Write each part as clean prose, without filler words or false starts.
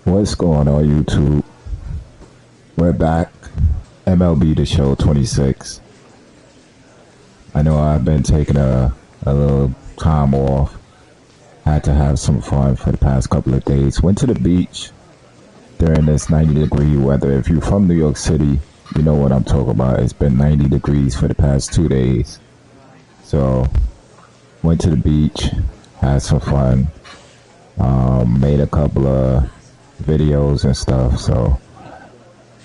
What's going on, YouTube? We're back. MLB The Show 26. I know I've been taking a little time off. Had to have some fun for the past couple of days. Went to the beach during this 90-degree weather. If you're from New York City, you know what I'm talking about. It's been 90 degrees for the past 2 days. So, went to the beach, had some fun. Made a couple of videos and stuff, so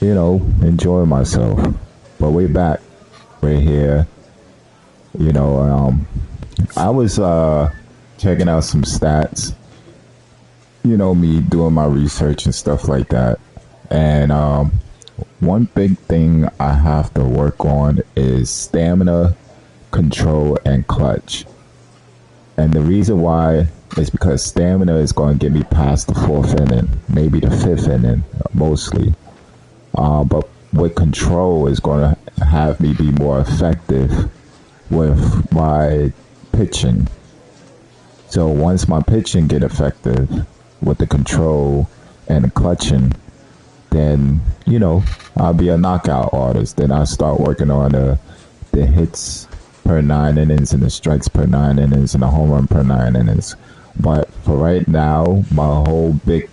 enjoying myself. But we're back. We're here. I was checking out some stats. Me doing my research and stuff like that. And one big thing I have to work on is stamina, control, and clutch. And the reason why is because stamina is going to get me past the 4th inning, maybe the 5th inning, mostly. But with control is going to have me be more effective with my pitching. So once my pitching get effective with the control and the clutching, then, I'll be a knockout artist. Then I'll start working on the hits per 9 innings and the strikes per 9 innings and the home run per 9 innings. But for right now, my whole big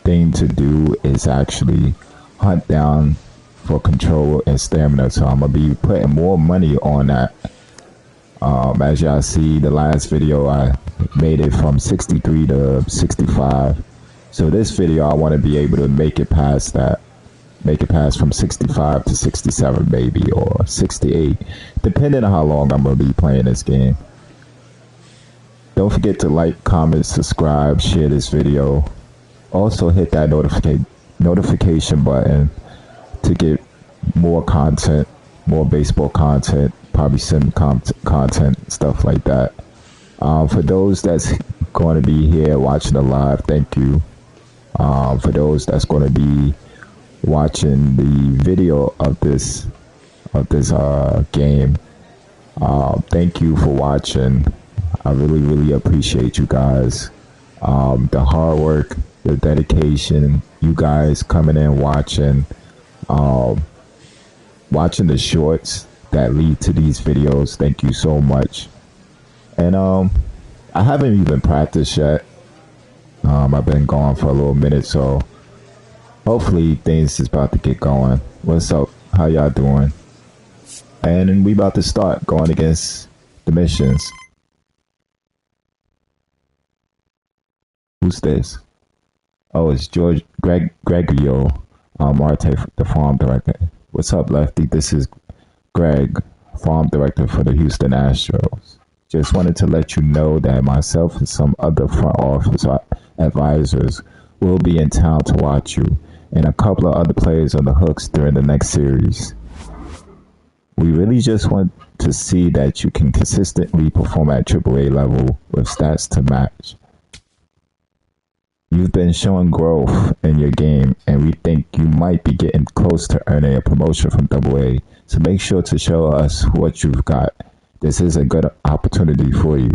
thing to do is actually hunt down for control and stamina. So I'm going to be putting more money on that. As y'all see, the last video, I made it from 63 to 65. So this video, I want to be able to make it past that. Make it past from 65 to 67 maybe, or 68, depending on how long I'm going to be playing this game. Don't forget to like, comment, subscribe, share this video. Also hit that notification button to get more content, more baseball content, probably sim content, stuff like that. For those that's going to be here watching the live, thank you. For those that's going to be watching the video of this game, thank you for watching. I really appreciate you guys. The hard work, the dedication, you guys coming in watching the shorts that lead to these videos. Thank you so much. And I haven't even practiced yet. I've been gone for a little minute, so hopefully things is about to get going. What's up? How y'all doing? And we about to start going against the missions. Who's this? Oh, it's Gregorio Marte, the farm director. What's up, Lefty? This is Greg, farm director for the Houston Astros. Just wanted to let you know that myself and some other front office advisors will be in town to watch you, and a couple of other players on the hooks during the next series. We really just want to see that you can consistently perform at AAA level with stats to match. You've been showing growth in your game, and we think you might be getting close to earning a promotion from AA. So make sure to show us what you've got. This is a good opportunity for you.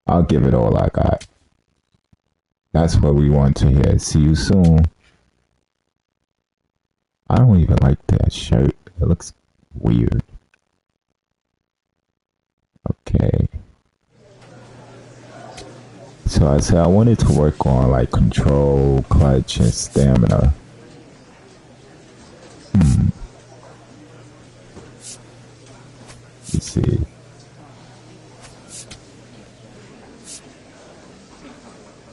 I'll give it all I got. That's what we want to hear. See you soon. I don't even like that shirt. It looks weird. Okay. So I said I wanted to work on like control, clutch, and stamina. Let's see.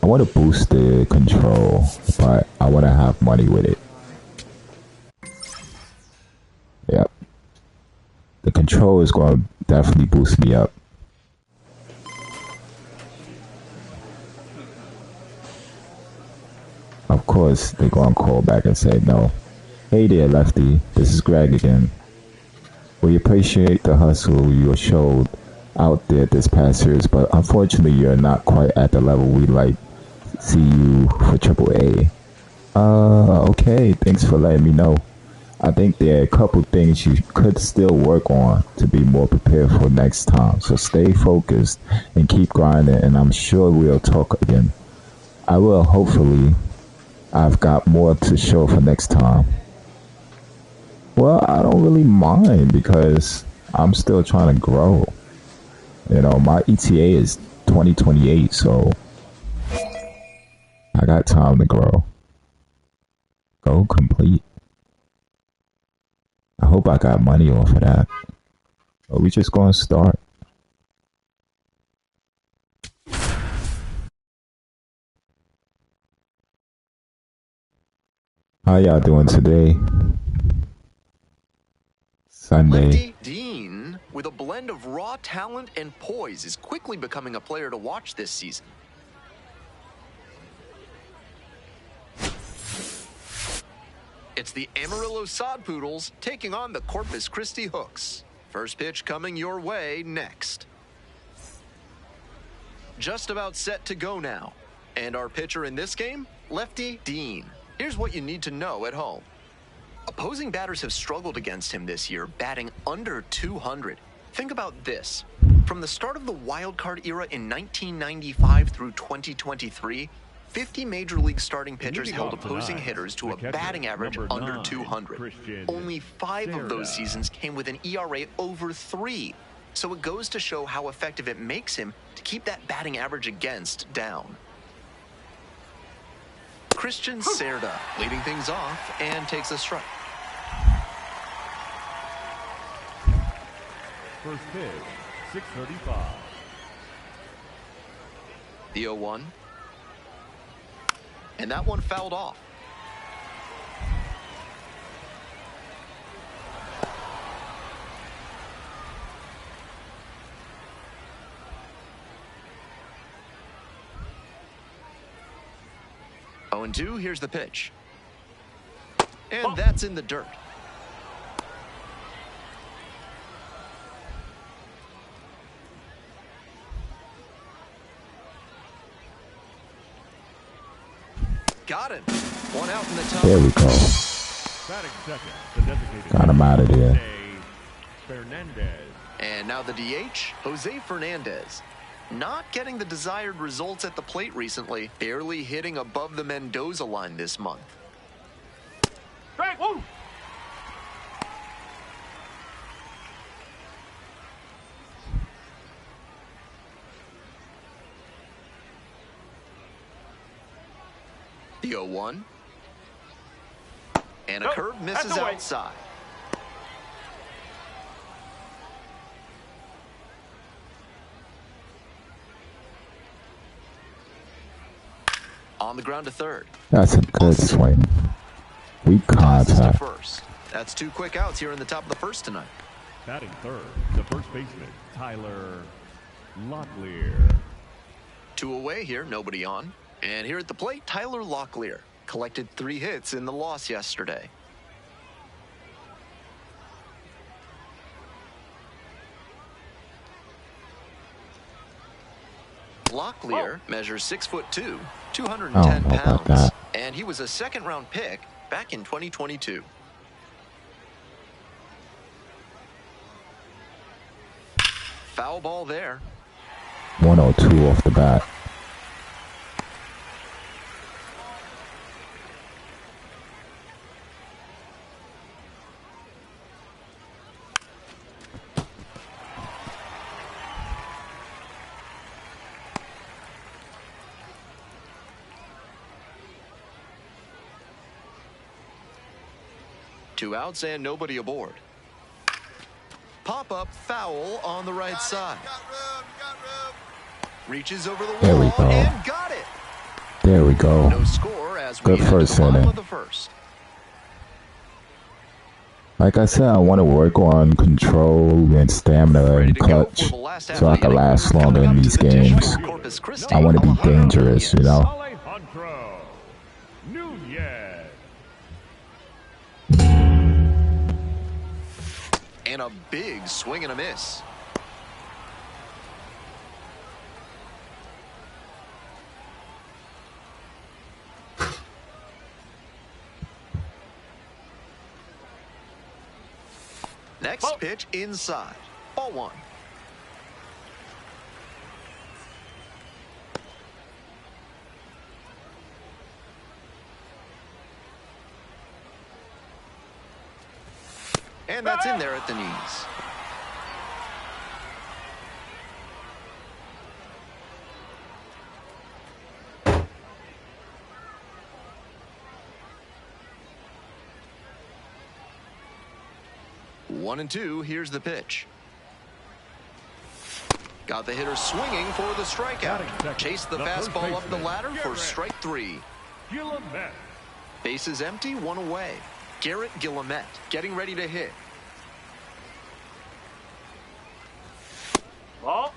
I want to boost the control, but I want to have money with it. Yep. The control is going to definitely boost me up. Of course, they're going to call back and say no. Hey there, Lefty. This is Greg again. We appreciate the hustle you showed out there this past series, but unfortunately, you're not quite at the level we like see you for AAA. Okay. Thanks for letting me know. I think there are a couple things you could still work on to be more prepared for next time. So stay focused and keep grinding, and I'm sure we'll talk again. I will, hopefully. I've got more to show for next time. Well, I don't really mind because I'm still trying to grow. You know, my ETA is 2028, so I got time to grow. Go complete. I hope I got money off of that. Or we just gonna start. How y'all doing today? Sunday. Lefty Dean, with a blend of raw talent and poise, is quickly becoming a player to watch this season. It's the Amarillo Sod Poodles taking on the Corpus Christi Hooks. First pitch coming your way next. Just about set to go now. And our pitcher in this game, Lefty Dean. Here's what you need to know at home. Opposing batters have struggled against him this year, batting under 200. Think about this. From the start of the wild card era in 1995 through 2023, 50 Major League starting pitchers held opposing hitters to a batting average under 200. Only 5 of those seasons came with an ERA over 3. So it goes to show how effective it makes him to keep that batting average against down. Christian Cerda leading things off and takes a strike. First pitch, 6:35. The 0-1. And that one fouled off. Oh, and 2, here's the pitch. And that's in the dirt. Got him. One out in the top. There we go. Batting second, the designated Got him out of there. Jose Fernandez. And now the DH, Jose Fernandez. Not getting the desired results at the plate recently, barely hitting above the Mendoza line this month. Strike one. The 0-1. And a curve misses outside. On the ground to third. That's a good swing. Weak Tosses to contact. first. That's 2 quick outs here in the top of the first tonight. Batting third, the first baseman, Tyler Locklear. 2 away here, nobody on. And here at the plate, Tyler Locklear collected 3 hits in the loss yesterday. Locklear measures 6'2", 210 I don't know about pounds, that. and he was a second-round pick back in 2022. Foul ball there. 102 off the bat. Two outs and nobody aboard. Pop-up foul on the right side. Reaches over the There we wall go. and got it. There we go. No score as Good we enter first the bottom inning. of the first. Like I said, I want to work on control and stamina Ready and to go clutch for the last half so I of the can inning. last longer Coming in up these to the dish games. from Corpus Christi, I want to be Alejandro dangerous, you Nunez. know? Alejandro Nunez. And a big swing and a miss. Next pitch inside. Ball 1. And that's in there at the knees. One and two, here's the pitch. Got the hitter swinging for the strikeout. Chase the fastball up the ladder for strike 3. Guillemette. Bases empty, 1 away. Garrett Guillemette getting ready to hit. Ball.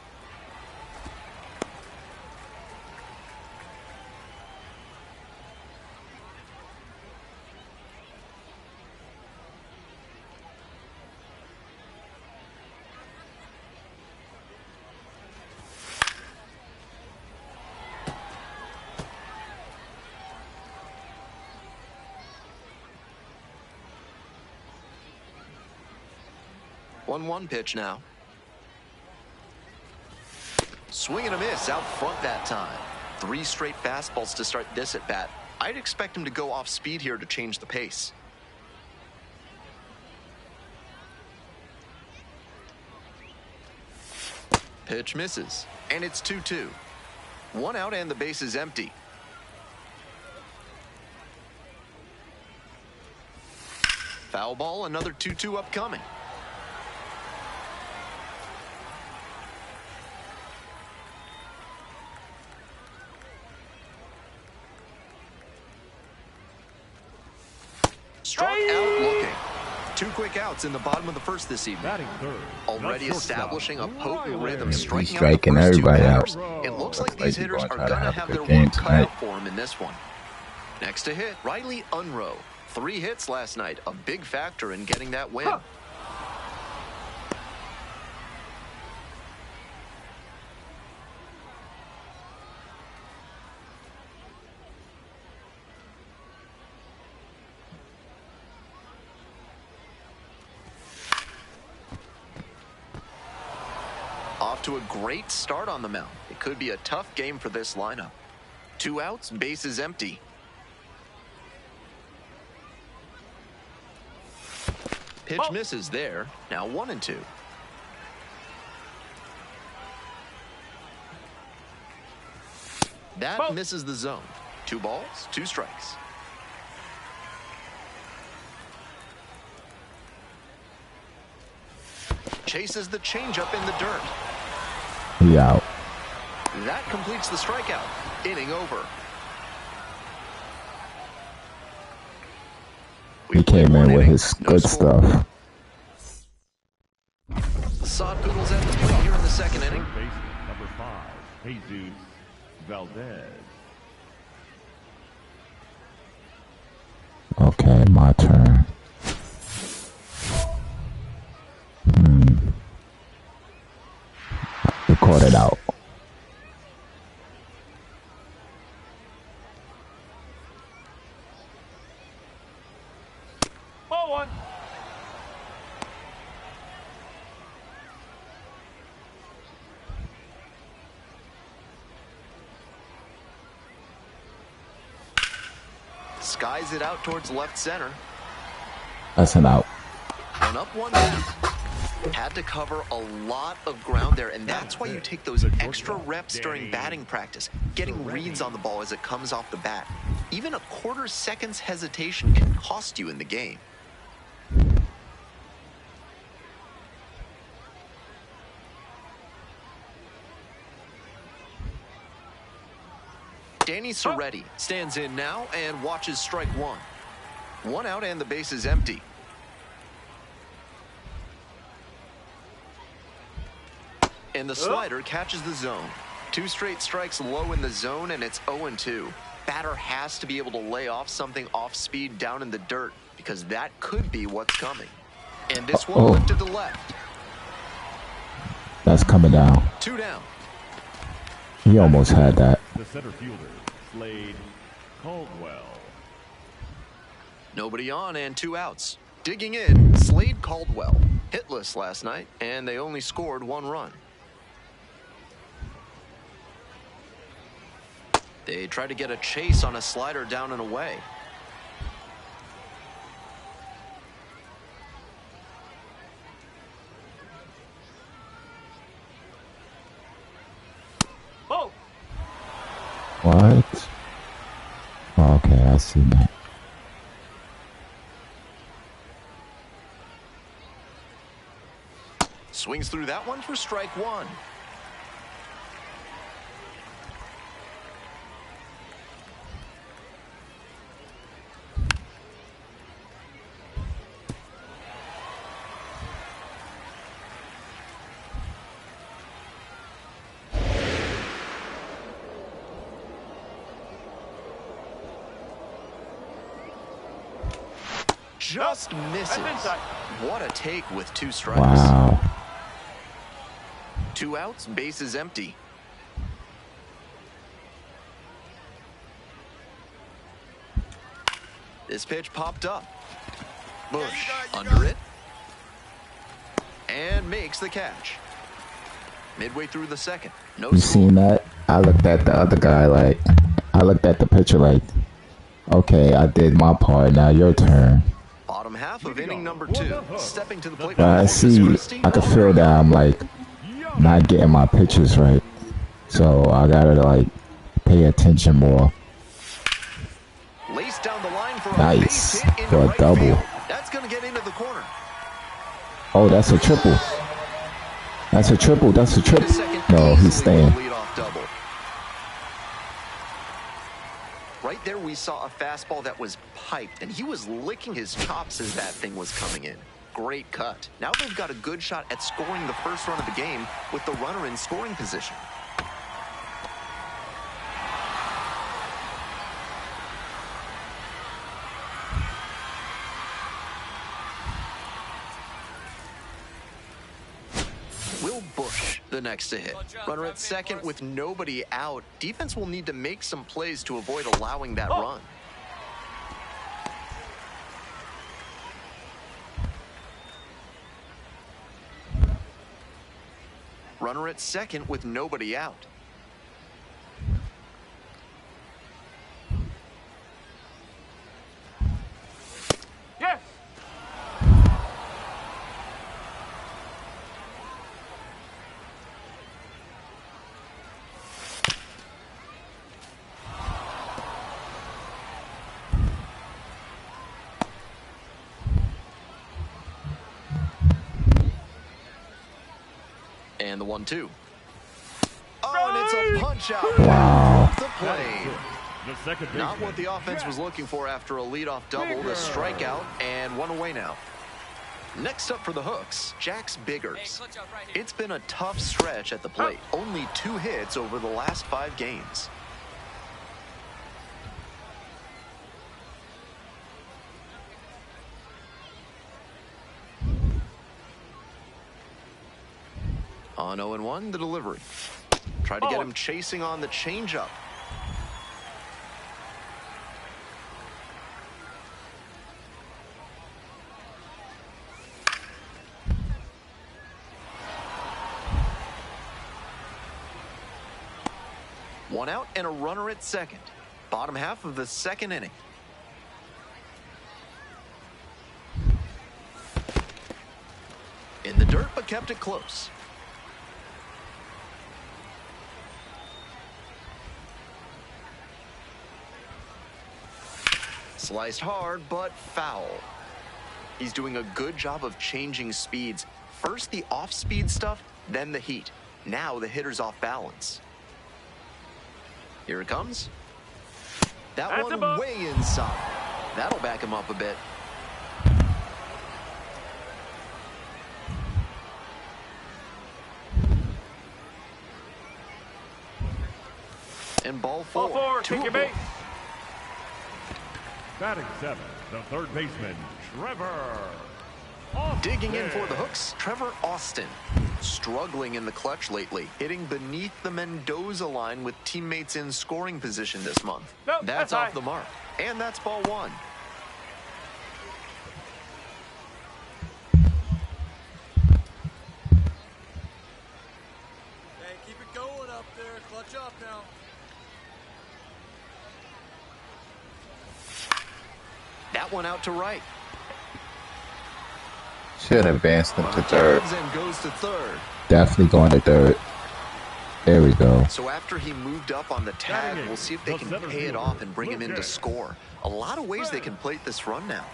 One pitch now. Swing and a miss out front that time. 3 straight fastballs to start this at bat. I'd expect him to go off speed here to change the pace. Pitch misses, and it's 2-2. 1 out and the base is empty. Foul ball, another 2-2 upcoming. Struck out looking. 2 quick outs in the bottom of the first this evening. Batting third. Already establishing a potent rhythm, He's striking striking out the first 2 everybody batters. out. It looks Looks like like these he's hitters gonna are try to going to have a have good their game work cut tonight. out for him in this one. Next to hit, Riley Unroe. 3 hits last night, a big factor in getting that win. Off to a great start on the mound. It could be a tough game for this lineup. 2 outs, bases empty. Pitch misses there. Now 1-2. That misses the zone. 2 balls, 2 strikes. Chases the changeup in the dirt. He out. That completes the strikeout. Inning over. He came in with his good stuff. The Sod Poodles at the plate here in the second inning. Third baseman, number 5, Jesus Valdez. Okay, my turn. Record it out. Ball 1. Skies it out towards left center. That's an out. And up 1 down. Had to cover a lot of ground there, and that's why you take those extra reps during batting practice, getting reads on the ball as it comes off the bat. Even a quarter second's hesitation can cost you in the game. Danny Soretti stands in now and watches strike 1. 1 out and the base is empty. And the slider catches the zone. 2 straight strikes low in the zone, and it's 0-2. Batter has to be able to lay off something off speed down in the dirt, because that could be what's coming. And this one lifted to left. That's coming down. 2 down. He almost had that. The center fielder, Slade Caldwell. Nobody on and 2 outs. Digging in, Slade Caldwell. Hitless last night, and they only scored 1 run. They try to get a chase on a slider down and away. Oh. What? Oh, okay, I see that. Swings through that one for strike 1. Just misses. What a take with 2 strikes. Wow. 2 outs, bases empty. This pitch popped up. Bush under it. And makes the catch. Midway through the second. No You score. seen that? I looked at the other guy like, I looked at the pitcher like, okay, I did my part, now your turn. Bottom half of inning number 2. Stepping to the plate. But I see, I can feel that I'm like, not getting my pitches right. So I gotta like, pay attention more. Laced down the line for a Nice. base hit into For a right double. field. That's going to get into the corner. Oh, that's a triple. That's a triple. That's a The triple. second No, he's easily with staying. a leadoff double. Right there, we saw a fastball that was piped, and he was licking his chops as that thing was coming in. Great cut. Now they've got a good shot at scoring the first run of the game with the runner in scoring position. Will Bush, the next to hit. Runner at second with nobody out. Defense will need to make some plays to avoid allowing that run. Runner at second with nobody out. Yes! And the 1-2. Oh, and it's a punch out. Wow. The play. The second baseman. Not what the offense was looking for after a leadoff double. The strikeout and 1 away now. Next up for the Hooks, Jax Biggers. It's been a tough stretch at the plate. Only 2 hits over the last 5 games. On 0-1, the delivery. Try to get him chasing on the changeup. One out and a runner at second. Bottom half of the second inning. In the dirt, but kept it close. Sliced hard, but foul. He's doing a good job of changing speeds. First the off-speed stuff, then the heat. Now the hitter's off balance. Here it comes. That That's one above. way inside. That'll back him up a bit. And ball 4. Ball 4, take your Doable. base. Batting 7, the third baseman, Trevor Austin. Digging in for the Hooks, Trevor Austin. Struggling in the clutch lately, hitting beneath the Mendoza line with teammates in scoring position this month. Nope, That's that's off high. the mark. And that's ball 1. up there. Clutch up now. That one out to right. Should advance them to third. And goes to third. Definitely going to third. There we go. So after he moved up on the tag, we'll see if they can pay it off and bring him in to score. A lot of ways they can plate this run now.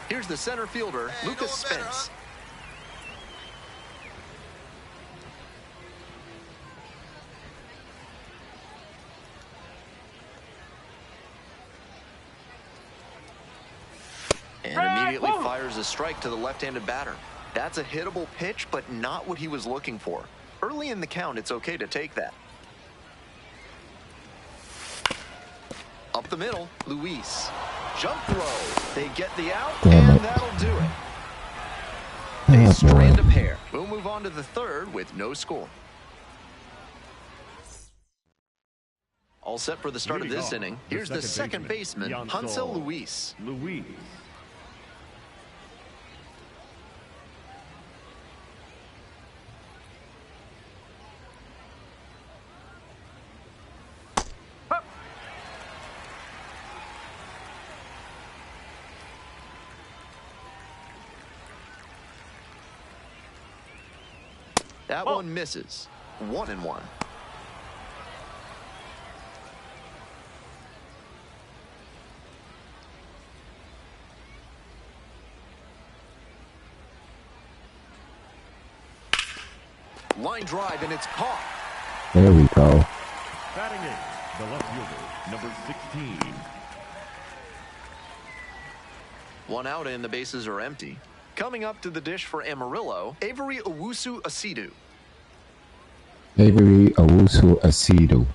Here's the center fielder, Lucas Spence. And immediately fires a strike to the left-handed batter. That's a hittable pitch, but not what he was looking for. Early in the count, it's okay to take that. Up the middle, Luis. Jump throw. They get the out, and that'll do it. They strand a pair. We'll move on to the third with no score. All set for the start of this inning. Here's the second baseman, Hansel Luis. That one misses. 1-1. Line drive, and it's caught. There we go. Batting eighth, the left fielder, number 16. One out and the bases are empty. Coming up to the dish for Amarillo, Avery Owusu-Asidu. Avery Owusu-Asidu.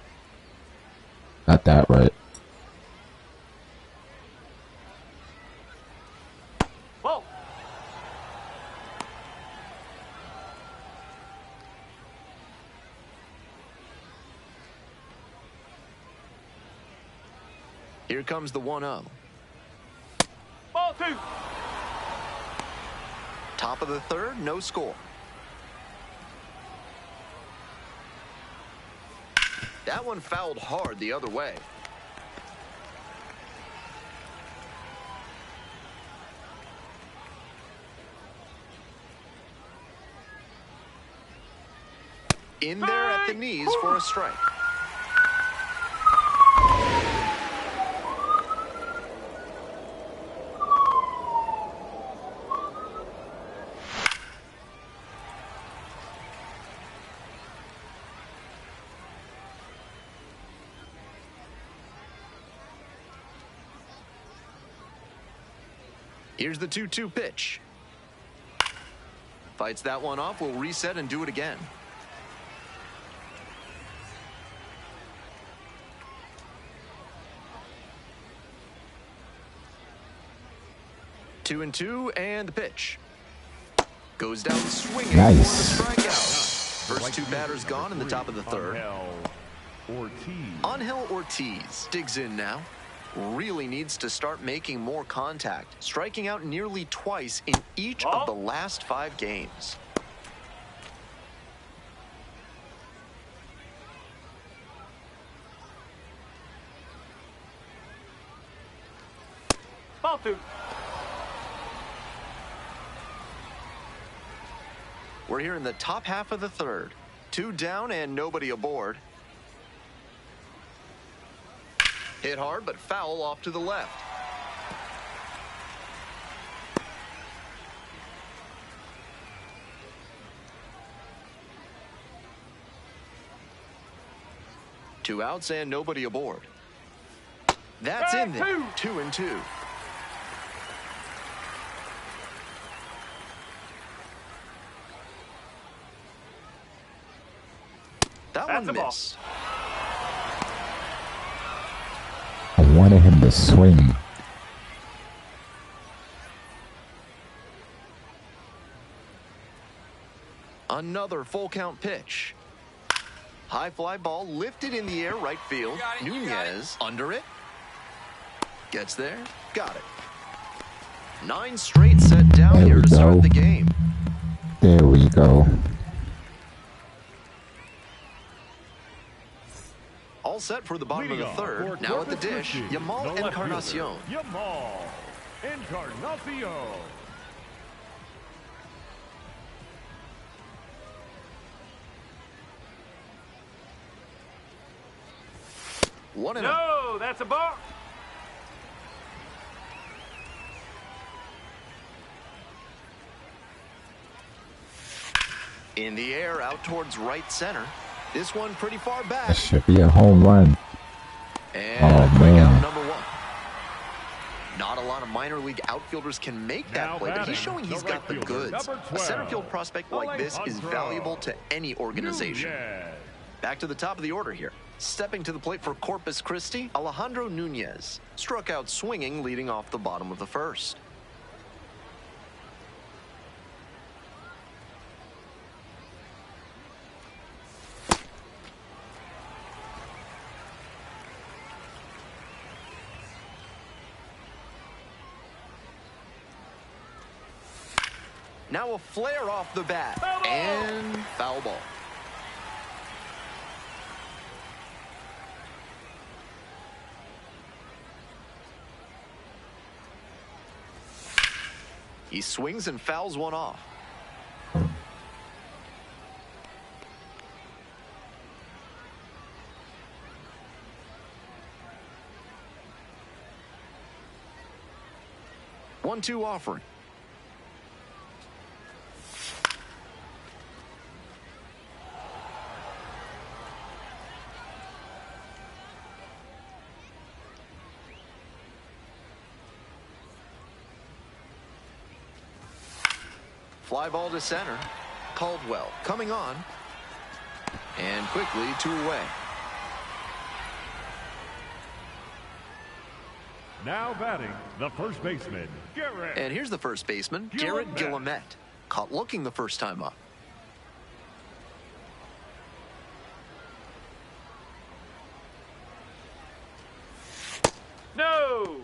Got that right. Whoa. Here comes the 1-0. Ball two. Top of the third, no score. That one fouled hard the other way. In there at the knees for a strike. Here's the 2-2 pitch. Fights that one off. We'll reset and do it again. Two and two, and the pitch. Goes down swinging. Nice. For the strikeout. First two batters gone in the top of the third. Angel Ortiz digs in now. Really needs to start making more contact, striking out nearly twice in each of the last 5 games. Ball two. We're here in the top half of the third. 2 down and nobody aboard. Hit hard, but foul off to the left. Two outs and nobody aboard. That's in there. 2-2. That one missed. I wanted him to swing. Another full count pitch. High fly ball lifted in the air, right field. Nunez under it. Gets there. Got it. 9 straight set down There here we to start go. the game. There we go. All set for the bottom Leading of the off third. for Now at the Corpus dish, Christi, Yamal the left fielder, Encarnacion. Yamal Encarnacion. One and No, that's a ball. in the air out towards right center. This one pretty far back. That should be a home run. And Oh, a quick man. out number one. Not a lot of minor league outfielders can make that Now play, but batting, he's showing he's the got the right fielder, goods. number A center 12, field prospect like this is Alejandro valuable to any organization. Nunez. Back to the top of the order here. Stepping to the plate for Corpus Christi, Alejandro Nunez. Struck out swinging, leading off the bottom of the first. Now a flare off the bat. Foul ball. And foul ball. He swings and fouls one off. One-two offering. Fly ball to center. Caldwell coming on. And quickly 2 away. Now batting, the first baseman, Garrett. And here's the first baseman, Garrett Guillemette. Caught looking the first time up. No.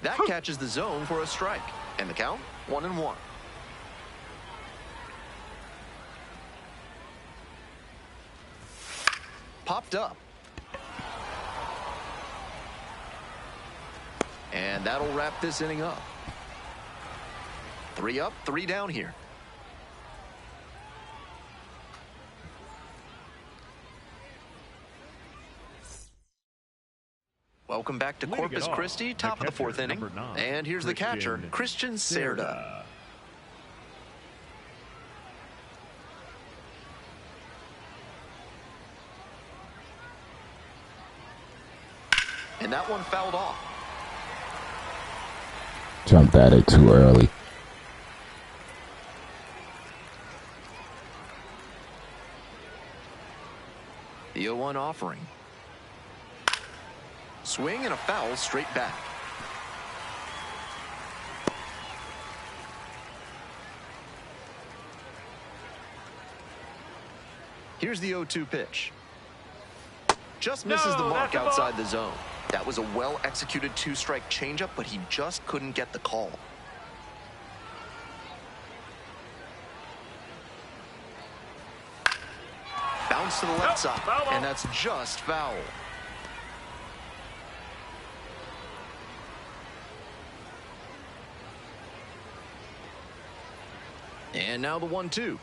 That catches the zone for a strike. And the count, 1-1. Popped up. And that'll wrap this inning up. 3 up, 3 down here. Welcome back to Leading it Corpus off, Christi, the top of the catcher, 4th inning. number 9, And here's the catcher, Christian Cerda. And that one fouled off. Jumped at it too early. The 0-1 offering. Swing and a foul straight back. Here's the 0-2 pitch. Just misses the No, mark that's a ball. outside the zone. That was a well-executed 2-strike changeup, but he just couldn't get the call. Bounce to the left side, foul ball. and that's just foul. And now the 1-2.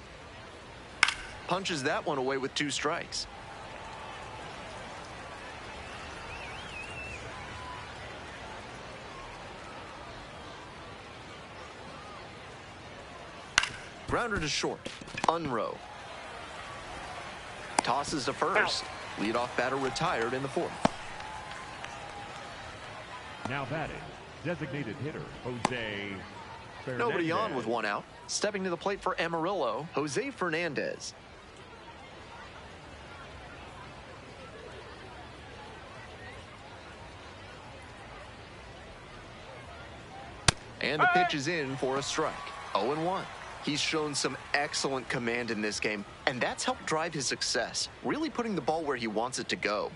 Punches that one away with 2 strikes. Grounder to short. Unrow. Tosses to first. Leadoff batter retired in the 4th. Now batting, designated hitter, Jose Fernandez. Nobody on with 1 out. Stepping to the plate for Amarillo, Jose Fernandez. And the pitch is in for a strike. 0-1. He's shown some excellent command in this game, and that's helped drive his success, really putting the ball where he wants it to go.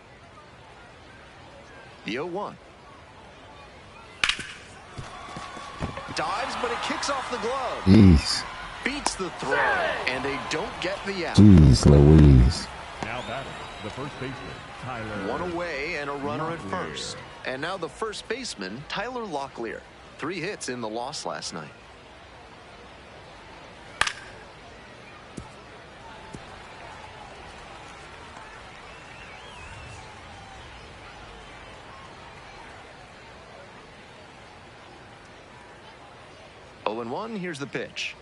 The 0-1. Dives, but it kicks off the glove. Jeez. Beats the throw, and they don't get the out. Jeez Louise. Now batting, the first baseman, Tyler. One away and a runner at first. And now the first baseman, Tyler Locklear. 3 hits in the loss last night. Oh, and 1, here's the pitch.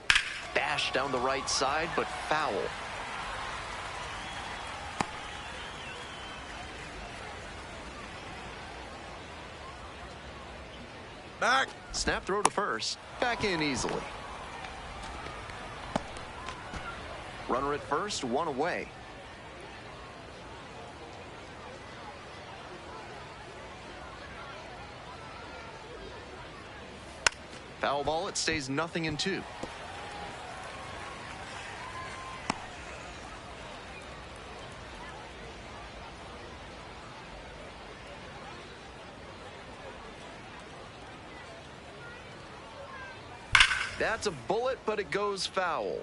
Bash down the right side, but foul. Back. Snap throw to first. Back in easily. Runner at first, 1 away. Foul ball, it stays 0-2. That's a bullet, but it goes foul.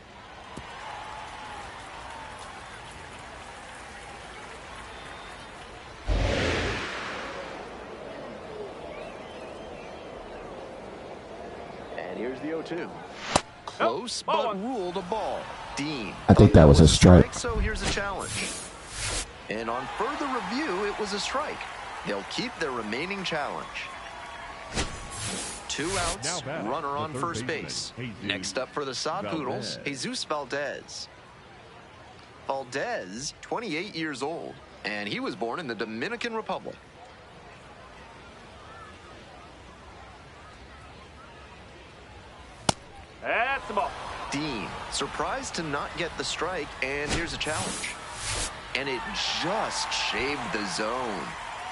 And here's the 0-2. Close, but ruled a ball. Dean. I think that was a strike. So here's a challenge. And on further review, it was a strike. They'll keep their remaining challenge. 2 outs, runner on first base. Next up for the Sod Poodles, Jesus Valdez. Valdez, 28 years old, and he was born in the Dominican Republic. That's the ball. Dean, surprised to not get the strike, and here's a challenge. And it just shaved the zone.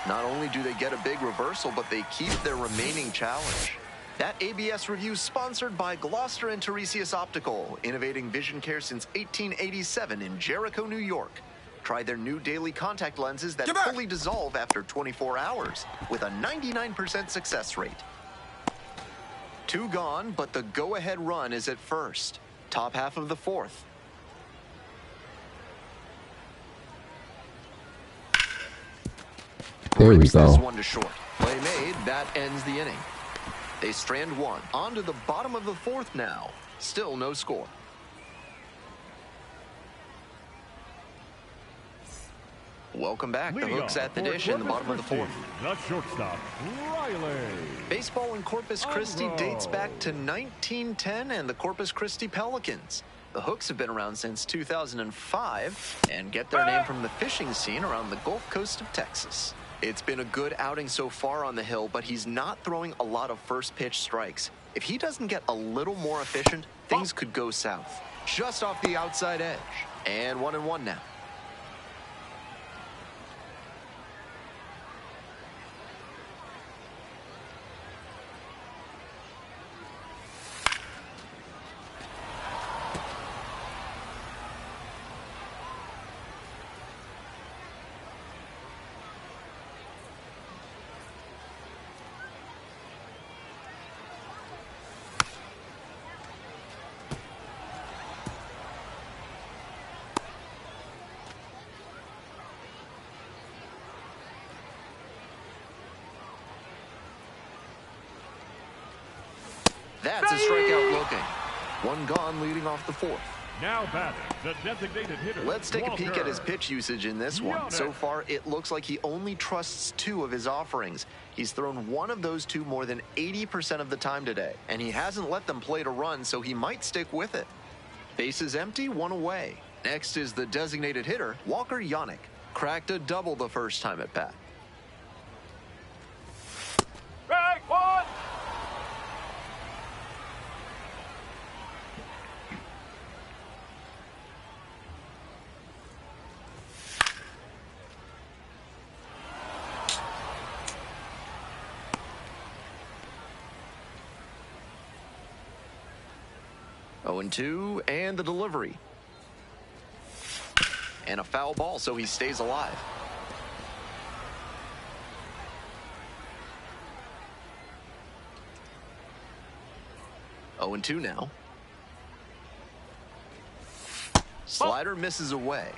Not only do they get a big reversal, but they keep their remaining challenge. That ABS review sponsored by Gloucester and Tiresias Optical, innovating vision care since 1887 in Jericho, New York. Try their new daily contact lenses that fully dissolve after 24 hours with a 99% success rate. 2 gone, but the go-ahead run is at first. Top half of the 4th. There we Rips this go. one to short. Play made, that ends the inning. They strand 1. On to the bottom of the 4th now. Still no score. Welcome back. The Leading Hooks off at the for dish in the Corpus bottom of the 4th. Christi, The shortstop, Riley. Baseball in Corpus Christi dates back to 1910 and the Corpus Christi Pelicans. The Hooks have been around since 2005 and get their name from the fishing scene around the Gulf Coast of Texas. It's been a good outing so far on the hill, but he's not throwing a lot of first pitch strikes. If he doesn't get a little more efficient, things could go south. Just off the outside edge. And 1-1 now. That's a strikeout looking. 1 gone leading off the 4th. Now batting, the designated hitter. Let's take a peek at his Walker. pitch usage in this one. So far, it looks like he only trusts 2 of his offerings. He's thrown 1 of those 2 more than 80% of the time today, and he hasn't let them play to run, so he might stick with it. Base is empty, 1 away. Next is the designated hitter, Walker Yannick. Cracked a double the first time at bat. Strike 1. Oh, 0-2, and the delivery. And a foul ball, so he stays alive. 0-2 now. Slider misses away.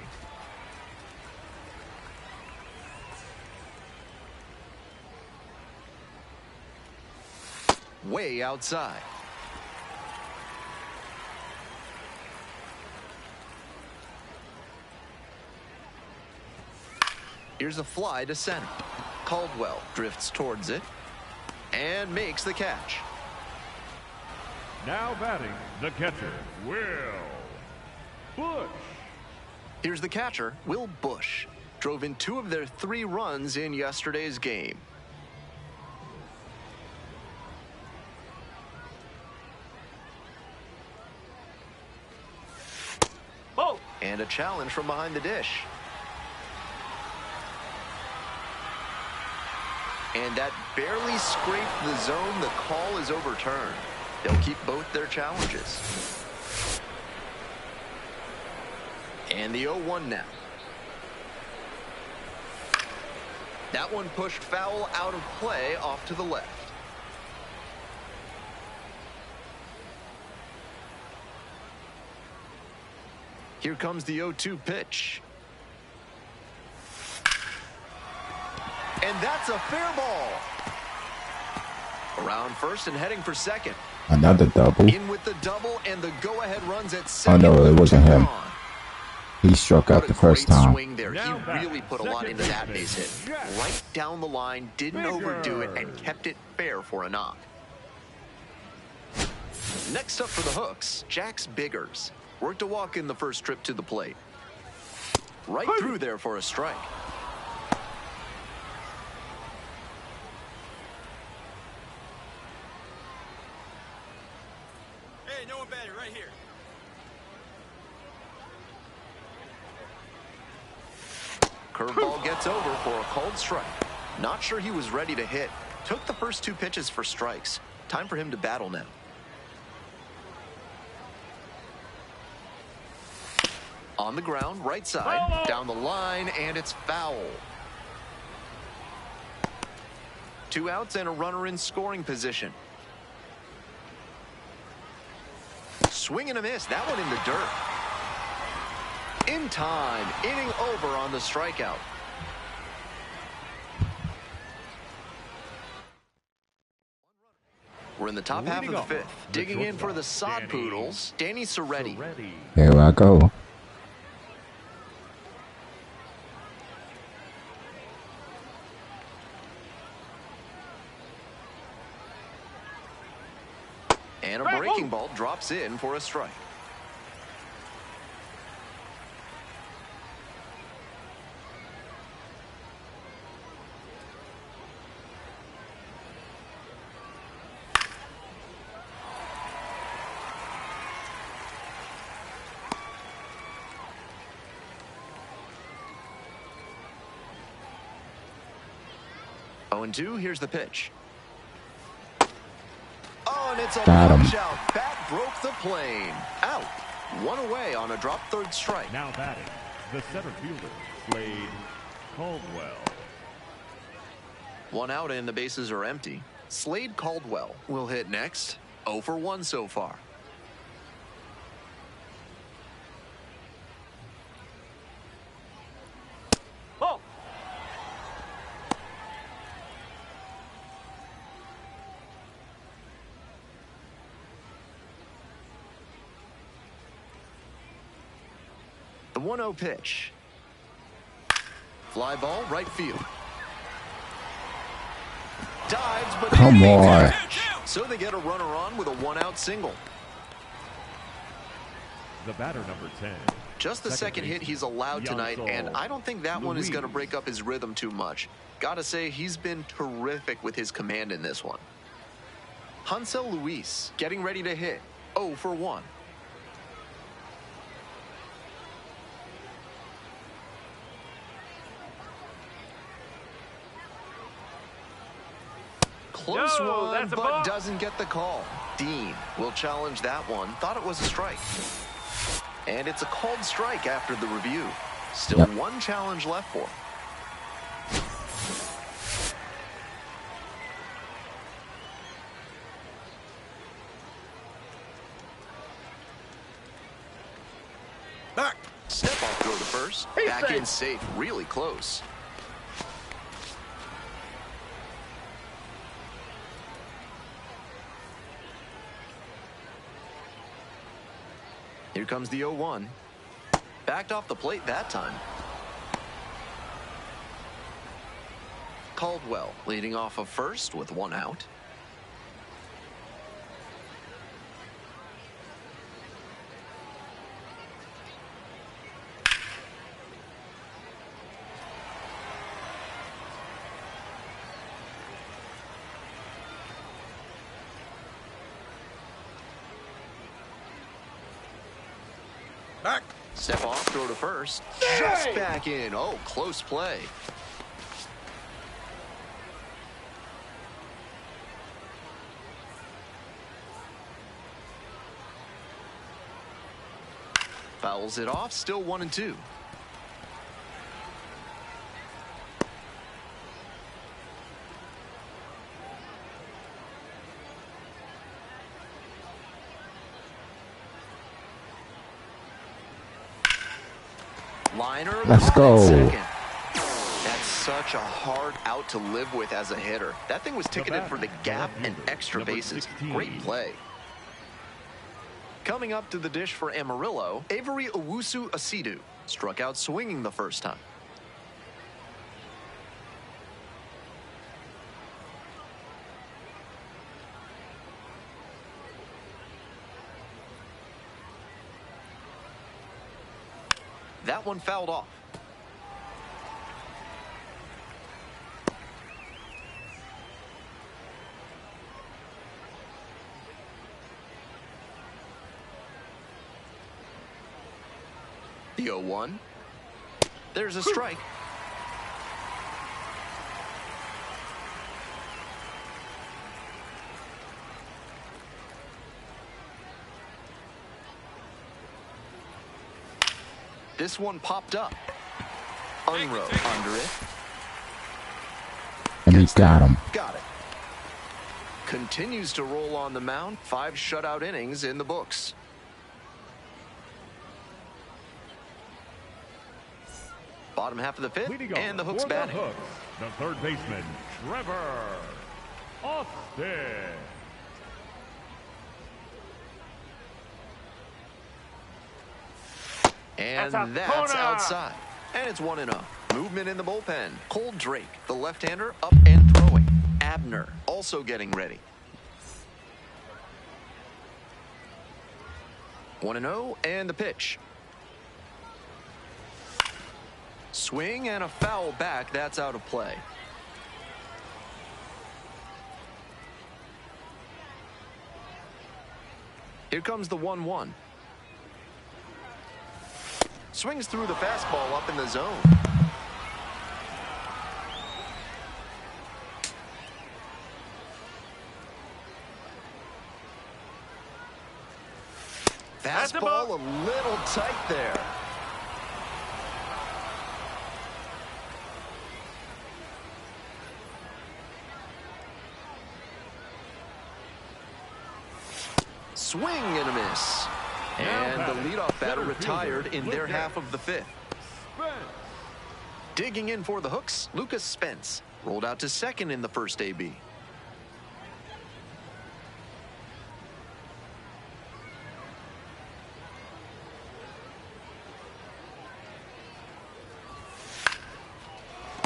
Way outside. Here's a fly to center. Caldwell drifts towards it and makes the catch. Now batting, the catcher, Will Bush. Here's the catcher, Will Bush. Drove in 2 of their 3 runs in yesterday's game. Oh! And a challenge from behind the dish. And that barely scraped the zone. The call is overturned. They'll keep both their challenges. And the 0-1 now. That one pushed foul out of play off to the left. Here comes the 0-2 pitch. And that's a fair ball. Around first and heading for second. Another double. In with the double and the go-ahead runs at second. Oh no, it wasn't him. On. He struck out the first Great time. swing there. He really put a lot into that base hit. Right down the line, didn't overdo it, and kept it fair for a knock. Next up for the Hooks, Jax Biggers. Worked a walk in the first trip to the plate. Right through there for a strike. Hey, no one batted right here. Curveball gets over for a called strike. Not sure he was ready to hit. Took the first 2 pitches for strikes. Time for him to battle now. On the ground, right side, down the line, and it's foul. 2 outs and a runner in scoring position. Swing and a miss. That one in the dirt. In time, inning over on the strikeout. We're in the top half of the 5th. Digging in for the Sod Poodles, Danny Serretti. Here I go. And a breaking ball drops in for a strike. Oh, and 2, here's the pitch. Oh, and it's a punch out. Bat broke the plane. Out. 1 away on a drop third strike. Now batting, the center fielder, Slade Caldwell. 1 out and the bases are empty. Slade Caldwell will hit next. 0 for 1 so far. Oh! The 1-0 pitch. Fly ball, right field. Dives, but Come on. so they get a runner on with a 1-out single. The batter, number 10. Just the second hit he's allowed tonight, and I don't think that one is going to break up his rhythm too much. Gotta say, he's been terrific with his command in this one. Hansel Luis getting ready to hit. 0 for 1. Close one, that's a but ball. doesn't get the call. Dean will challenge that one. Thought it was a strike. And it's a called strike after the review. Still 1 challenge left for him. Back. Step off throw to first. He's Back safe. in safe, really close. Here comes the 0-1. Backed off the plate that time. Caldwell leading off of first with 1 out. Back. Step off, throw to first. Just back in. Oh, close play. Fouls it off, still 1-2. Liner. Let's go. Second. That's such a hard out to live with as a hitter. That thing was ticketed for the gap and extra bases. Great play. Coming up to the dish for Amarillo, Avery Owusu-Asidu struck out swinging the first time. That one fouled off. The 0-1. There's a strike. This one popped up. Unrow under it. And he got him. Got it. Continues to roll on the mound. 5 shutout innings in the books. Bottom half of the 5th, Leading and the off Hooks for the batting. Hooks, the third baseman, Trevor Austin. And that's outside. And it's 1-0. Movement in the bullpen. Cole Drake, the left-hander, up and throwing. Abner also getting ready. 1-0, and the pitch. Swing and a foul back. That's out of play. Here comes the 1-1. Swings through the fastball up in the zone. Fastball a little tight there. Swing and a miss. And the leadoff batter retired in their half of the 5th. Digging in for the Hooks, Lucas Spence rolled out to second in the first AB.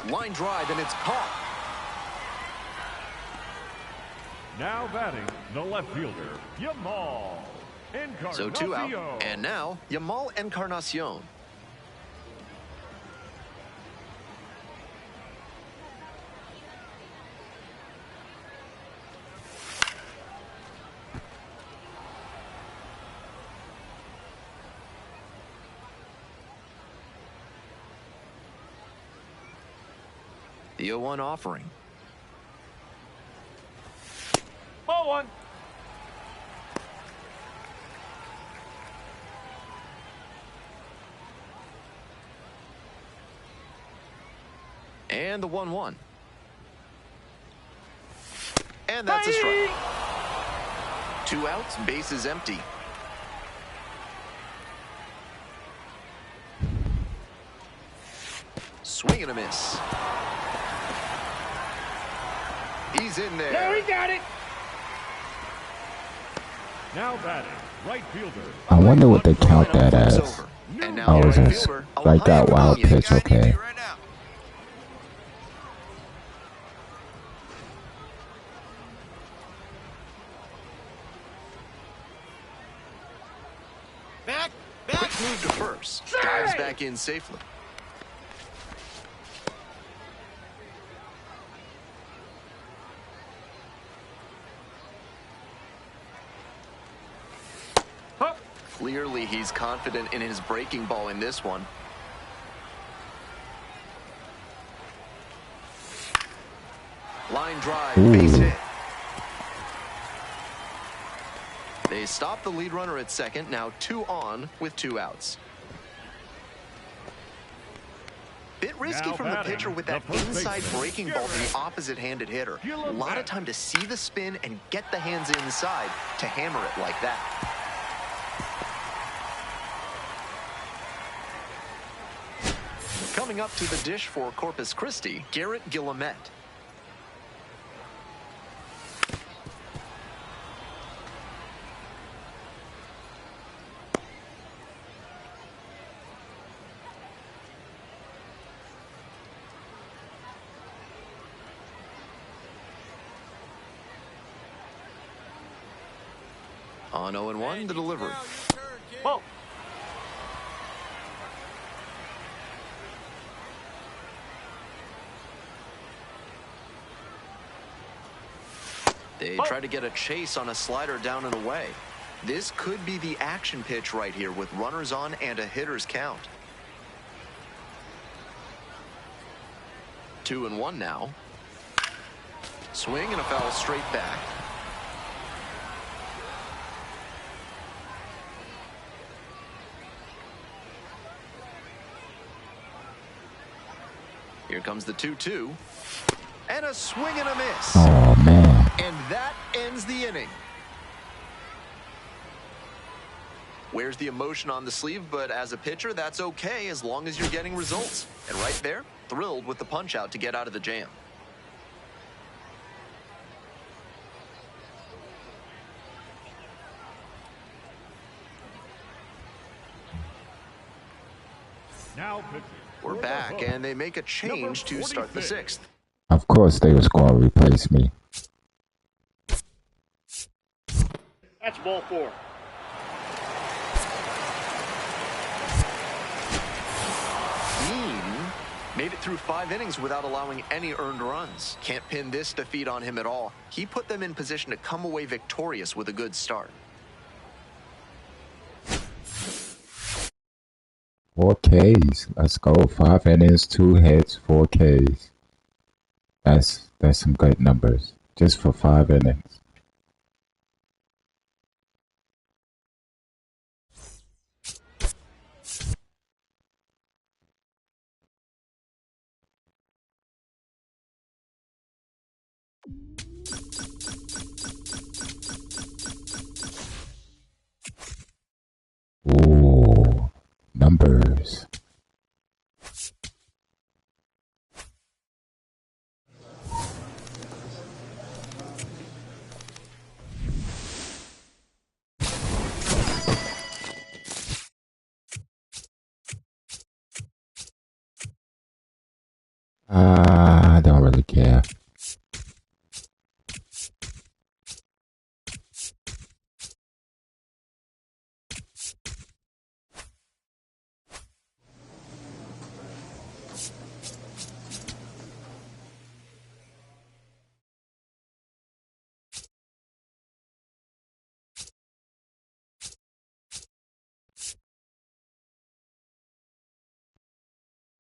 Line drive, and it's caught. Now batting, the left fielder, Yamal Encarnacion. So 2 out. And now, Yamal Encarnacion. The 0-1 offering. Ball 1. And the 1-1. And that's a strike. 2 outs, bases empty. Swing and a miss. He's in there. No, he got it. Now batting, right fielder. I wonder what they count that Lineup as. flips over. And now Oh, the it's right a fielder, like that Ohio wild Pena. pitch, okay. Right now. Back. Quick move to first. Dives back in safely. Hup. Clearly, he's confident in his breaking ball in this one. Line drive, base hit. They stop the lead runner at second, now 2 on with 2 outs. Bit risky Now from the batting, pitcher with the that first inside baseman, breaking ball to the opposite-handed hitter. A lot of time to see the spin and get the hands inside to hammer it like that. Coming up to the dish for Corpus Christi, Garrett Guillemette. On 0-1, the delivery. Ball. They try to get a chase on a slider down and away. This could be the action pitch right here with runners on and a hitter's count. 2-1 now. Swing and a foul straight back. Here comes the 2-2. And a swing and a miss. Oh, man. And that ends the inning. Wears the emotion on the sleeve, but as a pitcher, that's okay as long as you're getting results. And right there, thrilled with the punch out to get out of the jam. Now pitching. We're back, and they make a change to start the 6th. Of course they was going to replace me. That's ball 4. Dean made it through 5 innings without allowing any earned runs. Can't pin this defeat on him at all. He put them in position to come away victorious with a good start. 4 Ks. Let's go. 5 innings, 2 hits, 4 Ks. That's some good numbers. Just for 5 innings. Ooh, numbers. I don't really care.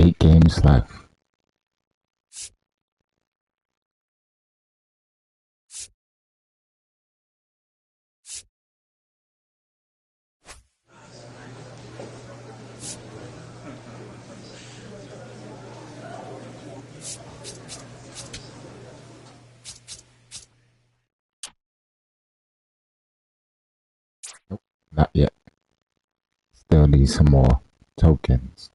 Eight games left. Nope, not yet. Still need some more tokens.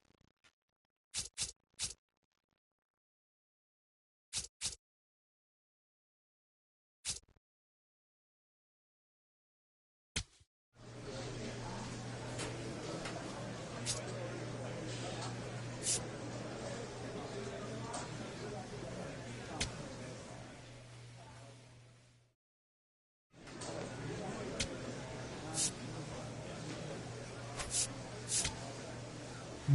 A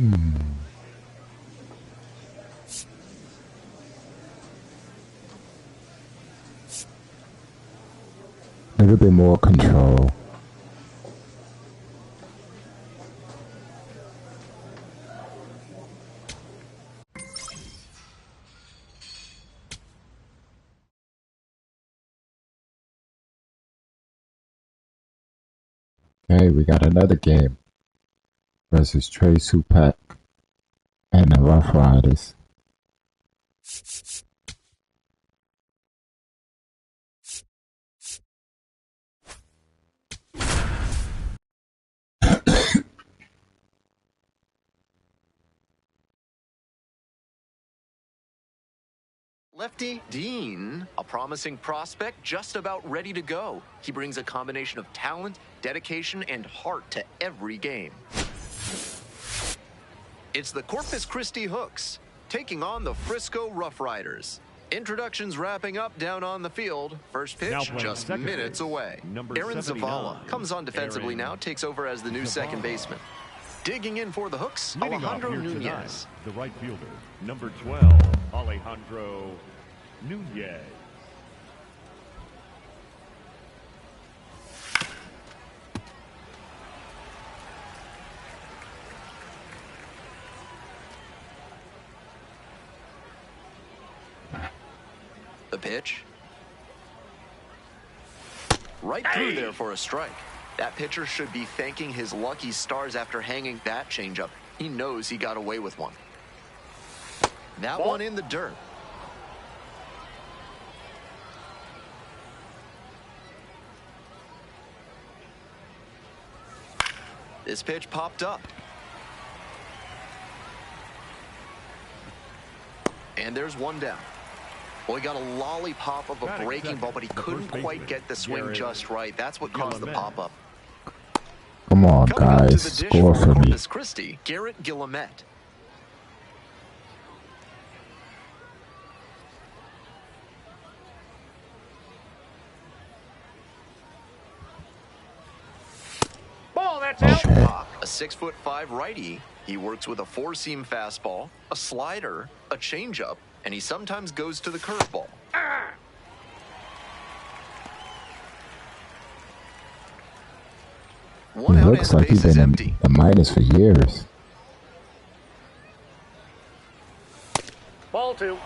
little bit more control. Okay, we got another game versus Trey Supak and the Rough Riders. Lefty Dean, a promising prospect just about ready to go. He brings a combination of talent, dedication, and heart to every game. It's the Corpus Christi Hooks, taking on the Frisco Rough Riders. Introductions wrapping up down on the field. First pitch just minutes away. Aaron Zavala comes on defensively now, takes over as the new second baseman. Digging in for the Hooks, Alejandro Nunez. The right fielder, number 12, Alejandro Nunez. The pitch. Right through there for a strike. That pitcher should be thanking his lucky stars after hanging that changeup. He knows he got away with one. That one in the dirt. This pitch popped up. And there's one down. Well, he got a lollipop of a breaking ball, but he couldn't quite get the swing just right. That's what caused the pop-up. Come on, Coming up to guys, the dish score for for me. Corpus Christi, Garrett Guillemette. Ball, that's out. Okay. A 6'5" righty. He works with a four-seam fastball, a slider, a changeup, and he sometimes goes to the curveball. One It out looks and like the he's base is been empty. in the minus for years. Ball 2.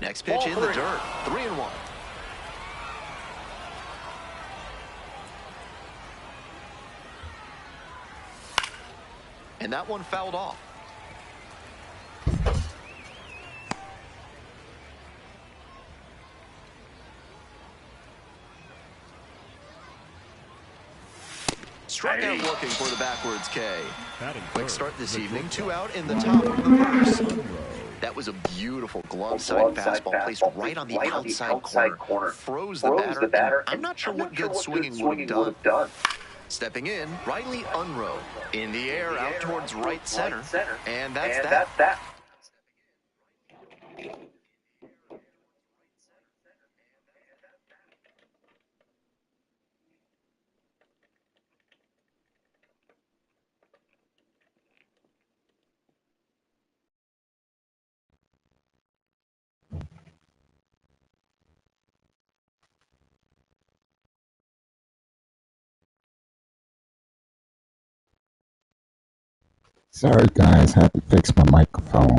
Next pitch Ball in the 3. dirt. 3-1. And that one fouled off. Struck out looking for the backwards K. Quick start this evening. 2 out in the top of the first. That was a beautiful glove side fastball placed right on the outside corner. Froze the batter. I'm not sure what good swinging would have done. Stepping in, Riley Unroe. In the air, out towards right center. And that's that. Sorry, guys, had to fix my microphone.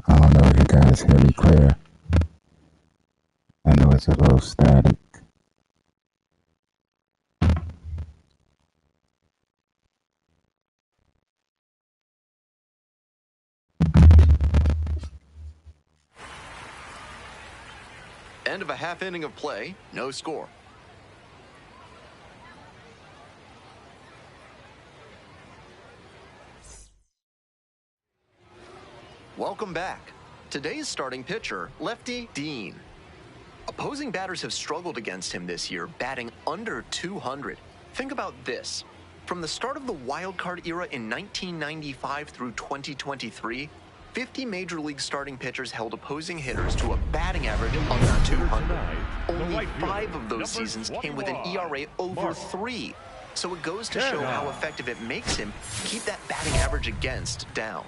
I don't know if you guys hear me clear. I know it's a little static. End of a half inning of play, no score. Welcome back. Today's starting pitcher, Lefty Dean. Opposing batters have struggled against him this year, batting under 200. Think about this. From the start of the wild card era in 1995 through 2023, 50 Major League starting pitchers held opposing hitters to a batting average under 200. Only 5 of those seasons came with an ERA over 3. So it goes to show how effective it makes him keep that batting average against down.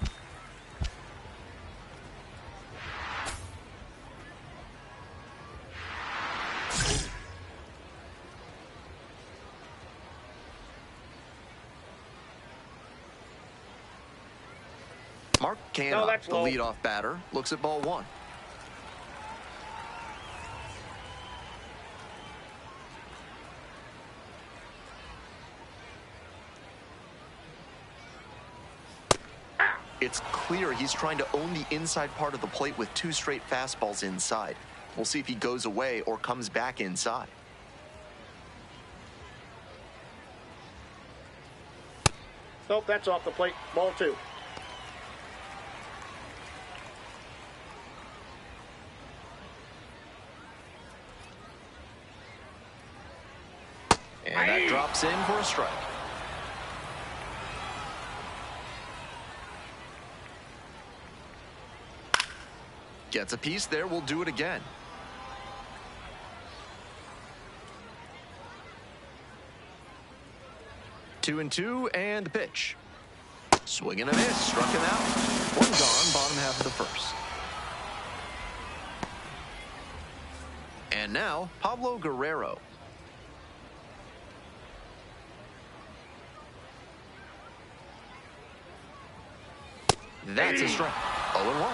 Mark Canha, the leadoff batter, looks at ball 1. It's clear he's trying to own the inside part of the plate with 2 straight fastballs inside. We'll see if he goes away or comes back inside. Nope, that's off the plate. Ball 2. And that drops in for a strike. Gets a piece there, we'll do it again. Two and two, and the pitch. Swing and a miss, struck him out. One gone, bottom half of the first. And now, Pablo Guerrero. That's a strike. 0-1.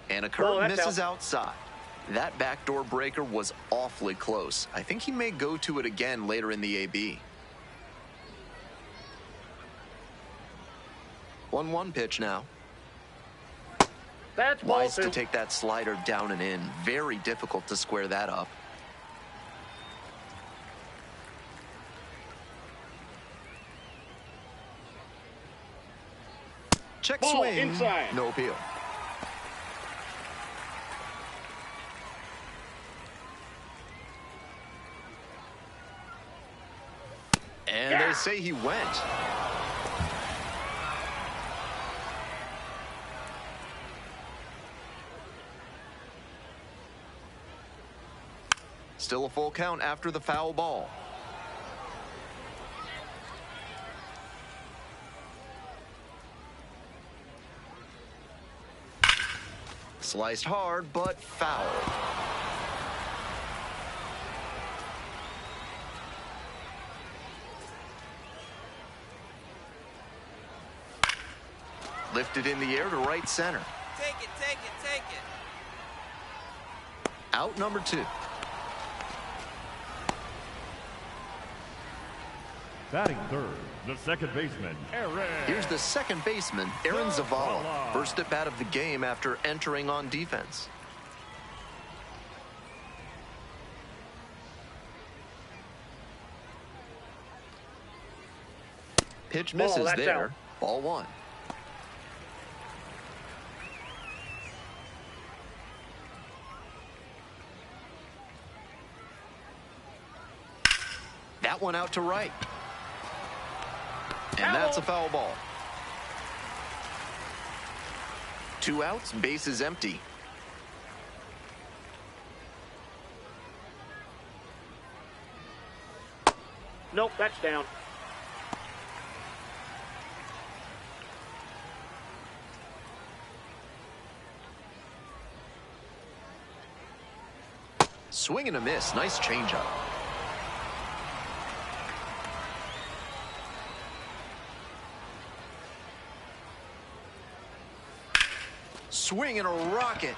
And a curve misses outside. That backdoor breaker was awfully close. I think he may go to it again later in the AB. 1-1 pitch now. That's ball 2. Wise to take that slider down and in. Very difficult to square that up. Check Ball swing. inside. No appeal. And they say he went. Still a full count after the foul ball. Sliced hard, but foul. Lifted in the air to right center. Take it, take it, take it. Out number 2. Batting third, the second baseman, Aaron. Here's the second baseman, Aaron Zavala. First at bat of the game after entering on defense. Pitch misses there. Out. Ball 1. That one out to right. And that's a foul ball. 2 outs, base is empty. Nope, that's down. Swing and a miss. Nice changeup. Swing and a rocket.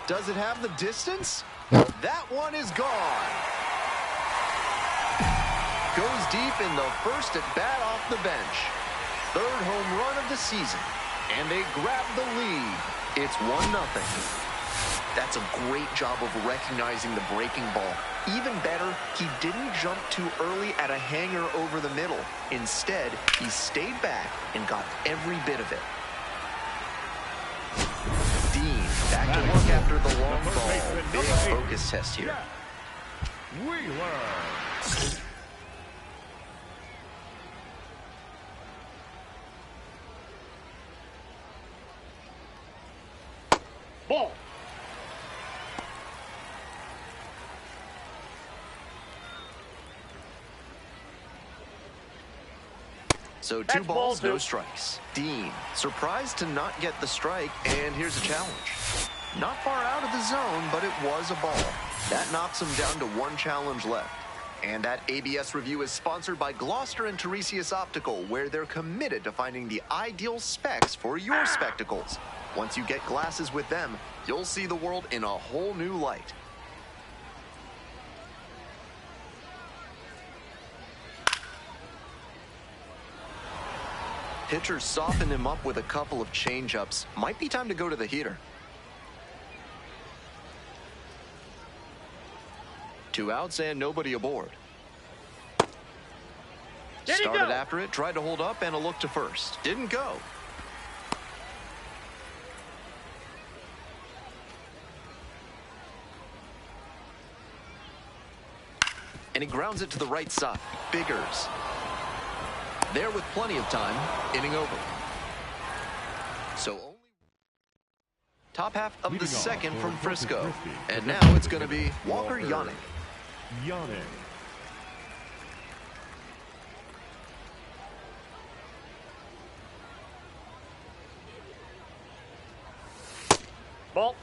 Does it have the distance? That one is gone. Goes deep in the first at bat off the bench. 3rd home run of the season. And they grab the lead. It's 1-0. That's does a great job of recognizing the breaking ball. Even better, he didn't jump too early at a hanger over the middle. Instead, he stayed back and got every bit of it. Dean back to work after the long ball. Big focus test here. Wheeler. Ball. So That's two balls, ball no two. strikes. Dean, surprised to not get the strike, and here's a challenge. Not far out of the zone, but it was a ball. That knocks him down to one challenge left. And that ABS review is sponsored by Gloucester and Tiresias Optical, where they're committed to finding the ideal specs for your spectacles. Once you get glasses with them, you'll see the world in a whole new light. Pitchers soften him up with a couple of change-ups. Might be time to go to the heater. 2 outs and nobody aboard. Did he Started go? after it, tried to hold up, and a look to first. Didn't go. And he grounds it to the right side. Biggers. There with plenty of time. Inning over. So only top half of the Leading off second for from Corpus Frisco. Christi, And the now it's going to representative, be Walker Yannick. Yannick. Ball.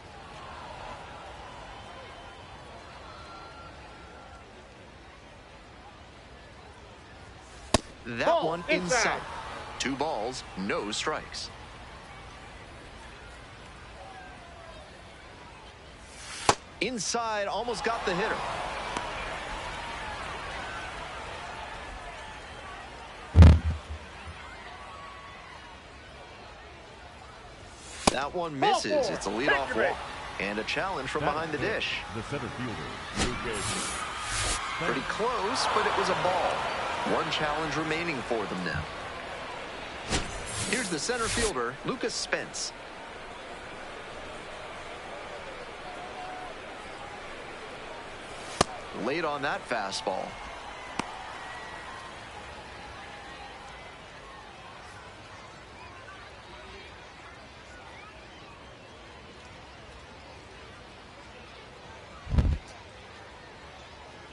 That Ball one inside. inside. 2 balls, no strikes. Inside, almost got the hitter. That one misses. Ball 4. It's a leadoff Victory. walk. And a challenge from That behind the hit dish. The center fielder, Lucas. Pretty close, but it was a ball. One challenge remaining for them now. Here's the center fielder, Lucas Spence. Late on that fastball.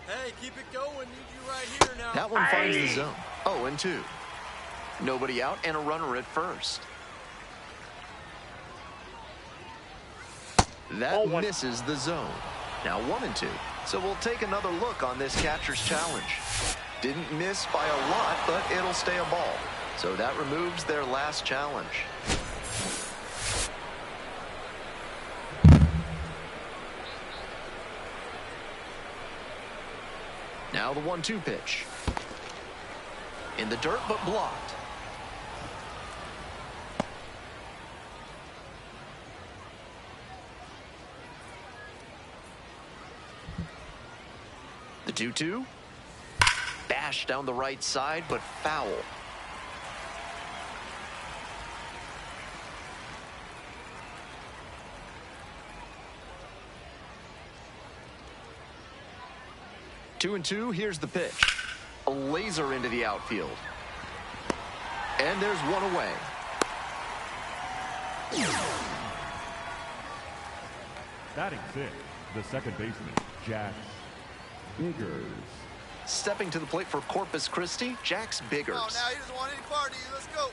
Hey, keep it going. Need you right here now. That one finds the zone. 0-2. Nobody out and a runner at first. That 0-1. misses the zone. Now 1-2. So we'll take another look on this catcher's challenge. Didn't miss by a lot, but it'll stay a ball. So that removes their last challenge. Now the 1-2 pitch. In the dirt, but blocked. The 2-2. Bash down the right side, but foul. Two and two, here's the pitch. A laser into the outfield. And there's one away. Batting fifth, the second baseman, Jax Biggers. Stepping to the plate for Corpus Christi, Jax Biggers. Oh, now he doesn't want any part of you. Let's go.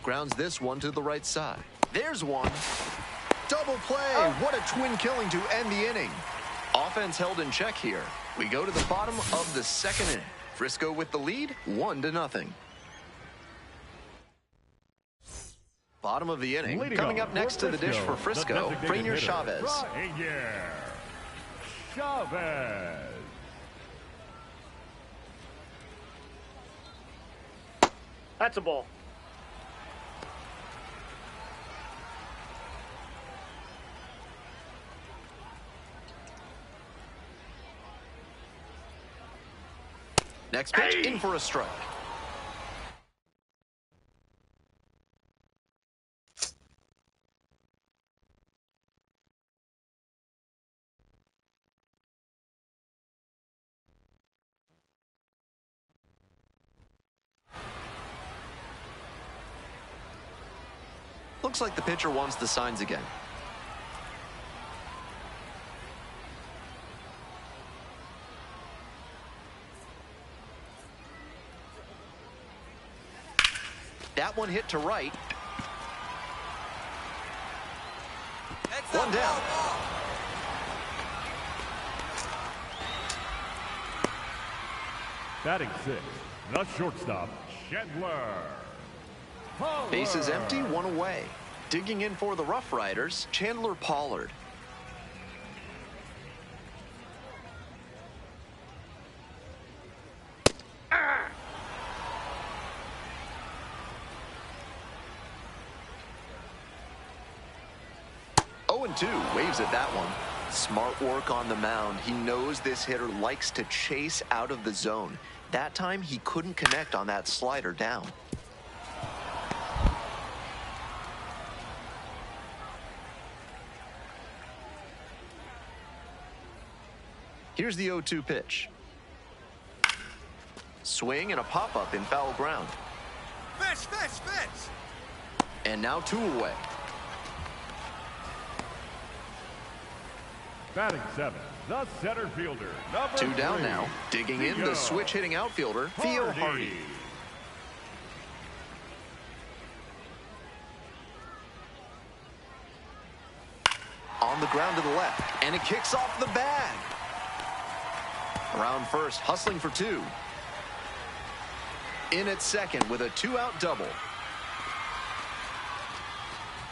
Grounds this one to the right side. There's one. Double play. What a twin killing to end the inning. Offense held in check here. We go to the bottom of the second inning. Frisco with the lead, 1-0. Bottom of the inning. Leading Coming off up next to the dish for the Frisco, designated Frenier hitter, Chavez. Frenier Chavez. 。That's a ball. Next pitch, in for a strike. Looks like the pitcher wants the signs again. That one hit to right. One down. Batting sixth, the shortstop, Chandler. Bases empty, one away. Digging in for the Rough Riders, Chandler Pollard. Oh, 0-2, waves at that one. Smart work on the mound. He knows this hitter likes to chase out of the zone. That time, he couldn't connect on that slider down. Here's the 0-2 pitch. Swing and a pop-up in foul ground. Fetch, fetch, fetch. And now 2 away. Batting seventh, the center fielder, number 2 down 3. now. Digging in, the switch-hitting outfielder, Theo Hardy. On the ground to the left, and it kicks off the bag. Around first, hustling for 2. In at second with a 2-out double.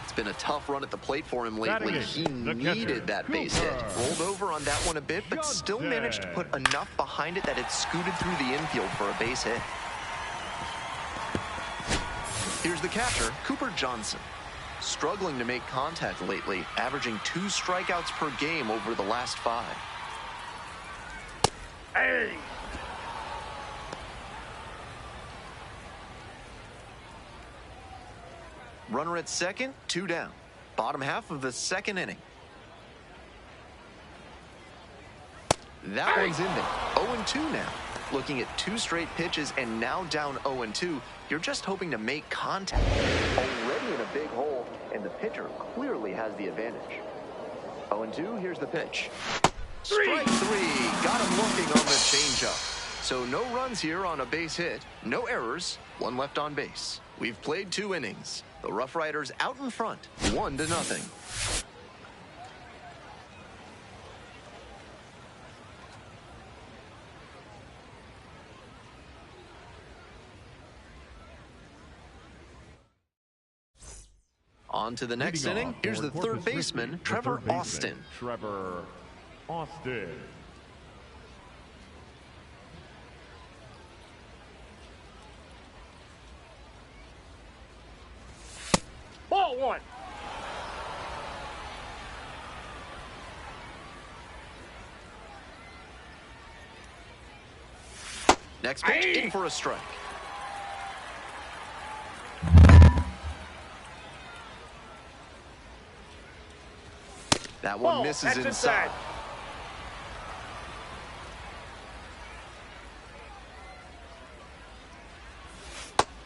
It's been a tough run at the plate for him lately. He needed that base hit. Rolled over on that one a bit, but still managed to put enough behind it that it scooted through the infield for a base hit. Here's the catcher, Cooper Johnson. Struggling to make contact lately, averaging 2 strikeouts per game over the last 5. Hey! Runner at second, 2 down. Bottom half of the second inning. That one's in there. 0-2 now. Looking at 2 straight pitches and now down 0-2. You're just hoping to make contact. Already in a big hole, and the pitcher clearly has the advantage. 0-2, here's the pitch. Strike 3. Got him looking on the changeup. So no runs here on a base hit. No errors. 1 left on base. We've played 2 innings. The Rough Riders out in front, 1-0. On to the next inning. Here's the third baseman, Trevor Austin. Trevor Austin. Ball 1. Next pitch, in for a strike. That one misses inside.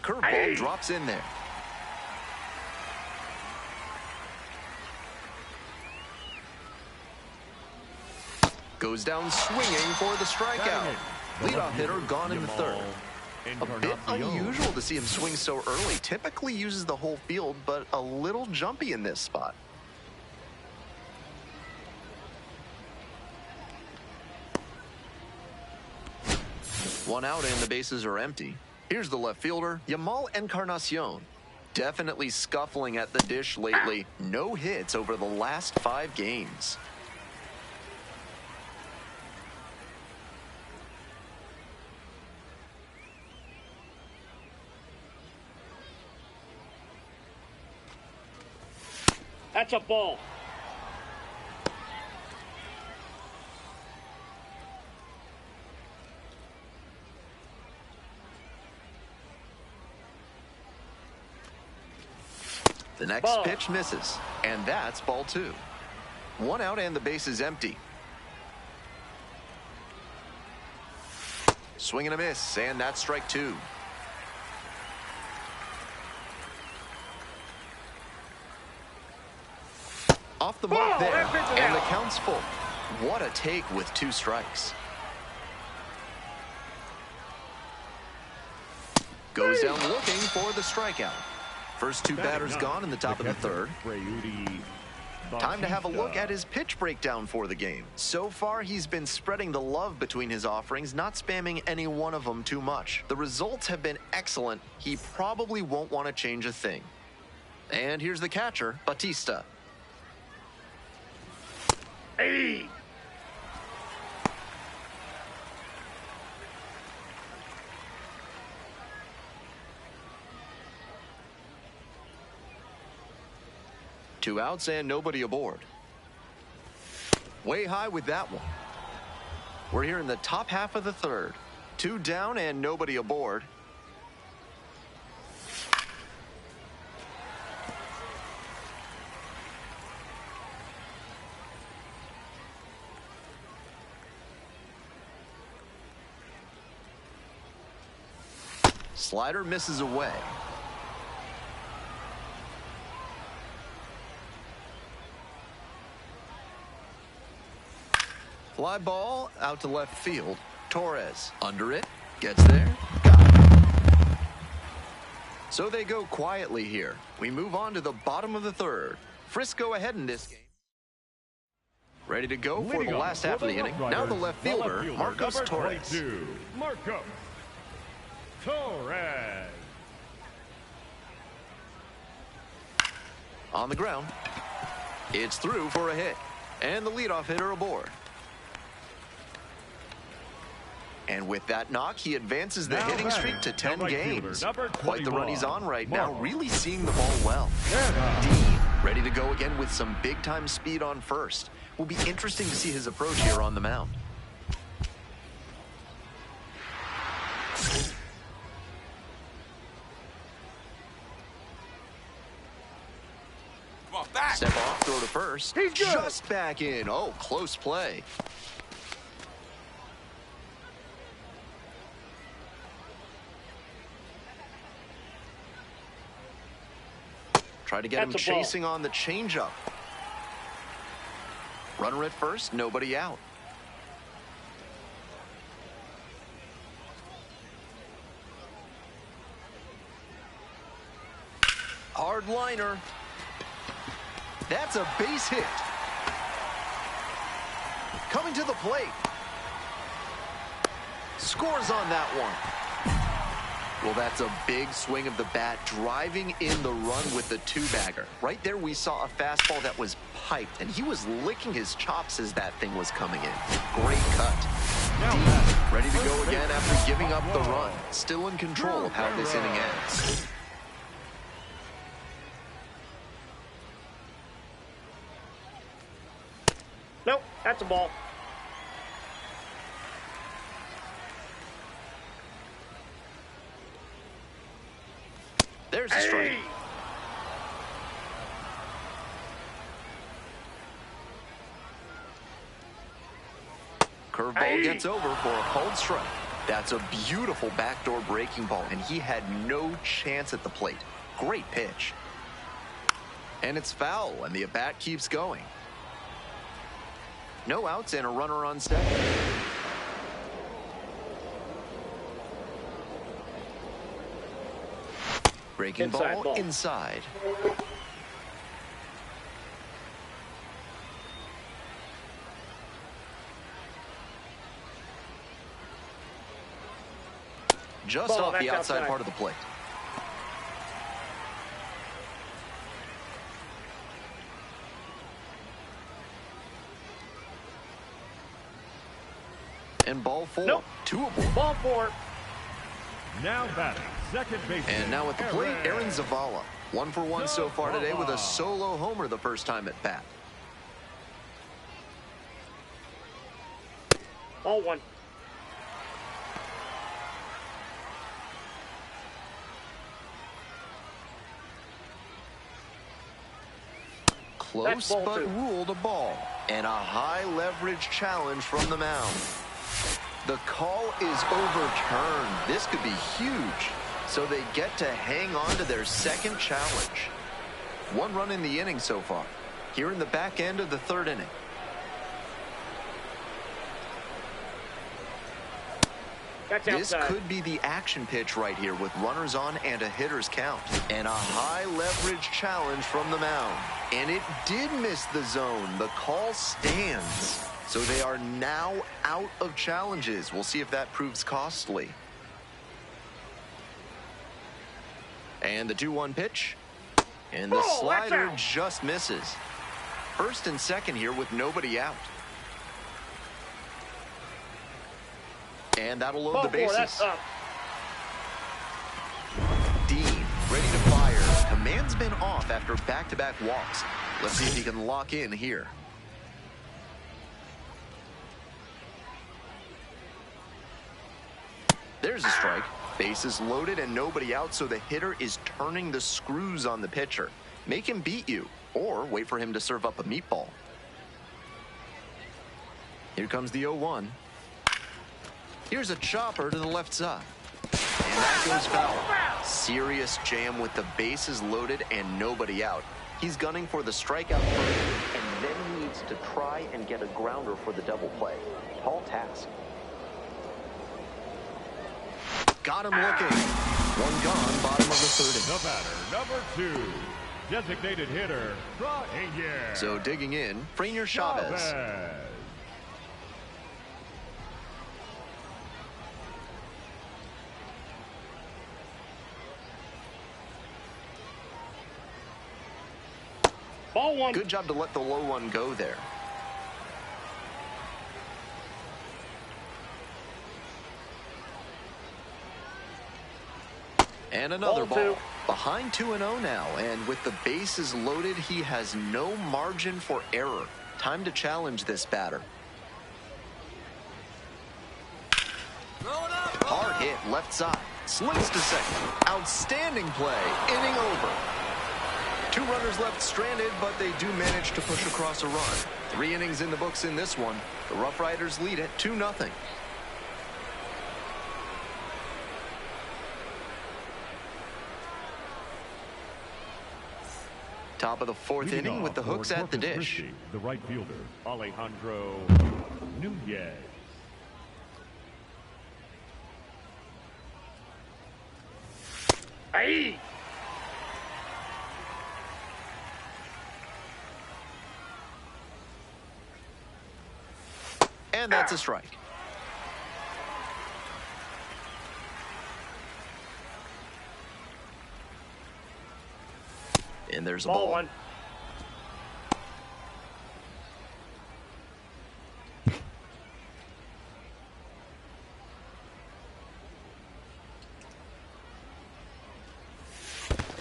Curveball drops in there. Goes down swinging for the strikeout. Leadoff hitter gone in the third. A bit unusual to see him swing so early. Typically uses the whole field, but a little jumpy in this spot. One out and the bases are empty. Here's the left fielder, Yamal Encarnacion. Definitely scuffling at the dish lately. No hits over the last 5 games. That's a ball. The next pitch misses, and that's ball 2. 1 out and the base is empty. Swing and a miss, and that's strike 2. Off the mark there, and the count's full. What a take with 2 strikes. Goes down looking for the strikeout. First 2 batters gone in the top of the 3rd. Time to have a look at his pitch breakdown for the game. So far, he's been spreading the love between his offerings, not spamming any one of them too much. The results have been excellent. He probably won't want to change a thing. And here's the catcher, Bautista. Hey! Two outs and nobody aboard. Way high with that one. We're here in the top half of the 3rd. 2 down and nobody aboard. Slider misses away. Fly ball out to left field. Torres under it, gets there, got it. So they go quietly here. We move on to the bottom of the 3rd. Frisco ahead in this game. Ready to go for the last half of the inning. Now the left fielder, Marcos Torres. Marcos Torres. On the ground. It's through for a hit. And the leadoff hitter aboard. And with that knock, he advances the hitting streak to 10 games. Quite the run he's on right now, really seeing the ball well. Dean, ready to go again with some big-time speed on first. Will be interesting to see his approach here on the mound. Come on, back. Step off, throw to first. He's good. Just back in. Oh, close play. Try to get him chasing on the changeup. Runner at first, nobody out. Hard liner. That's a base hit. Coming to the plate. Scores on that one. Well, that's a big swing of the bat, driving in the run with the 2-bagger. Right there, we saw a fastball that was piped, and he was licking his chops as that thing was coming in. Great cut. Dean, ready to go again after giving up the run. Still in control of how this inning ends. Nope, that's a ball. There's a strike. Curveball gets over for a called strike. That's a beautiful backdoor breaking ball, and he had no chance at the plate. Great pitch. And it's foul, and the at-bat keeps going. No outs and a runner on second. Breaking ball inside. Just off the outside part of the plate. And ball 4. Nope. 2 aboard. Ball 4. Now batting, second baseman. And now at the plate, Aaron Zavala. 1 for 1 so far today with a solo homer the first time at bat. Ball 1. Close but ruled a ball. And a high leverage challenge from the mound. The call is overturned. This could be huge. So they get to hang on to their second challenge. 1 run in the inning so far. Here in the back end of the 3rd inning. This could be the action pitch right here with runners on and a hitter's count. And a high leverage challenge from the mound. And it did miss the zone. The call stands. So they are now out of challenges. We'll see if that proves costly. And the 2-1 pitch. And the slider just misses. 1st and 2nd here with nobody out. And that'll load the bases. Dean, ready to fire. Command's been off after back-to-back walks. Let's see if he can lock in here. There's a strike. Bases loaded and nobody out, so the hitter is turning the screws on the pitcher. Make him beat you, or wait for him to serve up a meatball. Here comes the 0-1. Here's a chopper to the left side. And that goes foul. Serious jam with the bases loaded and nobody out. He's gunning for the strikeout first, and then he needs to try and get a grounder for the double play. Tall task. Got him looking. 1 gone, bottom of the 3rd inning. The batter, number 2, designated hitter, Franier. So digging in, Franier Chavez. Ball 1. Good job to let the low one go there. And another ball. Behind 2-0 now, and with the bases loaded, he has no margin for error. Time to challenge this batter. Hard hit left side. Slinks to second. Outstanding play. Inning over. 2 runners left stranded, but they do manage to push across a run. 3 innings in the books in this one. The Rough Riders lead it 2-0. Top of the 4th inning with the hooks at the dish. Christie, the right fielder, Alejandro Nunez. Aye. And that's a strike. And there's a ball. Ball 1.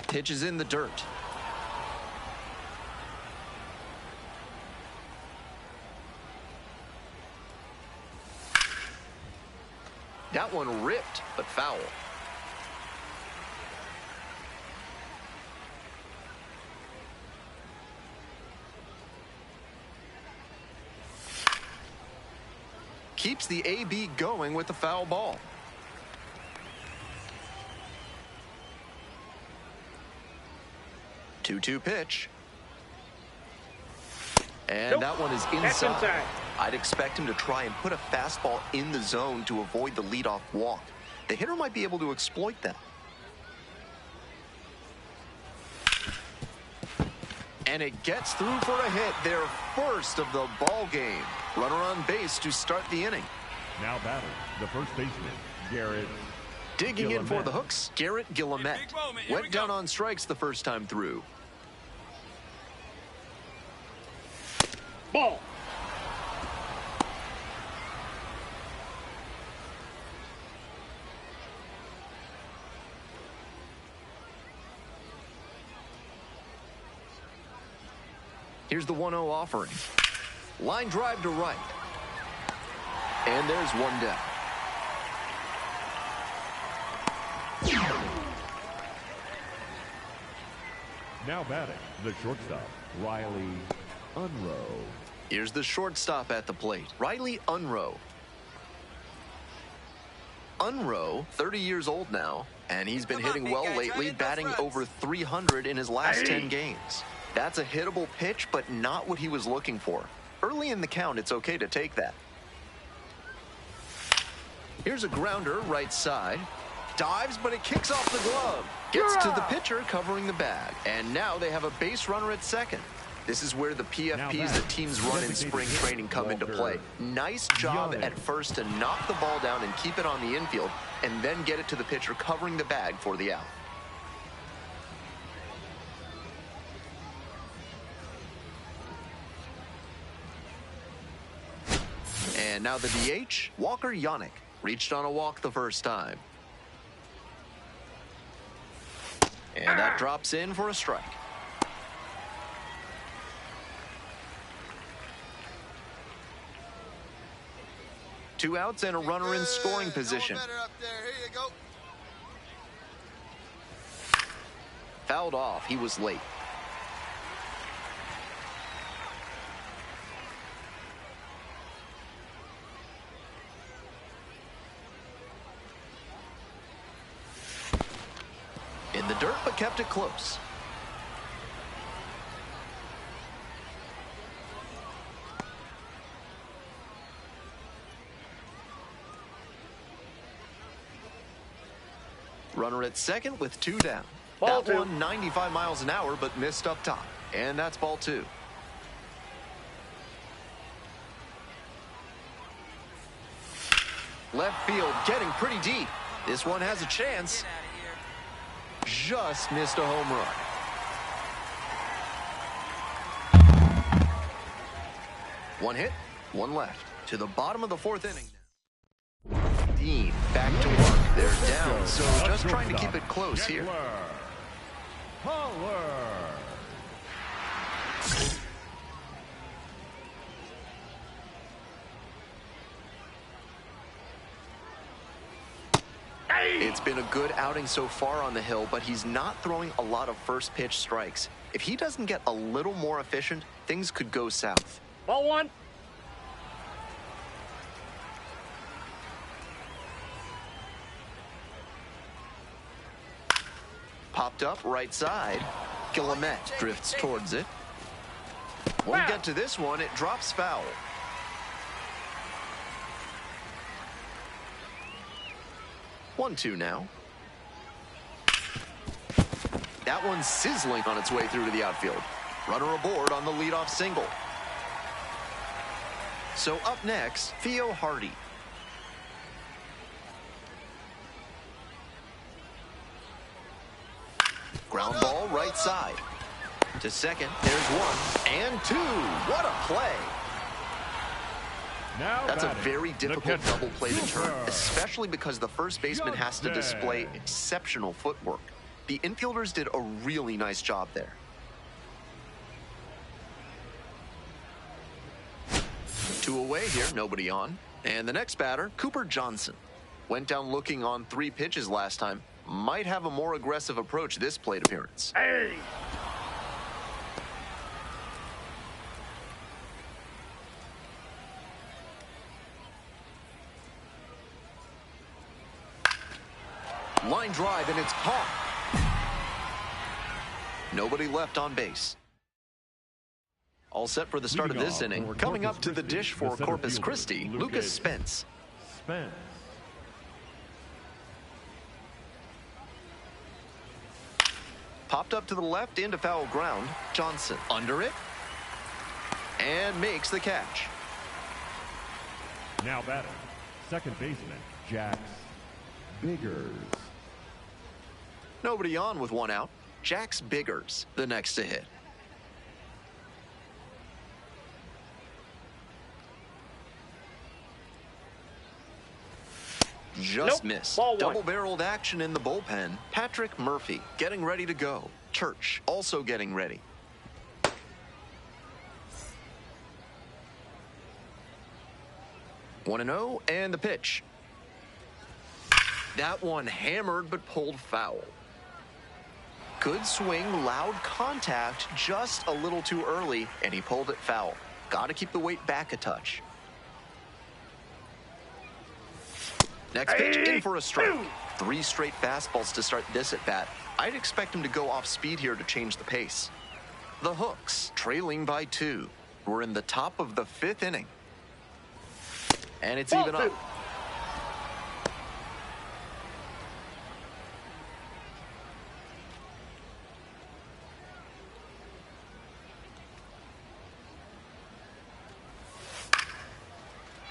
Pitch is in the dirt. That one ripped, but foul. Keeps the AB going with the foul ball. Two-two pitch. And that one is inside. I'd expect him to try and put a fastball in the zone to avoid the leadoff walk. The hitter might be able to exploit that. And it gets through for a hit, their first of the ball game. Runner on base to start the inning. Now batting, the first baseman, Garrett Digging in for the hooks, Garrett Guillemette. Went down go. on strikes the first time through. Ball. Here's the 1-0 offering. Line drive to right. And there's one down. Now batting, the shortstop, Riley Unroe. Here's the shortstop at the plate, Riley Unroe. Unroe, 30 years old now, and he's been hitting well lately, batting over 300 in his last 10 games. That's a hittable pitch, but not what he was looking for. Early in the count, it's okay to take that. Here's a grounder right side. Dives, but it kicks off the glove. Gets to the pitcher covering the bag. And now they have a base runner at second. This is where the PFPs that teams run in spring training come into play. Nice job at first to knock the ball down and keep it on the infield, and then get it to the pitcher covering the bag for the out. And now the DH, Walker Yannick, reached on a walk the first time. And that drops in for a strike. Two outs and a runner in scoring position. Fouled off. He was late. In the dirt, but kept it close. Runner at second with two down. Ball That two. one 95 miles an hour, but missed up top. And that's ball two. Left field getting pretty deep. This one has a chance. Just missed a home run. One hit, one left. To the bottom of the fourth inning now. Dean back to work. They're down, so just trying to keep it close here. Holler. It's been a good outing so far on the hill, but he's not throwing a lot of first pitch strikes. If he doesn't get a little more efficient, things could go south. Ball one. Popped up right side. Guillemette drifts towards it. Won't get to this one. It drops foul. 1-2 now. That one's sizzling on its way through to the outfield. Runner aboard on the leadoff single. So up next, Theo Hardy. Ground ball right side. To second, there's one and two. What a play. Now That's a batting, very the difficult catcher, double play to turn, Cooper. especially because the first baseman has to display exceptional footwork. The infielders did a really nice job there. Two away here, nobody on. And the next batter, Cooper Johnson. Went down looking on 3 pitches last time. Might have a more aggressive approach this plate appearance. Hey. Line drive, and it's caught. Nobody left on base. All set for the start of Leading this off inning. for Coming Corpus up to the Christi, dish the for center Corpus fielder, Christi, Lucas Spence. Spence. Popped up to the left into foul ground. Johnson under it. And makes the catch. Now batting, second baseman, Jax Biggers. Nobody on with 1 out. Jax Biggers, the next to hit. Just Nope. missed. Ball one. Double-barreled action in the bullpen. Patrick Murphy getting ready to go. Church also getting ready. 1-0, and the pitch. That one hammered but pulled foul. Good swing, loud contact, just a little too early, and he pulled it foul. Got to keep the weight back a touch. Next pitch, in for a strike. 3 straight fastballs to start this at bat. I'd expect him to go off speed here to change the pace. The Hooks, trailing by 2. We're in the top of the 5th inning. And it's even up.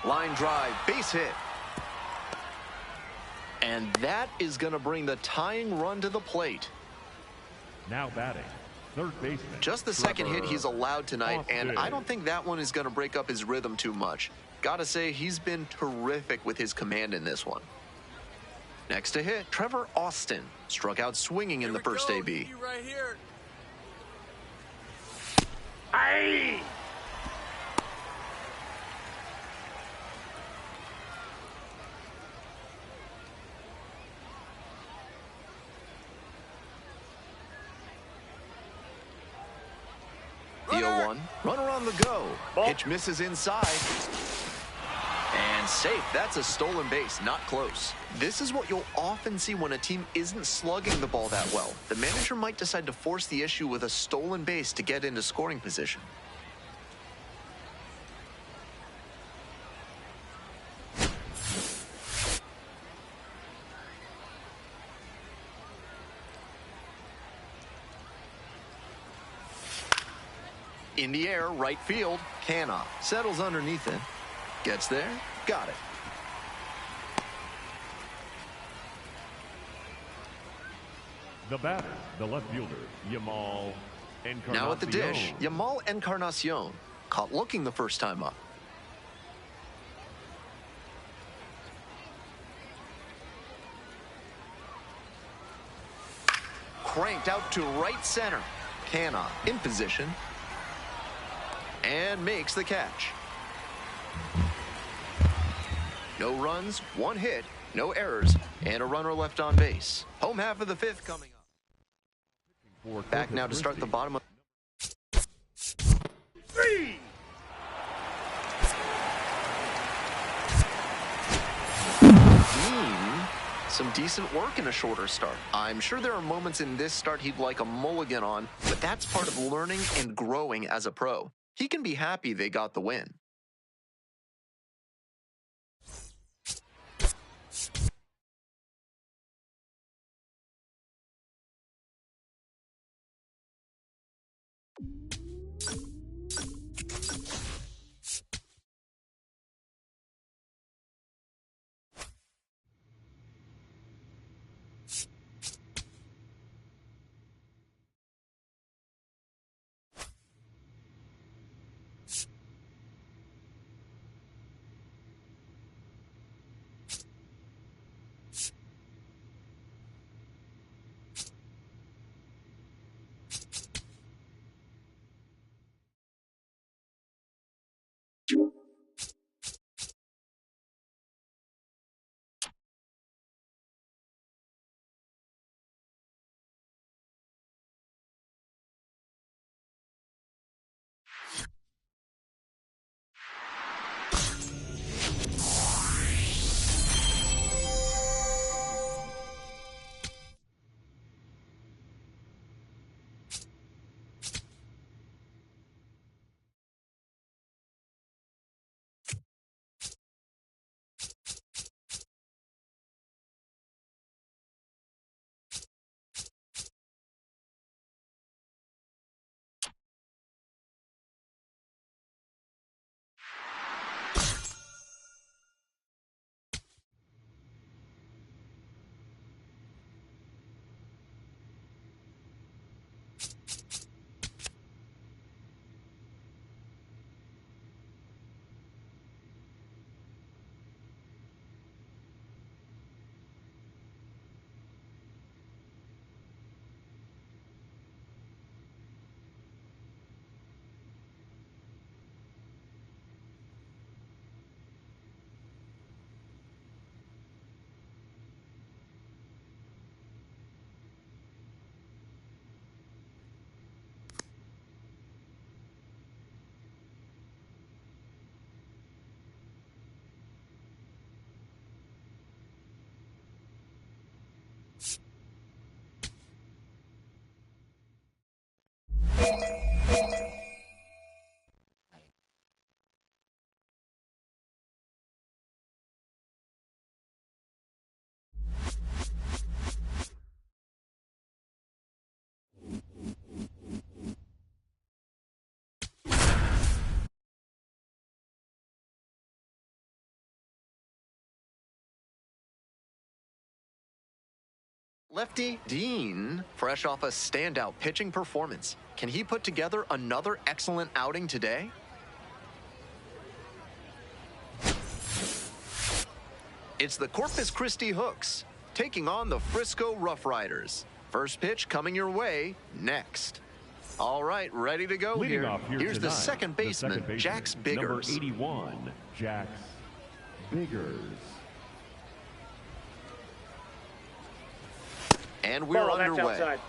Line drive, base hit. And that is going to bring the tying run to the plate. Now batting, third baseman. Just the second hit he's allowed tonight, and I don't think that one is going to break up his rhythm too much. Gotta say, he's been terrific with his command in this one. Next to hit, Trevor Austin. Struck out swinging in the first AB. Right here. Aye. The 0-1, runner on the go. Ball. Pitch misses inside. And safe. That's a stolen base, not close. This is what you'll often see when a team isn't slugging the ball that well. The manager might decide to force the issue with a stolen base to get into scoring position. In the air, right field, Canha settles underneath it. Gets there, got it. The batter, the left fielder, Yamal Encarnacion. Now at the dish, Yamal Encarnacion. Caught looking the first time up. Cranked out to right center. Canha in position. And makes the catch. No runs, 1 hit, no errors, and a runner left on base. Home half of the 5th coming up. Back now to start the bottom of... 3. Some decent work in a shorter start. I'm sure there are moments in this start he'd like a mulligan on, but that's part of learning and growing as a pro. He can be happy they got the win. Lefty Dean, fresh off a standout pitching performance. Can he put together another excellent outing today? It's the Corpus Christi Hooks taking on the Frisco Rough Riders. First pitch coming your way next. All right, ready to go Leading here. off here Here's tonight, the second baseman, Jax Biggers. Number 81, Jax Biggers. And we're Ball, underway. that's outside.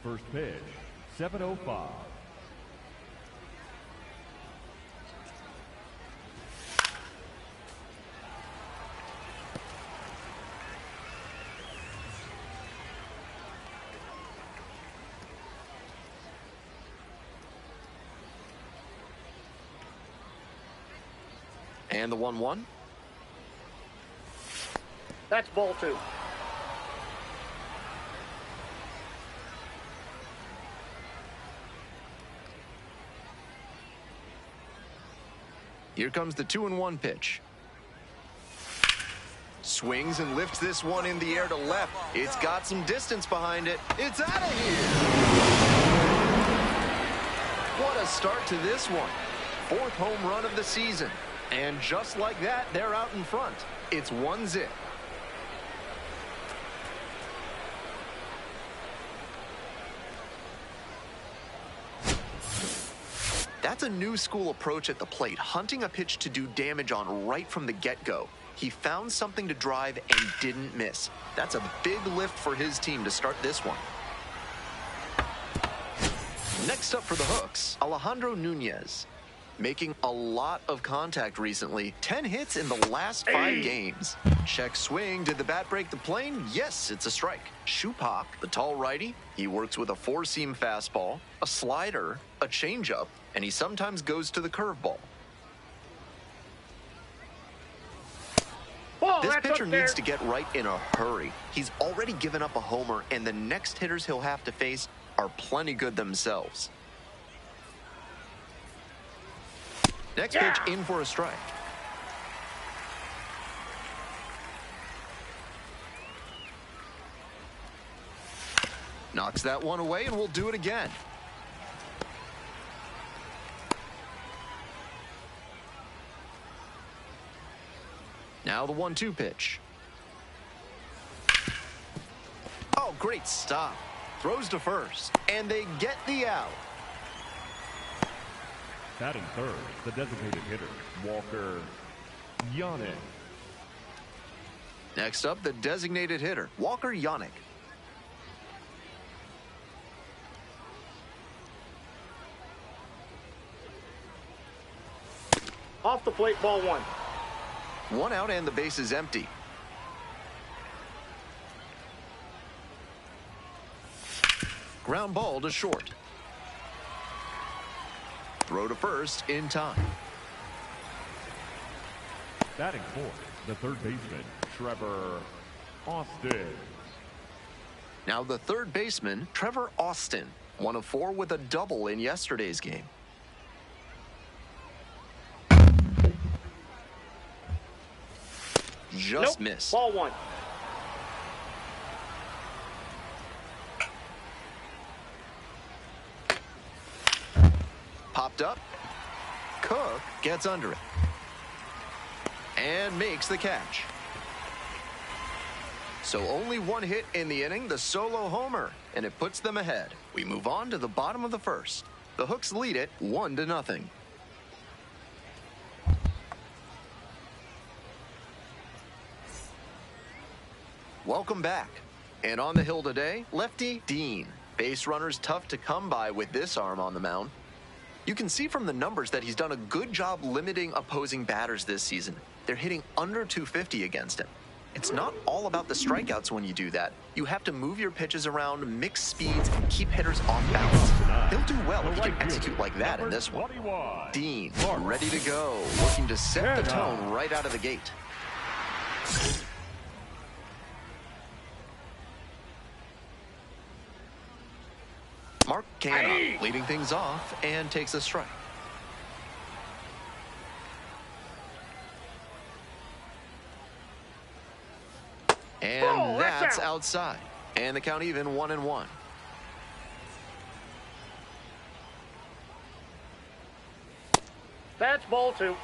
First pitch, 7:05. And the 1-1. That's ball 2. Here comes the 2-1 pitch. Swings and lifts this one in the air to left. It's got some distance behind it. It's out of here. What a start to this one. 4th home run of the season. And just like that, they're out in front. It's 1-0. That's a new school approach at the plate, hunting a pitch to do damage on right from the get-go. He found something to drive and didn't miss. That's a big lift for his team to start this one. Next up for the Hooks, Alejandro Nunez. Making a lot of contact recently. 10 hits in the last 5 games. Check swing. Did the bat break the plane? Yes, it's a strike. Shupak, the tall righty, he works with a 4-seam fastball, a slider, a changeup, and he sometimes goes to the curveball. This pitcher needs to get right in a hurry. He's already given up a homer, and the next hitters he'll have to face are plenty good themselves. Next pitch in for a strike. Knocks that one away, and we'll do it again. Now the 1-2 pitch. Oh, great stop. Throws to first, and they get the out. Batting third, the designated hitter, Walker Yannick. Next up, the designated hitter, Walker Yannick. Off the plate, ball 1. 1 out and the base is empty. Ground ball to short. Throw to first in time. Batting fourth, the third baseman, Trevor Austin. Now the third baseman, Trevor Austin, 1 of 4 with a double in yesterday's game. Just missed. Ball 1. Popped up. Cook gets under it. And makes the catch. So only 1 hit in the inning, the solo homer, and it puts them ahead. We move on to the bottom of the first. The Hooks lead it 1-0. Welcome back. And on the hill today, Lefty Dean. Base runners tough to come by with this arm on the mound. You can see from the numbers that he's done a good job limiting opposing batters this season. They're hitting under 250 against him. It's not all about the strikeouts when you do that. You have to move your pitches around, mix speeds, and keep hitters off balance. He'll do well if he can execute like that in this one. Dean, ready to go, looking to set the tone right out of the gate. Mark Canha leading things off and takes a strike. And Oh, that's out. outside. And the count even 1-1. That's ball 2.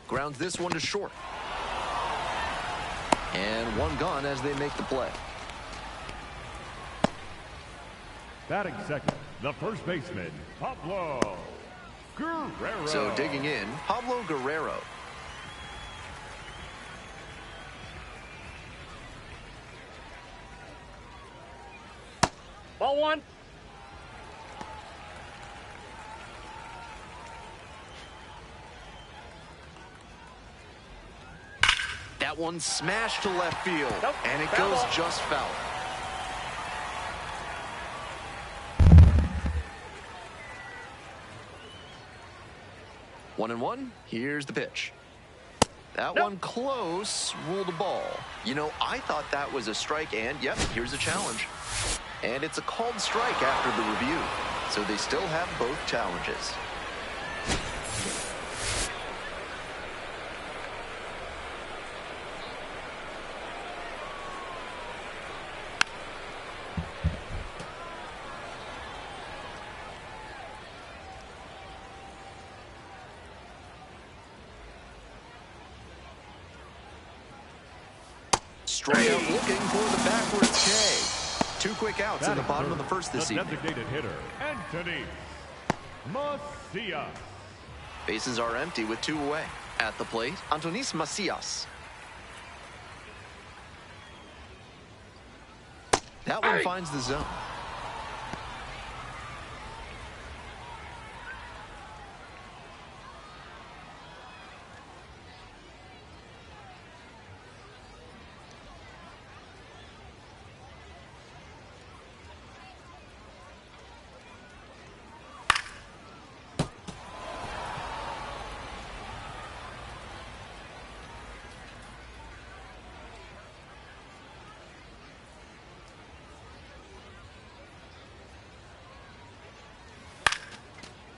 Grounds this one to short. And one gone as they make the play. Batting second, the first baseman, Pablo Guerrero. So digging in, Pablo Guerrero. Ball 1. That one smashed to left field. Nope, And it foul goes ball. just foul. One and one. Here's the pitch. That Nope. one close, ruled a ball. You know, I thought that was a strike, and yep, here's a challenge. And it's a called strike after the review. So they still have both challenges. Strikeout looking for the backwards K. 2 quick outs in the Batting bottom of the third, first this the evening. designated hitter, Anthony Macias. Bases are empty with 2 away. At the plate, Antonis Macias. That one finds the zone.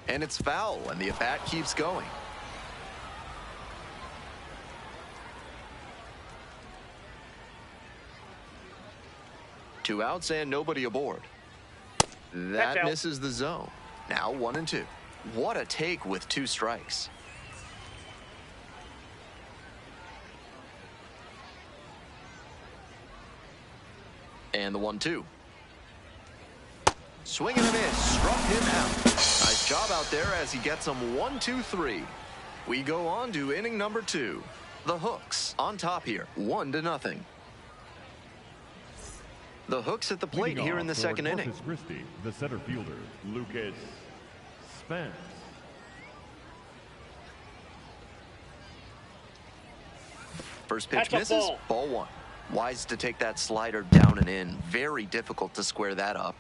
And it's foul, and the at-bat keeps going. Two outs and nobody aboard. That out. misses the zone. Now 1 and 2. What a take with 2 strikes. And the 1-2. Swing and a miss, struck him out. Nice job out there as he gets him 1-2-3. We go on to inning number 2. The Hooks on top here, 1-0. The Hooks at the plate Leading here off in the for second inning. Corpus Christi, the center fielder, Lucas Spence. First pitch That's a misses, ball. ball 1. Wise to take that slider down and in. Very difficult to square that up.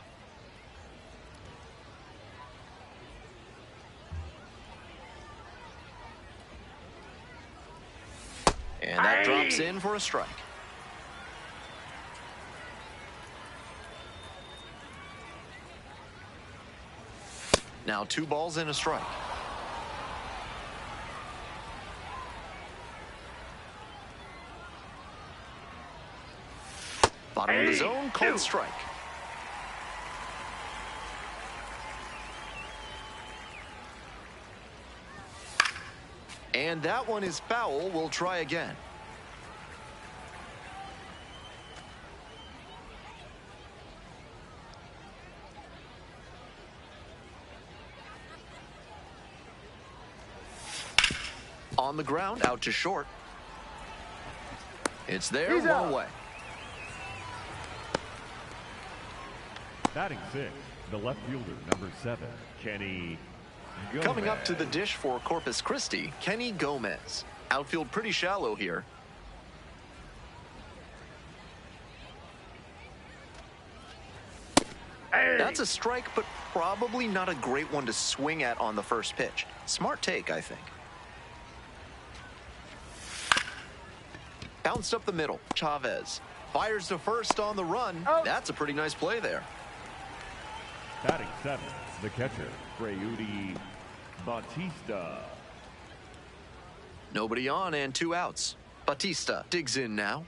And that drops in for a strike. Now 2 balls and a strike. Bottom of the zone, called strike. And that one is foul. We'll try again. On the ground, out to short. It's there, He's 1 out. away. Batting 6, the left fielder, number 7, Kenny Gomez. Coming up to the dish for Corpus Christi, Kenny Gomez. Outfield pretty shallow here. That's a strike, but probably not a great one to swing at on the first pitch. Smart take, I think. Bounced up the middle. Chavez fires to first on the run. Oh. That's a pretty nice play there. Batting 7, The catcher, Freudy Bautista. Nobody on and 2 outs. Bautista digs in now.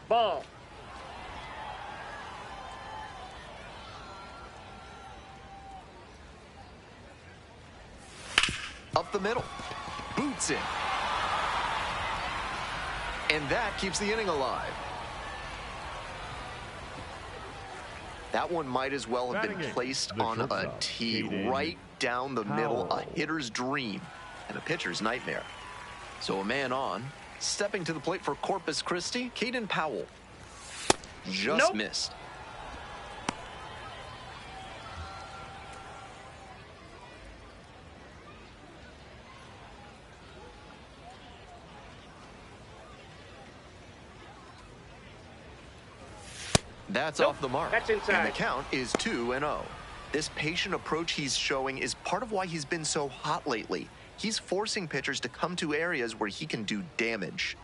Ball. Up the middle. Boots in. And that keeps the inning alive. That one might as well have been placed on a tee right down the middle, a hitter's dream and a pitcher's nightmare. So a man on, stepping to the plate for Corpus Christi, Caden Powell. Just missed. That's off the mark. That's inside. And the count is 2-0. This patient approach he's showing is part of why he's been so hot lately. He's forcing pitchers to come to areas where he can do damage.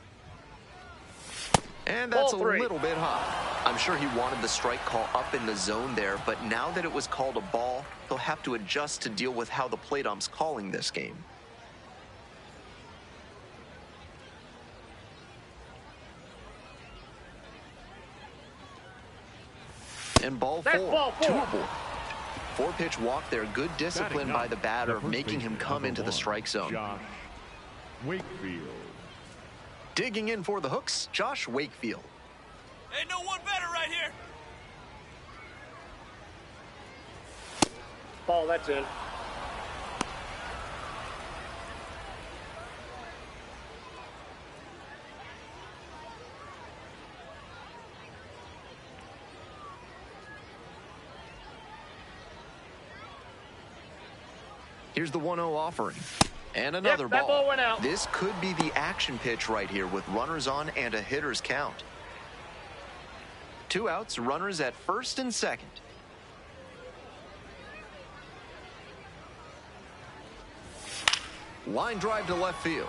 And that's a little bit high. I'm sure he wanted the strike call up in the zone there, but now that it was called a ball, he'll have to adjust to deal with how the plate ump's calling this game. And ball 4. 2 aboard. 4-pitch walk there. Good discipline by the batter, making him come into the strike zone. Josh Wakefield. Digging in for the hooks, Josh Wakefield. Ain't no one better right here. Ball, that's in. Here's the 1-0 offering. And another that ball went out. This could be the action pitch right here with runners on and a hitter's count. 2 outs, runners at first and second. Line drive to left field.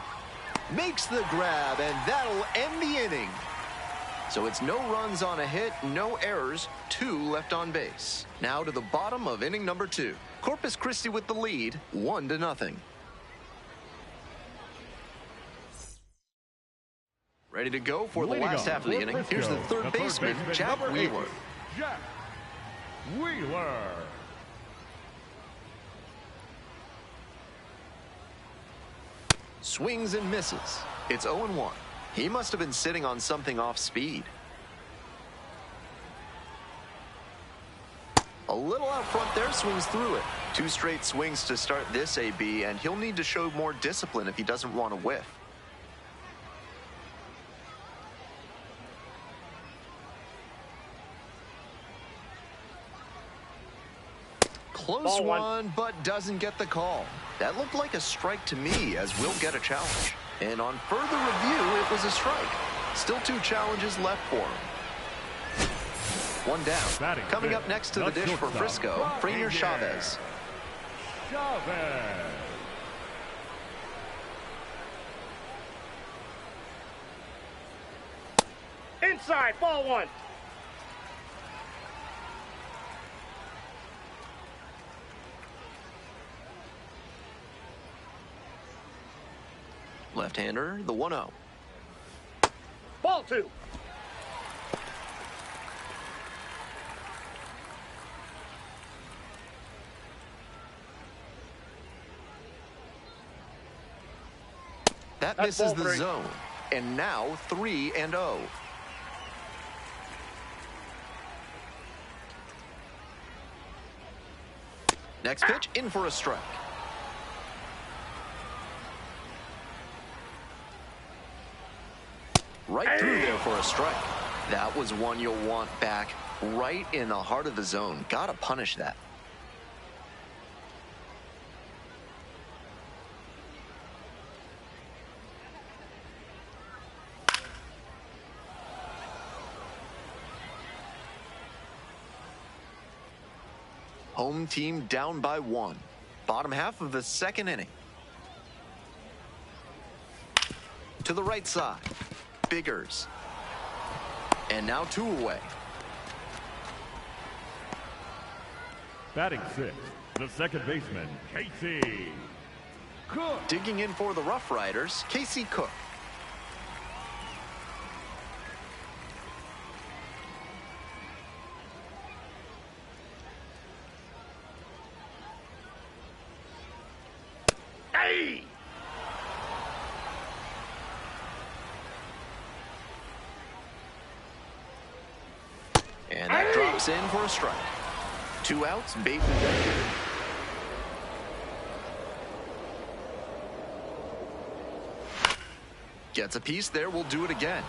Makes the grab, and that'll end the inning. So it's no runs on a hit, no errors, 2 left on base. Now to the bottom of inning number 2. Corpus Christi with the lead, 1-0. Ready to go for the last half of the inning. Here's the third baseman, Jack Wheeler. Jack Wheeler. Swings and misses. It's 0-1. He must have been sitting on something off speed. A little out front there, swings through it. 2 straight swings to start this AB, and he'll need to show more discipline if he doesn't want to whiff. Close one, but doesn't get the call. That looked like a strike to me, as we'll get a challenge. And on further review, it was a strike. Still 2 challenges left for him. 1 down. Coming up next to the dish for Frisco, Frenier Chavez. Inside, ball 1. Left-hander, the 1-0. Ball 2. That misses the zone. And now 3-0. Next pitch, in for a strike. Right through there for a strike. That was one you'll want back right in the heart of the zone. Gotta punish that. Home team down by 1. Bottom half of the second inning. To the right side. Biggers. And now 2 away. Batting 6th, the second baseman, Casey Cook. Digging in for the Rough Riders, Casey Cook. Hey! And that drops in for a strike. 2 outs, Bateman empty. Gets a piece there, we'll do it again.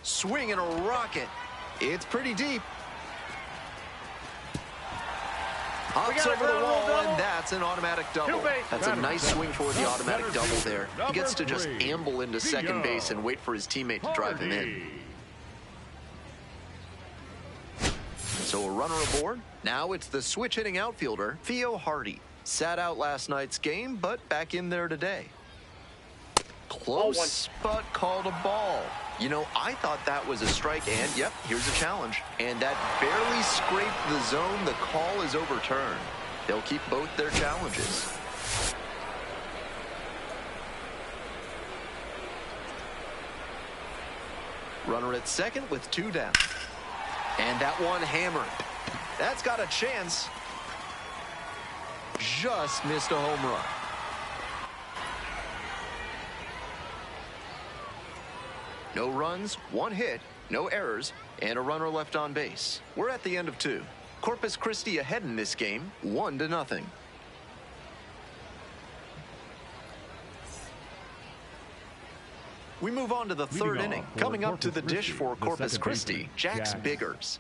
Swing and a rocket. It's pretty deep. Hops over the wall, and that's an automatic double. That's a nice swing for the automatic double there. He gets to just amble into second base and wait for his teammate to drive him in. So a runner aboard. Now it's the switch-hitting outfielder, Theo Hardy. Sat out last night's game, but back in there today. Close, but called a ball. You know, I thought that was a strike, and yep, here's a challenge. And that barely scraped the zone. The call is overturned. They'll keep both their challenges. Runner at second with 2 down. And that one hammered. That's got a chance. Just missed a home run. No runs, 1 hit, no errors, and a runner left on base. We're at the end of 2. Corpus Christi ahead in this game, 1-0. We move on to the 3rd inning. Coming up to the dish for Corpus Christi, Jax Biggers.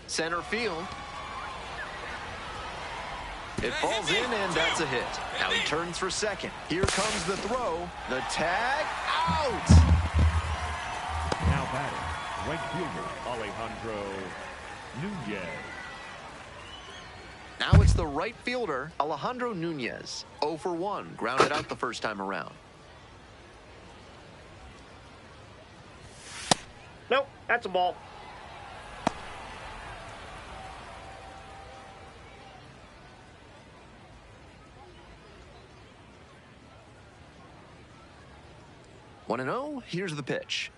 Center field. It falls in, and that's a hit. Now he turns for second. Here comes the throw. The tag, out! Now batting, right fielder, Alejandro Nunez. Now it's the right fielder, Alejandro Nunez. 0 for 1, grounded out the first time around. Nope, that's a ball. One and 0, here's the pitch.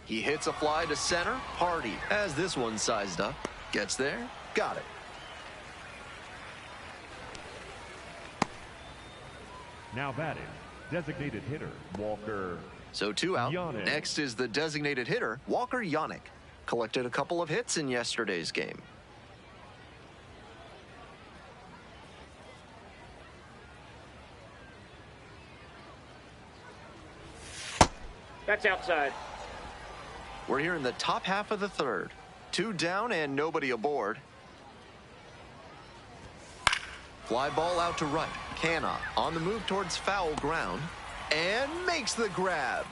He hits a fly to center. Hardy has this one sized up. Gets there, got it. Now batting, designated hitter, Walker. So 2 out. Yannick. Next is the designated hitter, Walker Yannick. Collected a couple of hits in yesterday's game. That's outside. We're here in the top half of the 3rd. 2 down and nobody aboard. Fly ball out to right. Canha on the move towards foul ground and makes the grab.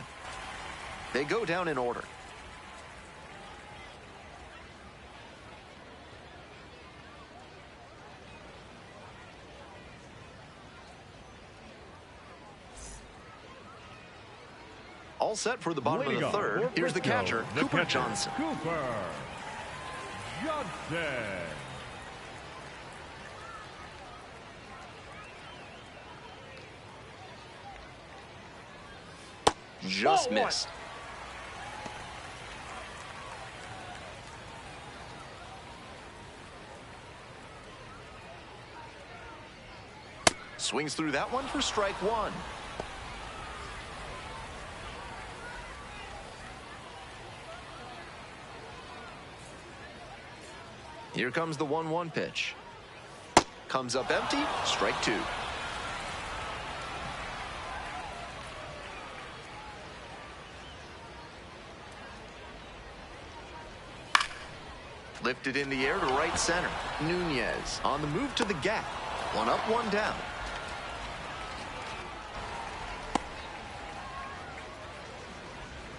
They go down in order. All set for the bottom of the 3rd. Here's the catcher, Cooper Johnson. Cooper Johnson. Just missed. Swings through that one for strike 1. Here comes the 1-1 pitch. Comes up empty, strike 2. Lifted in the air to right center. Nunez on the move to the gap. One up, one down.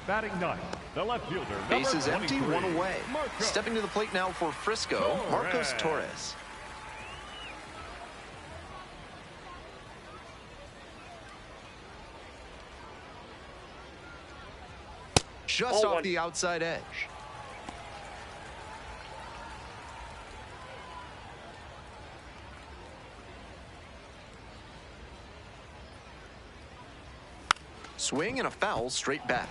Batting ninth, the left fielder, number Base is empty, 23, one away. Marcos. Stepping to the plate now for Frisco, Marcos Torres. Just off the outside edge. Swing and a foul straight back.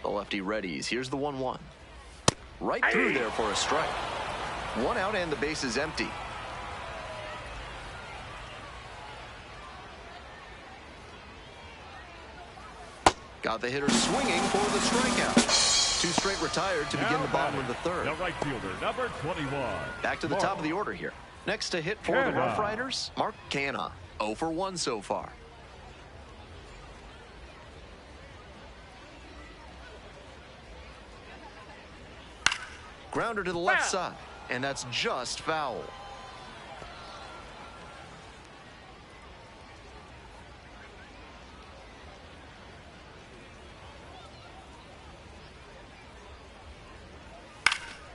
The lefty readies. Here's the 1-1. Right through there for a strike. One out and the base is empty. Got the hitter swinging for the strikeout. Two straight retired to begin the bottom of the third. The right fielder, number 21. Back to the top of the order here. Next to hit for the Rough Riders, Mark Canha. 0 for 1 so far. Grounder to the left side, and that's just foul.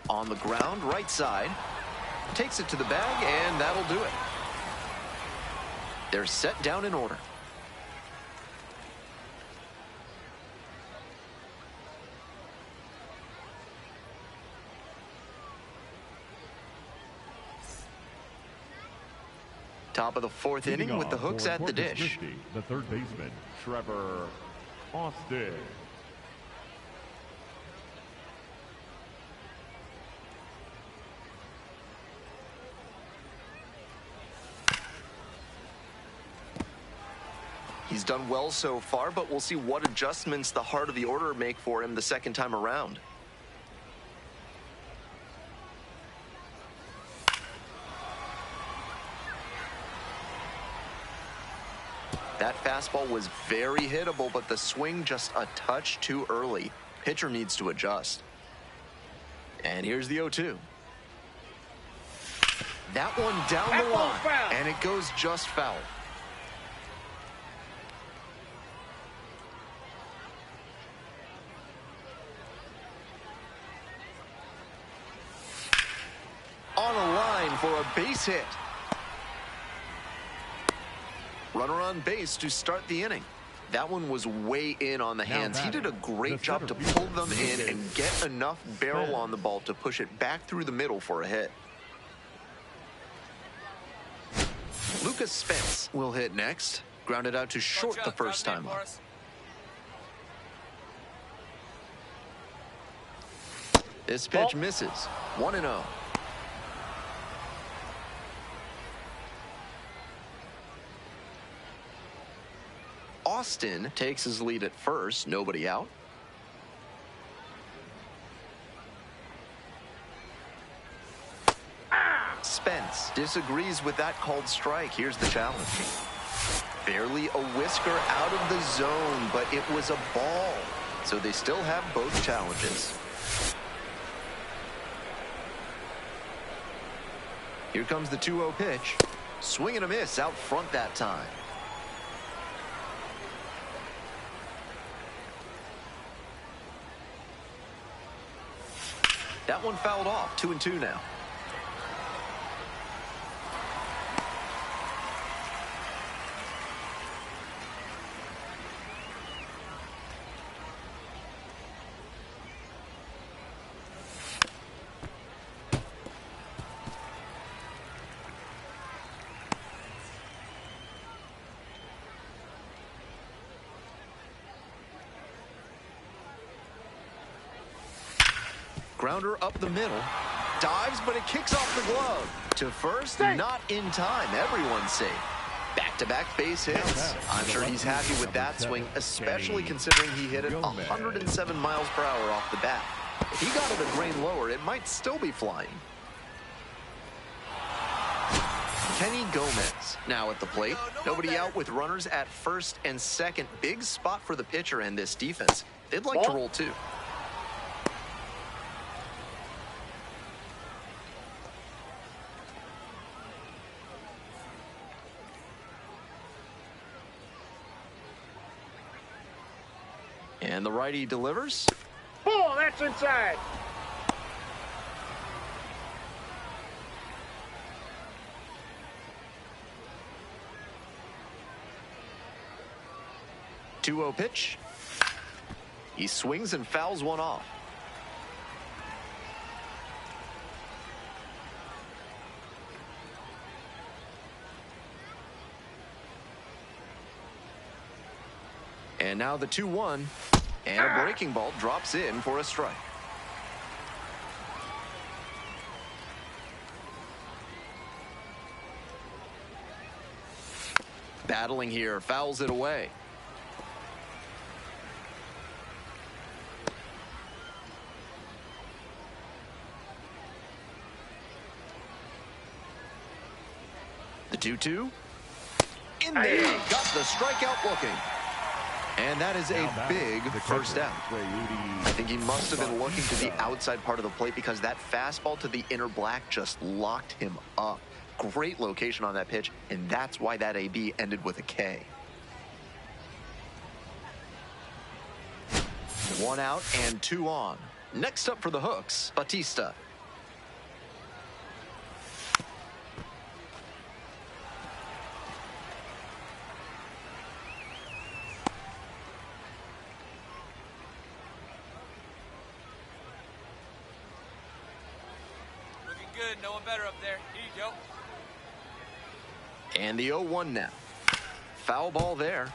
On the ground, right side. Takes it to the bag, and that'll do it. They're set down in order. Top of the fourth inning with the hooks at the dish. The third baseman, Trevor Austin. He's done well so far, but we'll see what adjustments the heart of the order make for him the second time around. That fastball was very hittable, but the swing just a touch too early. Pitcher needs to adjust. And here's the 0-2. That one down the line, and it goes just foul. On a line for a base hit. Runner on base to start the inning. That one was way in on the hands. He did a great job to pull them in and get enough barrel on the ball to push it back through the middle for a hit. Lucas Spence will hit next. Grounded out to short the first time up. This pitch misses. 1-0. Austin takes his lead at first, nobody out. Spence disagrees with that called strike. Here's the challenge. Barely a whisker out of the zone, but it was a ball. So they still have both challenges. Here comes the 2-0 pitch. Swing and a miss out front that time. That one fouled off. 2-2 now. Grounder up the middle. Dives, but it kicks off the glove. To first, not in time. Everyone's safe. Back-to-back base hits. I'm sure he's happy with that swing, especially considering he hit it 107 miles per hour off the bat. If he got it a grain lower, it might still be flying. Kenny Gomez now at the plate. Nobody out with runners at first and second. Big spot for the pitcher and this defense. They'd like to roll too. And the righty delivers. Oh, that's inside. Two-oh pitch. He swings and fouls one off. And now the 2-1. And a breaking ball drops in for a strike. Battling here, fouls it away. The 2-2. In there, got the strikeout looking. And that is a big first out. I think he must have been looking to the outside part of the plate because that fastball to the inner black just locked him up. Great location on that pitch, and that's why that AB ended with a K. 1 out and 2 on. Next up for the Hooks, Batista. Good, no one better up there. Here you go. And the 0-1 now. Foul ball there.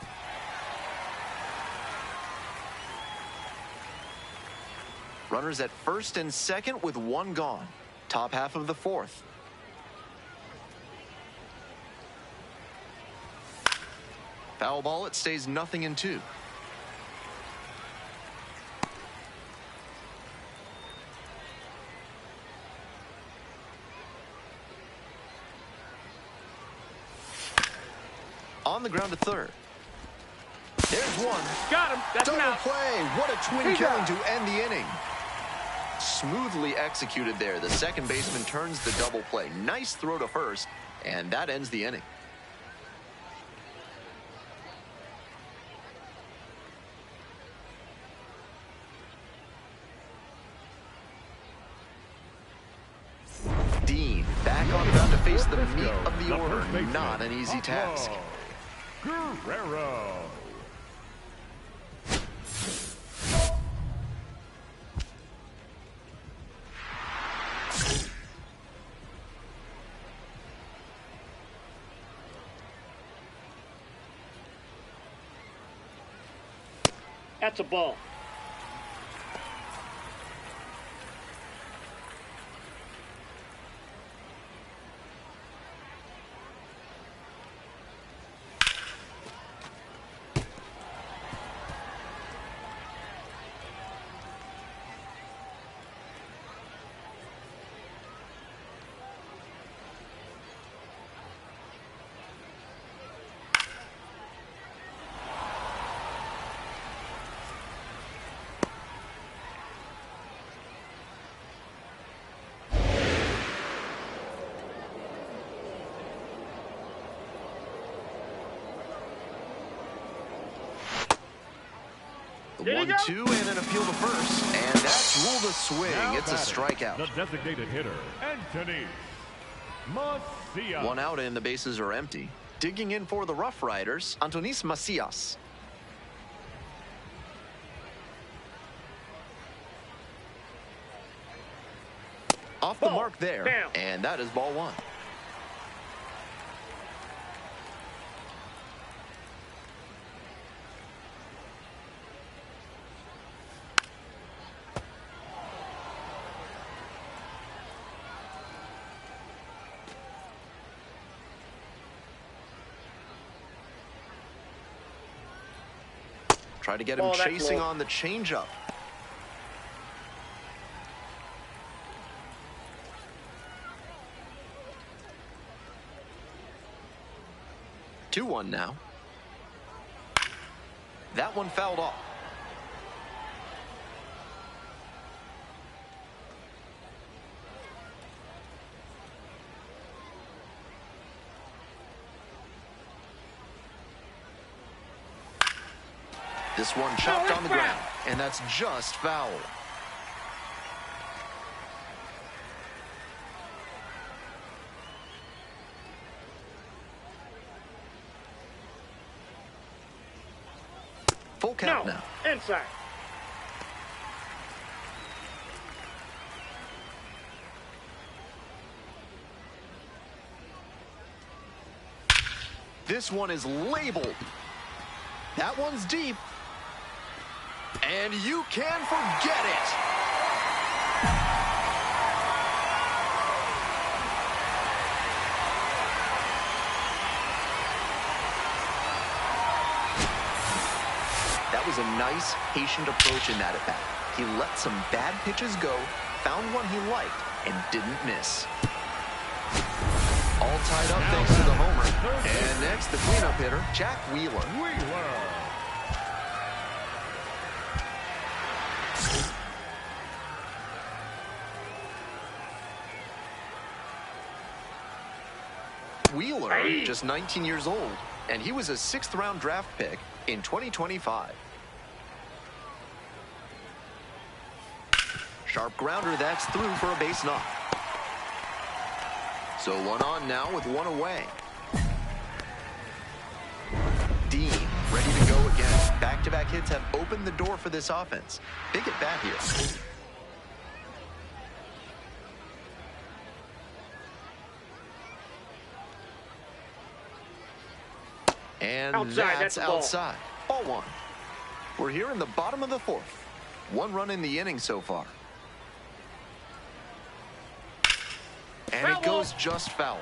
Runners at first and second with 1 gone. Top half of the 4th. Foul ball, it stays 0-2. On the ground to third. There's one. Got him. That's Double enough. play. What a twin killing to end the inning. Smoothly executed there. The second baseman turns the double play. Nice throw to first, and that ends the inning. Dean back on ground to face the meat of the order. Not an easy task. Guerrero. That's a ball. The 1-2 and an appeal to first. And that's ruled a swing. Now It's a strikeout. The designated hitter, Anthony Macias. 1 out and the bases are empty. Digging in for the Rough Riders, Antonis Macias. Off the mark there. Down. And that is ball 1. Try to get him That's chasing low. on the changeup. 2-1 now. That one fouled off. This one chopped on the ground, and that's just foul. Full count now. Inside. This one is labeled. That one's deep. And you can forget it. That was a nice, patient approach in that at bat. He let some bad pitches go, found one he liked, and didn't miss. All tied up thanks to the homer. And next, the cleanup hitter, Jack Wheeler. Wheeler, just 19 years old, and he was a 6th-round draft pick in 2025. Sharp grounder, that's through for a base knock. So one on now with one away. Dean, ready to go again. Back-to-back hits have opened the door for this offense. Big at bat here. And that's outside. Ball one. We're here in the bottom of the 4th. 1 run in the inning so far. And it goes just foul.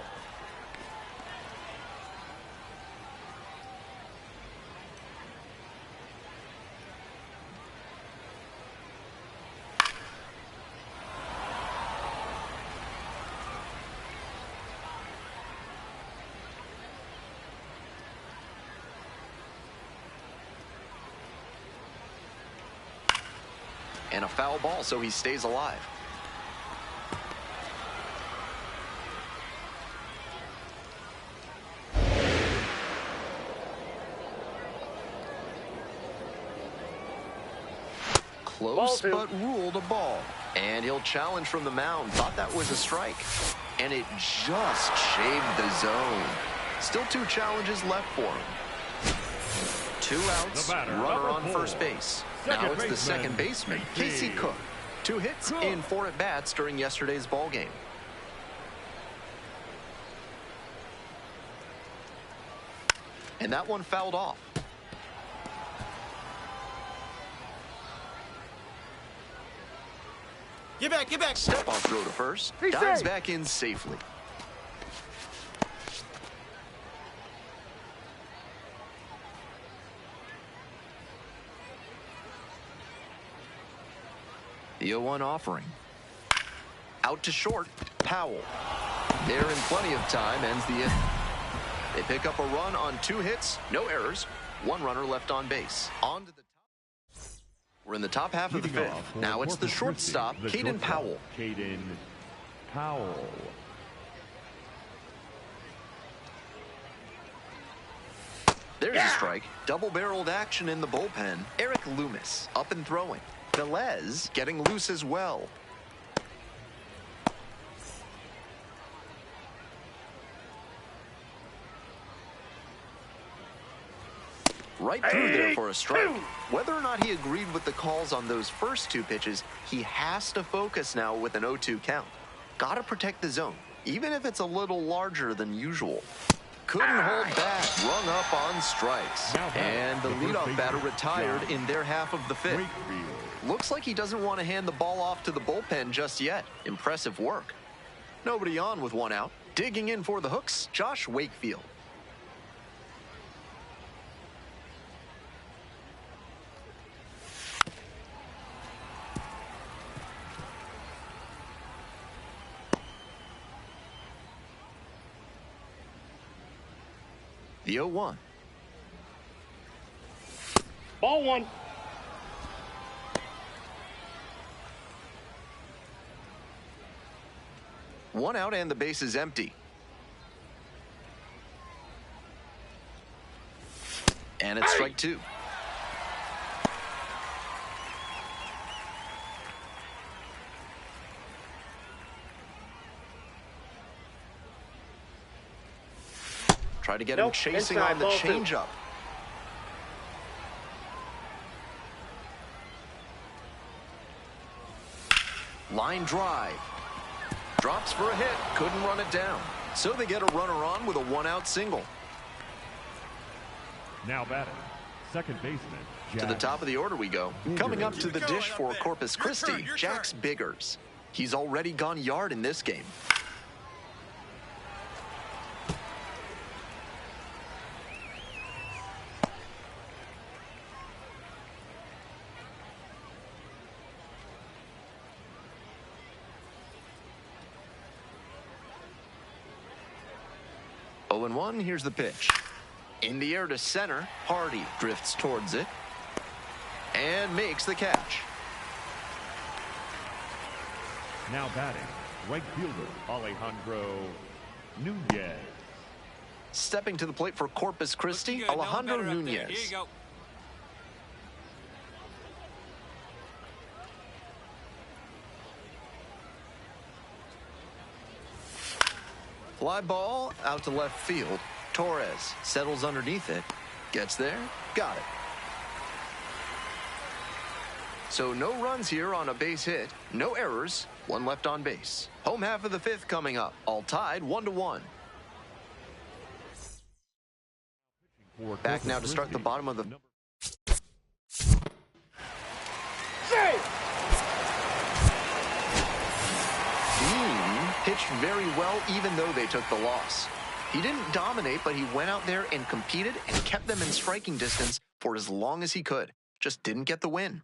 And a foul ball, so he stays alive. Close, but ruled a ball. And he'll challenge from the mound. Thought that was a strike. And it just shaved the zone. Still 2 challenges left for him. 2 outs, runner on first base. Now it's the second baseman, Casey Cook. 2 hits in 4 at-bats during yesterday's ball game. And that one fouled off. Get back, get back. Step off throw to first. Dives back in safely. The 0-1 offering. Out to short. Powell. There in plenty of time. Ends the inning. They pick up a run on 2 hits. No errors. 1 runner left on base. On to the top. We're in the top half of the 5th. Now it's the shortstop, Caden Powell. Caden Powell. There's a strike. Double-barreled action in the bullpen. Eric Loomis up and throwing. Velez getting loose as well. Right through there for a strike. Whether or not he agreed with the calls on those first 2 pitches, he has to focus now with an 0-2 count. Gotta protect the zone, even if it's a little larger than usual. Couldn't hold back, rung up on strikes. And the leadoff batter retired in their half of the 5th. Looks like he doesn't want to hand the ball off to the bullpen just yet. Impressive work. Nobody on with 1 out. Digging in for the hooks, Josh Wakefield. The 0-1. Ball one. One out and the base is empty. And it's strike two. Try to get him chasing on the changeup. Line drive. Drops for a hit. Couldn't run it down. So they get a runner on with a one-out single. Now batting, second baseman, Jax. To the top of the order we go. Coming up to the dish for Corpus Christi, Jax Biggers. He's already gone yard in this game. Oh, and 1, here's the pitch. In the air to center, Hardy drifts towards it and makes the catch. Now batting, right fielder Alejandro Nunez. Stepping to the plate for Corpus Christi, Good, Alejandro no better up there. Here Nunez. you go. Fly ball out to left field. Torres settles underneath it. Gets there. Got it. So no runs here on a base hit. No errors. One left on base. Home half of the fifth coming up. All tied 1-1. Back now to start the bottom of the... Dean pitched very well even though they took the loss. He didn't dominate, but he went out there and competed and kept them in striking distance for as long as he could. Just didn't get the win.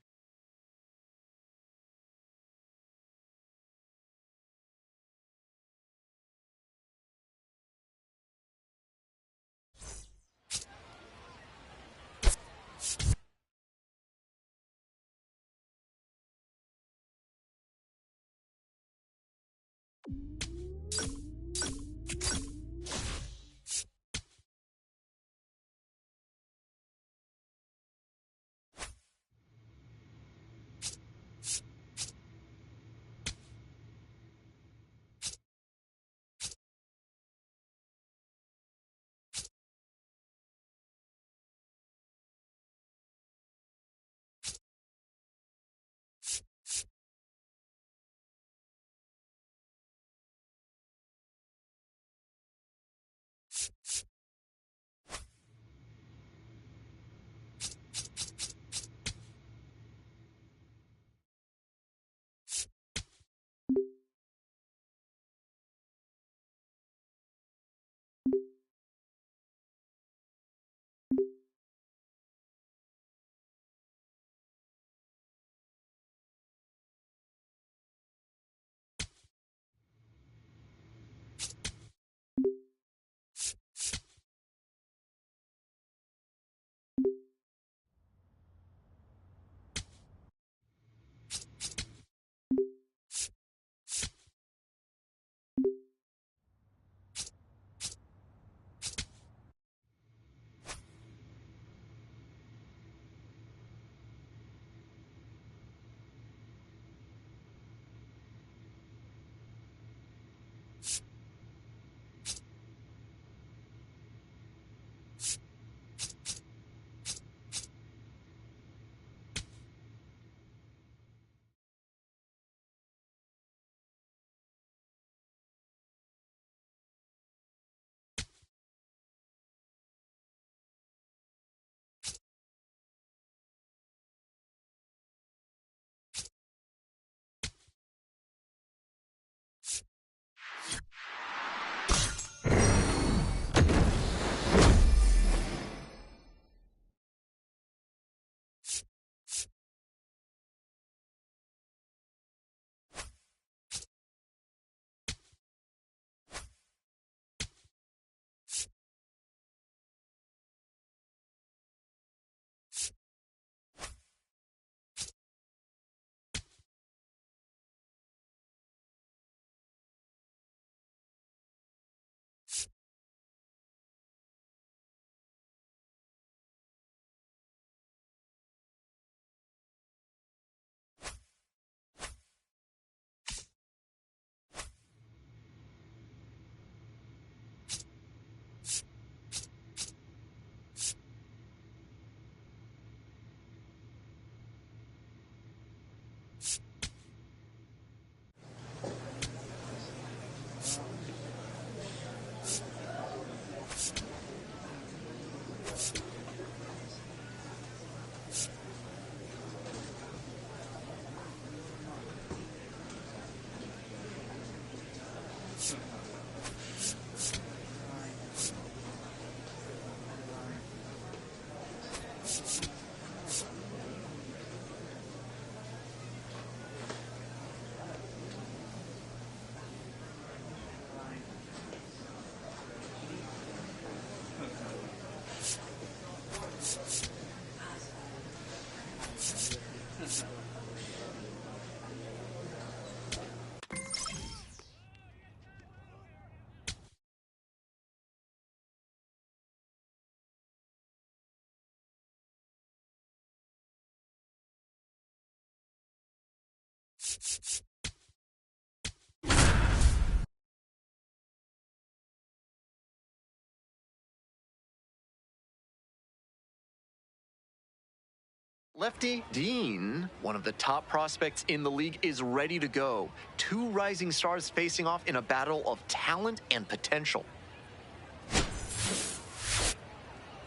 Lefty Dean, one of the top prospects in the league, is ready to go. Two rising stars facing off in a battle of talent and potential.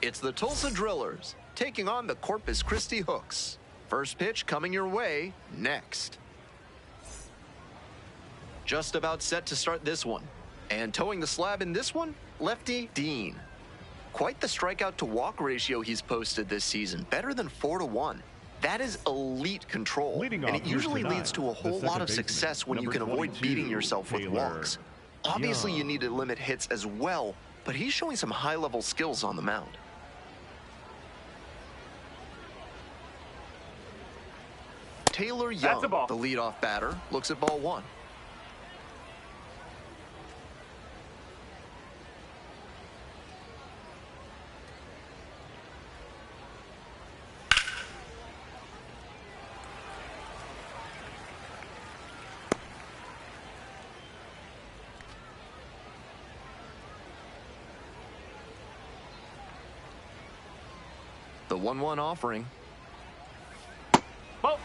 It's the Tulsa Drillers taking on the Corpus Christi Hooks. First pitch coming your way next. Just about set to start this one. And towing the slab in this one, Lefty Dean. Quite the strikeout to walk ratio he's posted this season, better than 4-1. That is elite control, and it usually leads to a whole lot of success when you can avoid beating yourself with walks. Obviously, you need to limit hits as well, but he's showing some high-level skills on the mound. Taylor Young, the leadoff batter, looks at ball one. The 1-1 offering. Ball.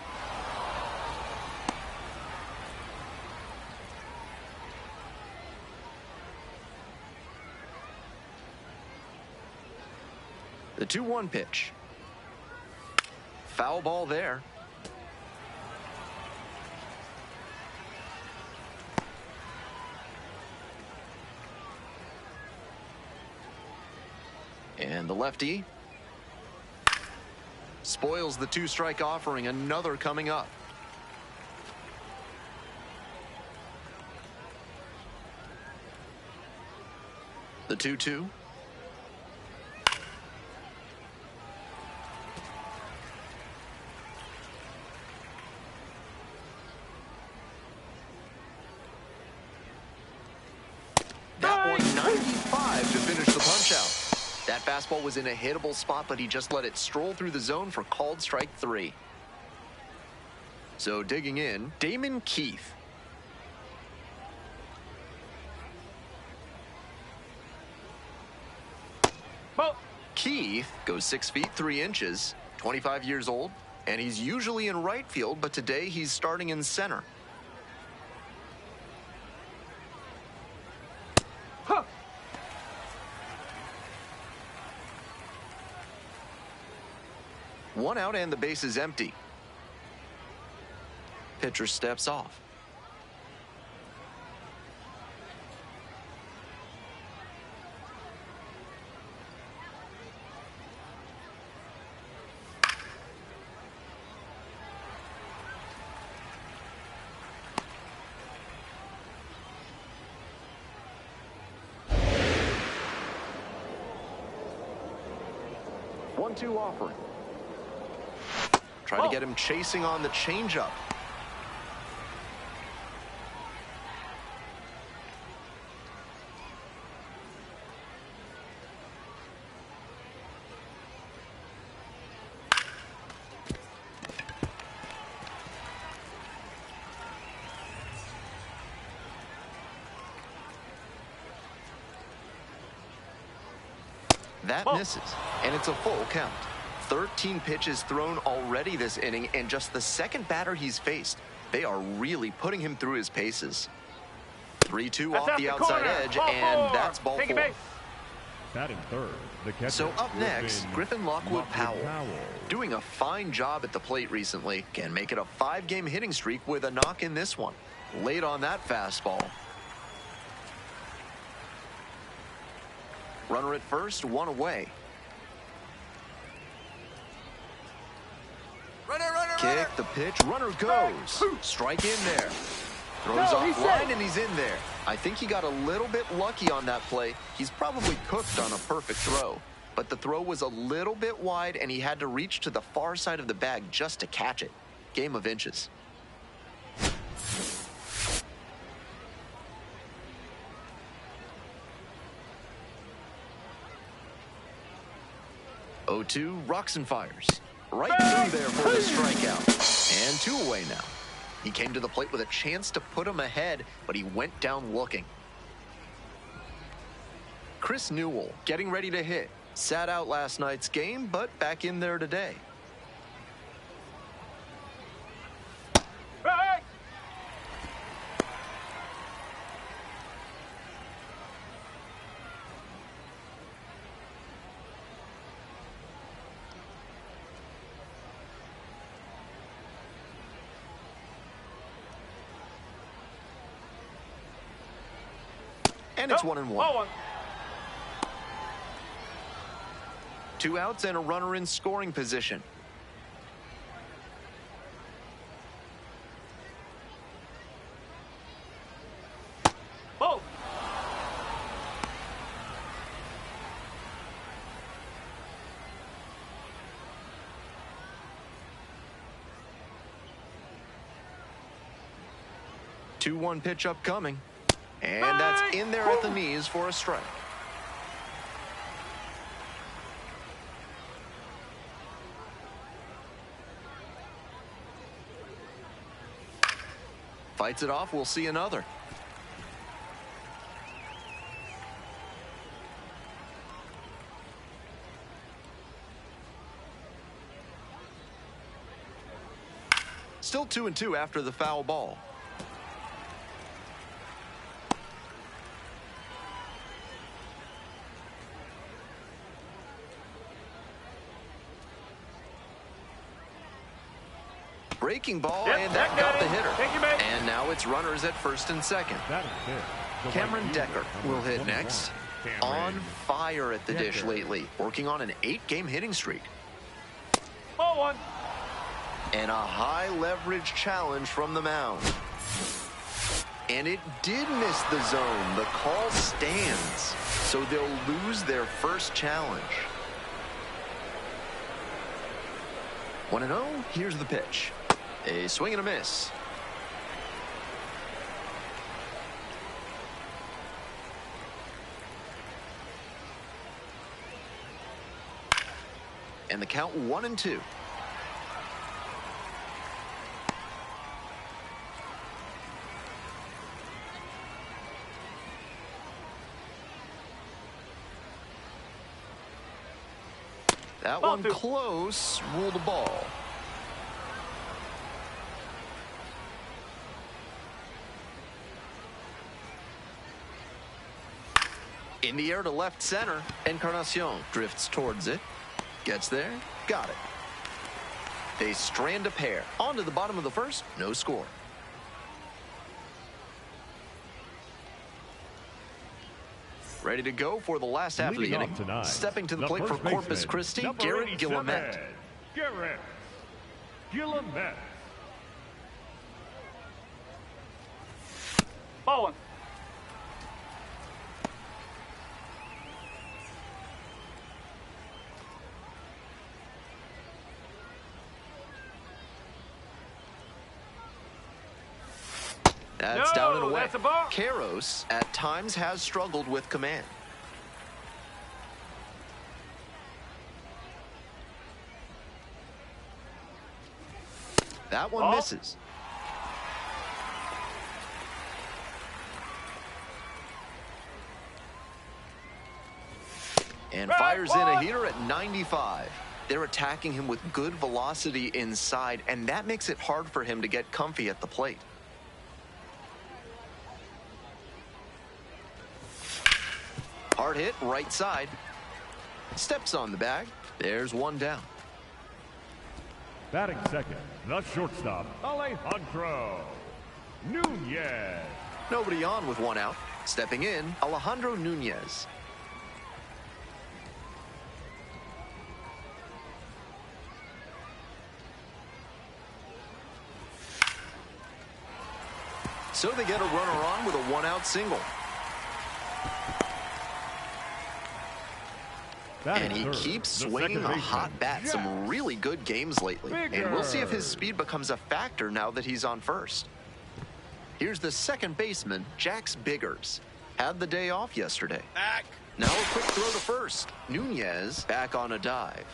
The 2-1 pitch. Foul ball there. And the lefty spoils the 2-strike offering. Another coming up. The 2-2. That one 95 to finish the punch out. That fastball was in a hittable spot, but he just let it stroll through the zone for called strike 3. So digging in, Damon Keith. Ball. Keith goes 6 feet 3 inches, 25 years old, and he's usually in right field, but today he's starting in center. Huh. One out and the base is empty. Pitcher steps off. One-two offering. Try to get him chasing on the changeup. That misses, and it's a full count. 13 pitches thrown already this inning, and just the second batter he's faced. They are really putting him through his paces. 3-2 off the outside edge, and that's ball 4. Batting third, the catcher. So up next, Griffin Lockwood Powell. Doing a fine job at the plate recently. Can make it a 5-game hitting streak with a knock in this one. Late on that fastball. Runner at first, one away. Kick the pitch, runner goes. Strike in there. Throws off line and he's in there. I think he got a little bit lucky on that play. He's probably cooked on a perfect throw. But the throw was a little bit wide and he had to reach to the far side of the bag just to catch it. Game of inches. Oh-2 rocks and fires. Right through there for the strikeout. And 2 away now. He came to the plate with a chance to put him ahead, but he went down looking. Chris Newell getting ready to hit. Sat out last night's game, but back in there today. And it's Nope. 1-1. Ball one. 2 outs and a runner in scoring position. Ball. Two 2-1 pitch upcoming. And that's in there at the knees for a strike. Fights it off. We'll see another. Still 2-2 after the foul ball. Breaking ball, Yep, and that that got got the it. hitter. Thank you, mate. And now it's runners at first and second. Batting fifth, the right Cameron fielder, Decker number will hit 21, next. Cameron On fire at the dish Decker. lately, working on an 8-game hitting streak. Ball one. And a high leverage challenge from the mound. And it did miss the zone. The call stands. So they'll lose their first challenge. 1-0, here's the pitch. A swing and a miss. And the count 1-2. That Ball one two. close, ruled a ball. In the air to left center. Encarnacion drifts towards it. Gets there. Got it. They strand a pair. On to the bottom of the first. No score. Ready to go for the last half of the Leading off inning. tonight, Stepping to the the plate for first Corpus baseman, Christi, number Garrett 87, Guillemette. Garrett Guillemette. Ball one. That's No, down and away. that's a ball. Karros at times has struggled with command. That one Ball. misses. And fires in a heater at 95. They're attacking him with good velocity inside, and that makes it hard for him to get comfy at the plate. Hard hit, right side. Steps on the bag. There's one down. Batting second, the shortstop, Alejandro Nunez. Nobody on with one out. Stepping in, Alejandro Nunez. So they get a runner on with a one-out single. Batting And he third, keeps the swinging second a baseman, hot bat. Jack Some really good games lately. And we'll see if his speed becomes a factor now that he's on first. Here's the second baseman, Jax Biggers. Had the day off yesterday. Back. Now a quick throw to first. Nunez back on a dive.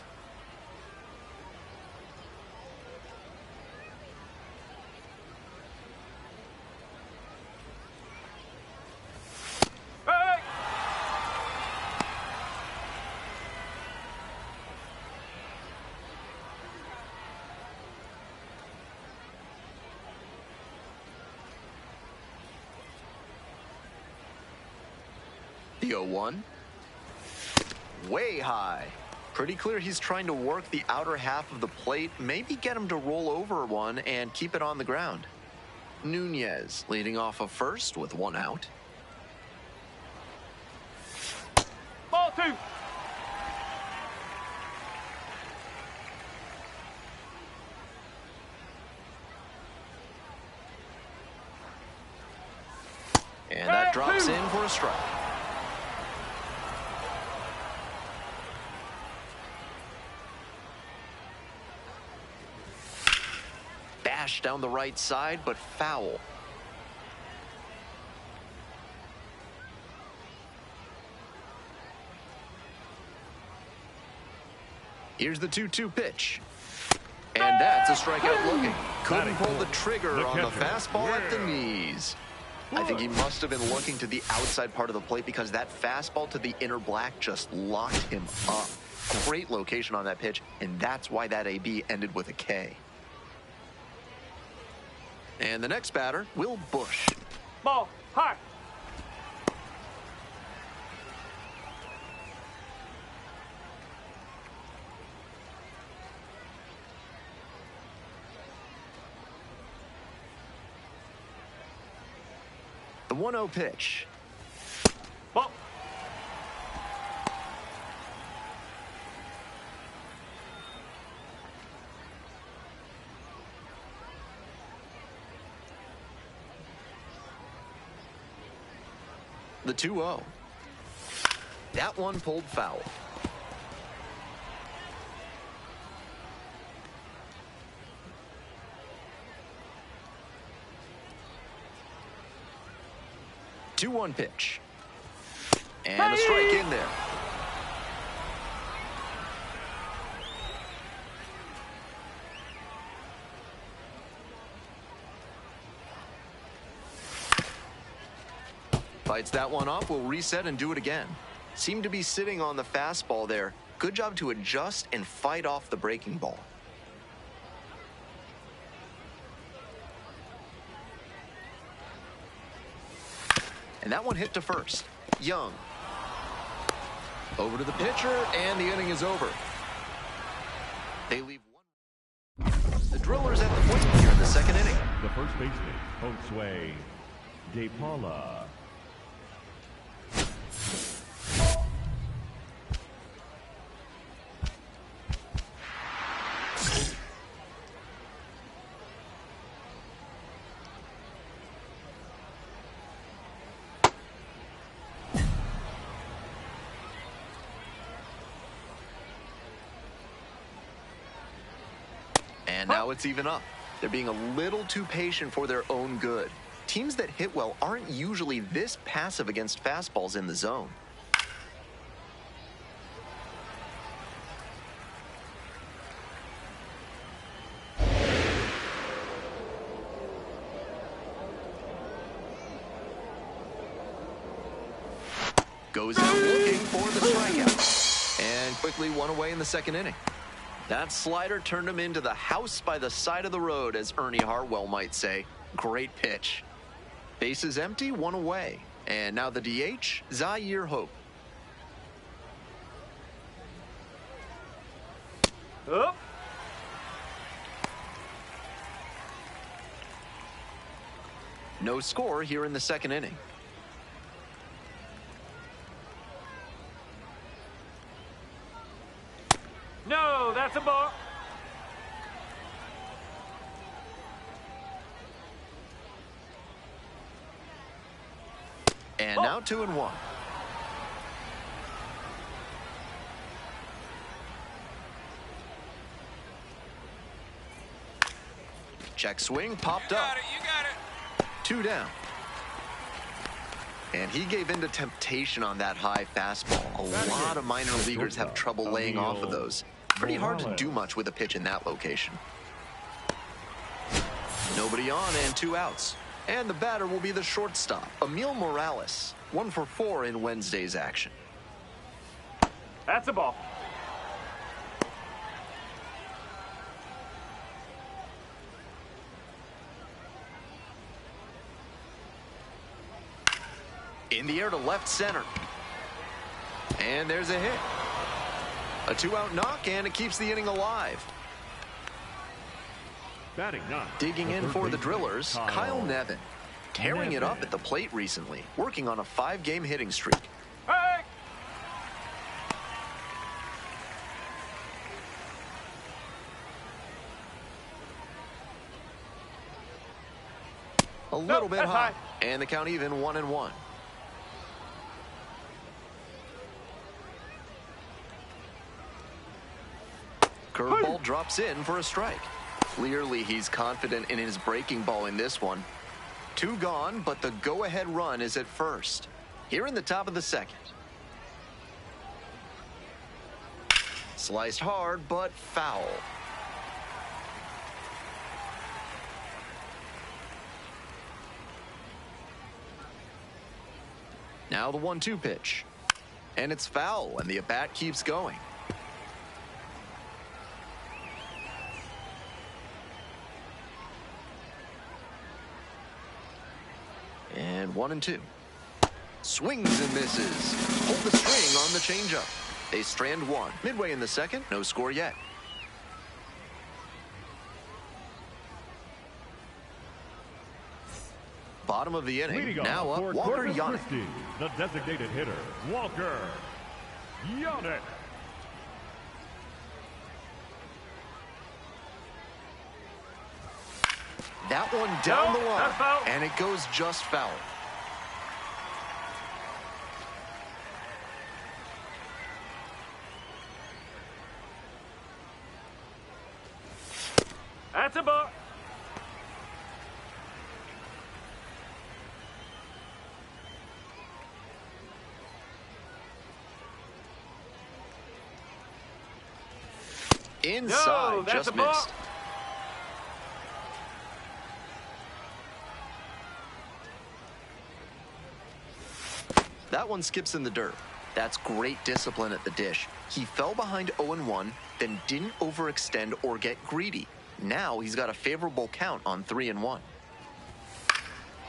Hey! The 0-1. Way high. Pretty clear he's trying to work the outer half of the plate, maybe get him to roll over one and keep it on the ground. Nunez leading off of first with one out. 2. And that drops in for a strike. Bash down the right side, but foul. Here's the 2-2 pitch. And that's a strikeout looking. Couldn't pull the trigger on the fastball at the knees. I think he must have been looking to the outside part of the plate because that fastball to the inner black just locked him up. Great location on that pitch, and that's why that AB ended with a K. And the next batter, Will Bush. Ball, high. The 1-0 pitch. Ball. The 2-0. That one pulled foul. Two 2-1 pitch. And a strike in there. Fights that one off, will reset and do it again. Seemed to be sitting on the fastball there. Good job to adjust and fight off the breaking ball. And that one hit to first. Young. Over to the pitcher, and the inning is over. They leave one. The Drillers at the point here in the second inning. The first baseman, Josue De Paula. And now it's even up. They're being a little too patient for their own good. Teams that hit well aren't usually this passive against fastballs in the zone. Goes out looking for the strikeout. And quickly one away in the second inning. That slider turned him into the house by the side of the road, as Ernie Hartwell might say. Great pitch. Bases empty, one away. And now the DH, Zaire Hope. Up. No score here in the second inning. No, that's a ball. And now 2-1. Check swing, popped up. You got it. 2 down. And he gave in to temptation on that high fastball. A lot of minor leaguers have trouble laying off of those. Pretty hard to do much with a pitch in that location. Nobody on and 2 outs. And the batter will be the shortstop, Emil Morales. 1 for 4 in Wednesday's action. That's a ball. In the air to left center. And there's a hit. A 2-out knock, and it keeps the inning alive. Batting ninth. Digging in for the Drillers, Kyle Nevin. Tearing it up Nevin. at the plate recently, working on a 5-game hitting streak. Hey! A little bit that's high. high. And the count even, 1-1. Curveball drops in for a strike. Clearly, he's confident in his breaking ball in this one. 2 gone, but the go-ahead run is at first. Here in the top of the second. Sliced hard, but foul. Now the 1-2 pitch. And it's foul, and the at-bat keeps going. And 1-2. Swings and misses. Hold the string on the changeup. They strand 1. Midway in the second, no score yet. Bottom of the inning. Leading Now off up, for Walker Corpus Yannick. Christi, the designated hitter, Walker Yannick. That one down No, the that's foul. line. And it goes just foul. That's a ball. Inside, No, that's just a ball. missed. That one skips in the dirt. That's great discipline at the dish. He fell behind 0-1, then didn't overextend or get greedy. Now he's got a favorable count on 3-1.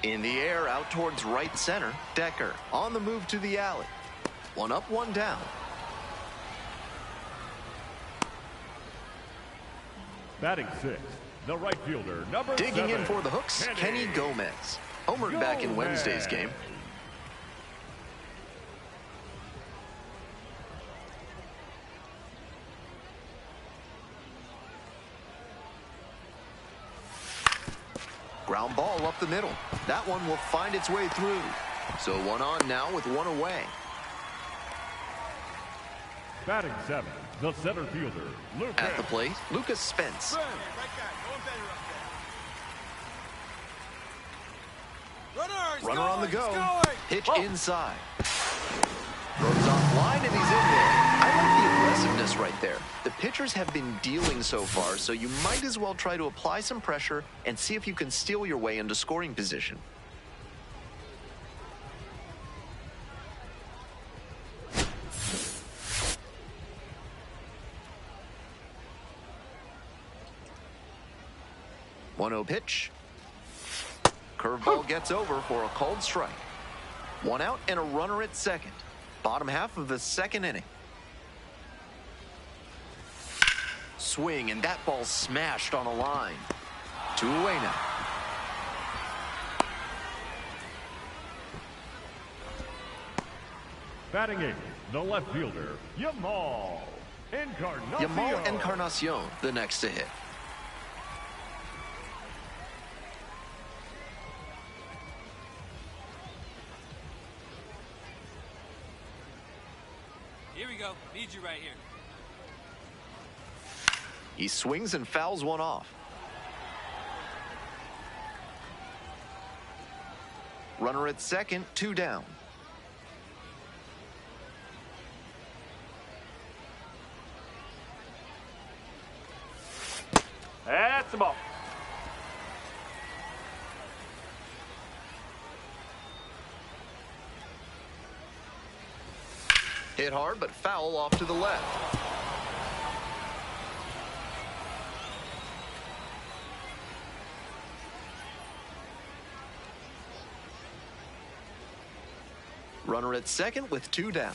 In the air, out towards right center, Decker on the move to the alley. 1 up, 1 down. Batting 6th, the right fielder, number 7. Digging in for the hooks, Kenny Gomez. Homered back in Wednesday's game. Ground ball up the middle. That one will find its way through. So 1 on now with 1 away. Batting 7, the center fielder, Lucas. At the plate, Lucas Spence. Runner on the go. Pitch inside. Throws off line and he's in there. I like the aggressiveness right there. The pitchers have been dealing so far, so you might as well try to apply some pressure and see if you can steal your way into scoring position. One-0 pitch. Curveball gets over for a called strike. 1 out and a runner at second. Bottom half of the second inning. Swing, and that ball smashed on a line. 2 away now. Batting 8th, the left fielder, Yamal Encarnacion. Yamal Encarnacion, the next to hit. Here we go. Need you right here. He swings and fouls one off. Runner at second, 2 down. That's the ball. Hit hard, but foul off to the left. Runner at second with 2 down.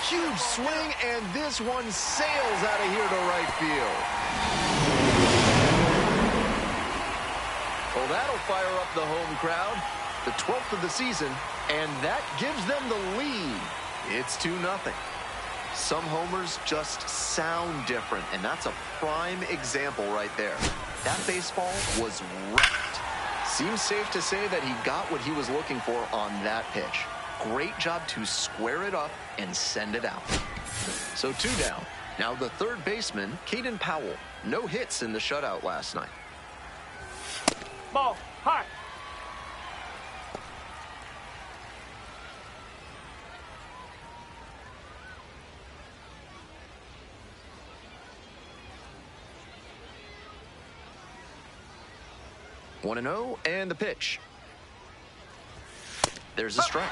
Huge swing, and this one sails out of here to right field. Well, that'll fire up the home crowd. The 12th of the season, and that gives them the lead. It's 2-0. Some homers just sound different, and that's a prime example right there. That baseball was wrecked. Seems safe to say that he got what he was looking for on that pitch. Great job to square it up and send it out. So 2 down. Now the third baseman, Caden Powell. No hits in the shutout last night. Ball, high. One and 0, and the pitch. There's a strike.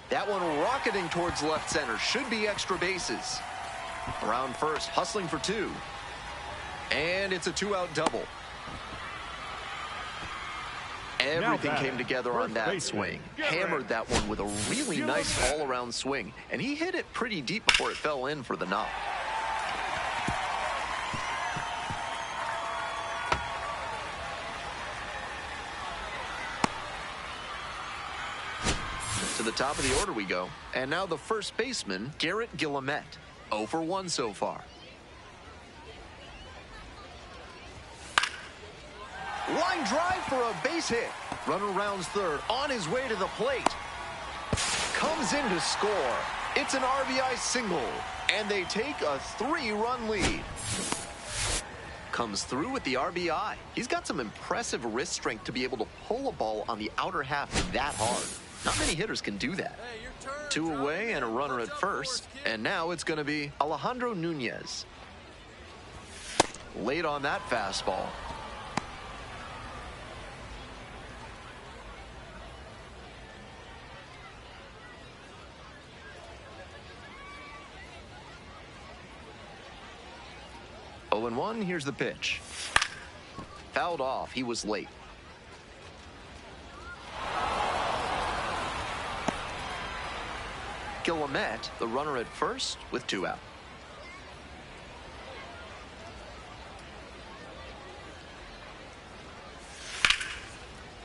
That one rocketing towards left center. Should be extra bases. Around first, hustling for 2. And it's a 2-out double. Everything came together on that swing. Hammered that one with a really nice all-around swing. And he hit it pretty deep before it fell in for the knock. To the top of the order we go. And now the first baseman, Garrett Guillemette. 0 for 1 so far. Line drive for a base hit. Runner rounds third, on his way to the plate. Comes in to score. It's an RBI single, and they take a 3-run lead. Comes through with the RBI. He's got some impressive wrist strength to be able to pull a ball on the outer half that hard. Not many hitters can do that. 2 away and a runner at first, and now it's going to be Alejandro Nunez. Late on that fastball. Oh and 1, here's the pitch. Fouled off, he was late. Guillemette, the runner at first, with 2 out.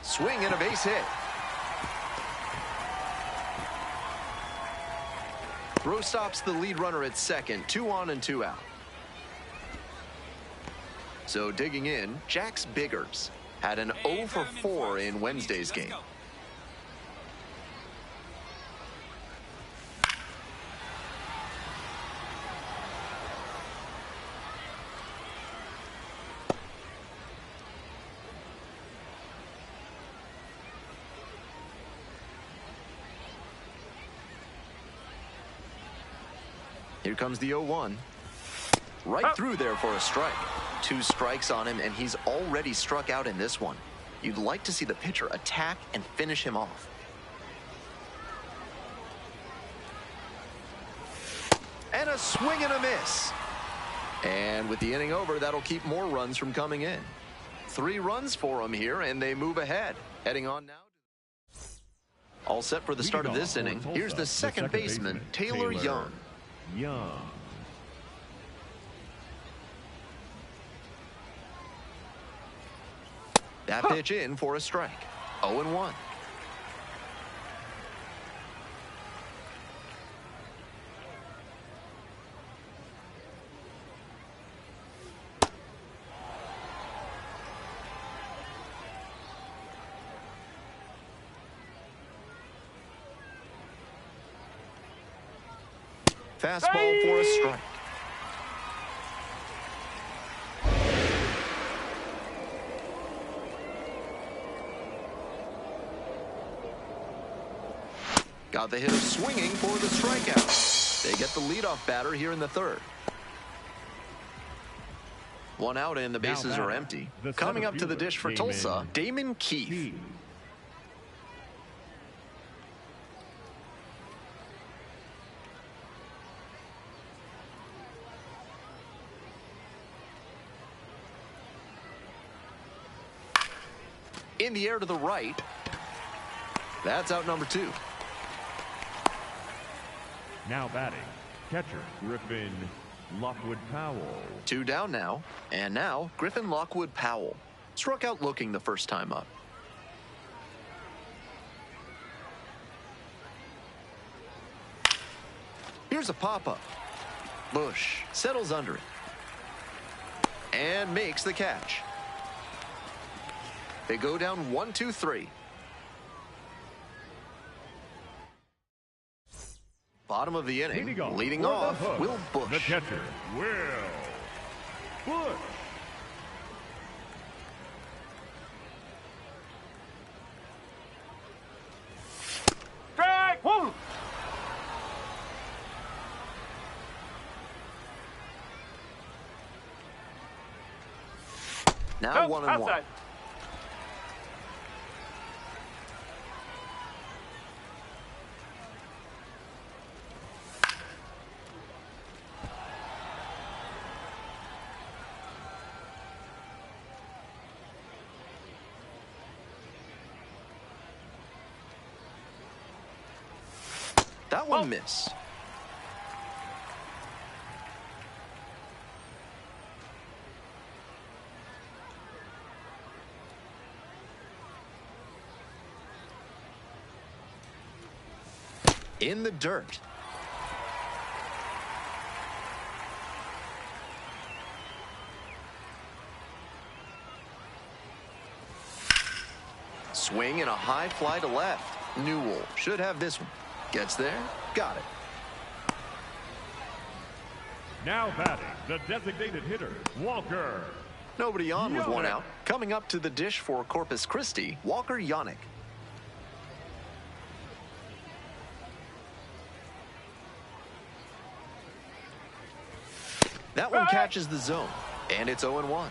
Swing and a base hit. Throw stops the lead runner at second. 2 on and 2 out. So digging in, Jax Biggers had an 0 for 4 in Wednesday's game. Here comes the 0-1. Right through there for a strike. 2 strikes on him, and he's already struck out in this one. You'd like to see the pitcher attack and finish him off. And a swing and a miss. And with the inning over, that'll keep more runs from coming in. 3 runs for him here, and they move ahead. Heading on now. All set for the start of this inning. Here's the second baseman, Taylor Young. That pitch in for a strike. 0-1. Fastball for a strike. Got the hitter swinging for the strikeout. They get the leadoff batter here in the third. 1 out and the bases are empty. Coming up to the dish for Tulsa, Damon Keith. In the air to the right. That's out number 2. Now batting, catcher Griffin Lockwood Powell. 2 down now. And now, Griffin Lockwood Powell. Struck out looking the first time up. Here's a pop-up. Bush settles under it. And makes the catch. They go down 1-2-3. Bottom of the inning, leading off, Will Bush. The catcher, Will Bush. Strike! Woo! Now 1-1. Outside. That one missed. In the dirt. Swing and a high fly to left. Newell should have this one. Gets there. Got it. Now batting, the designated hitter, Walker. Nobody on with one Yannick. out. Coming up to the dish for Corpus Christi, Walker Yannick. That one catches the zone, and it's 0-1.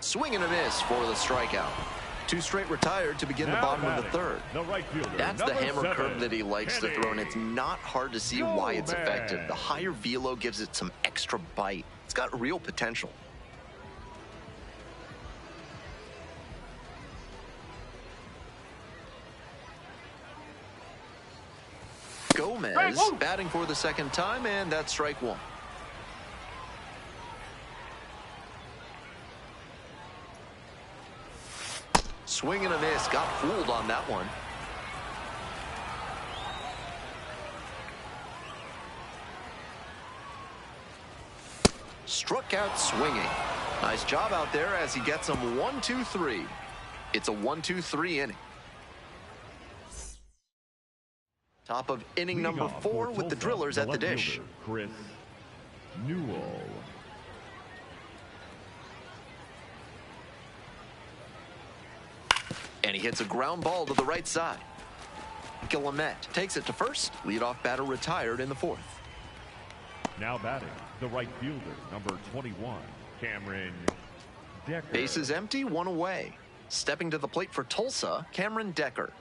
Swing and a miss for the strikeout. 2 straight retired to begin the Now bottom of the batting, third. the right fielder, That's the number hammer 7, curve that he likes to throw, and it's not hard to see why it's Gomez. effective. The higher velo gives it some extra bite. It's got real potential. Gomez batting for the second time, and that's strike 1. Swing and a miss. Got fooled on that one. Struck out swinging. Nice job out there as he gets him 1-2-3. It's a 1-2-3 inning. Top of inning Leading number off 4 for with the Tulsa, Drillers at the left dish. fielder, Chris Newell. And he hits a ground ball to the right side. Guillemette takes it to first. Leadoff batter retired in the 4th. Now batting, the right fielder, number 21, Cameron Decker. Bases empty, 1 away. Stepping to the plate for Tulsa, Cameron Decker.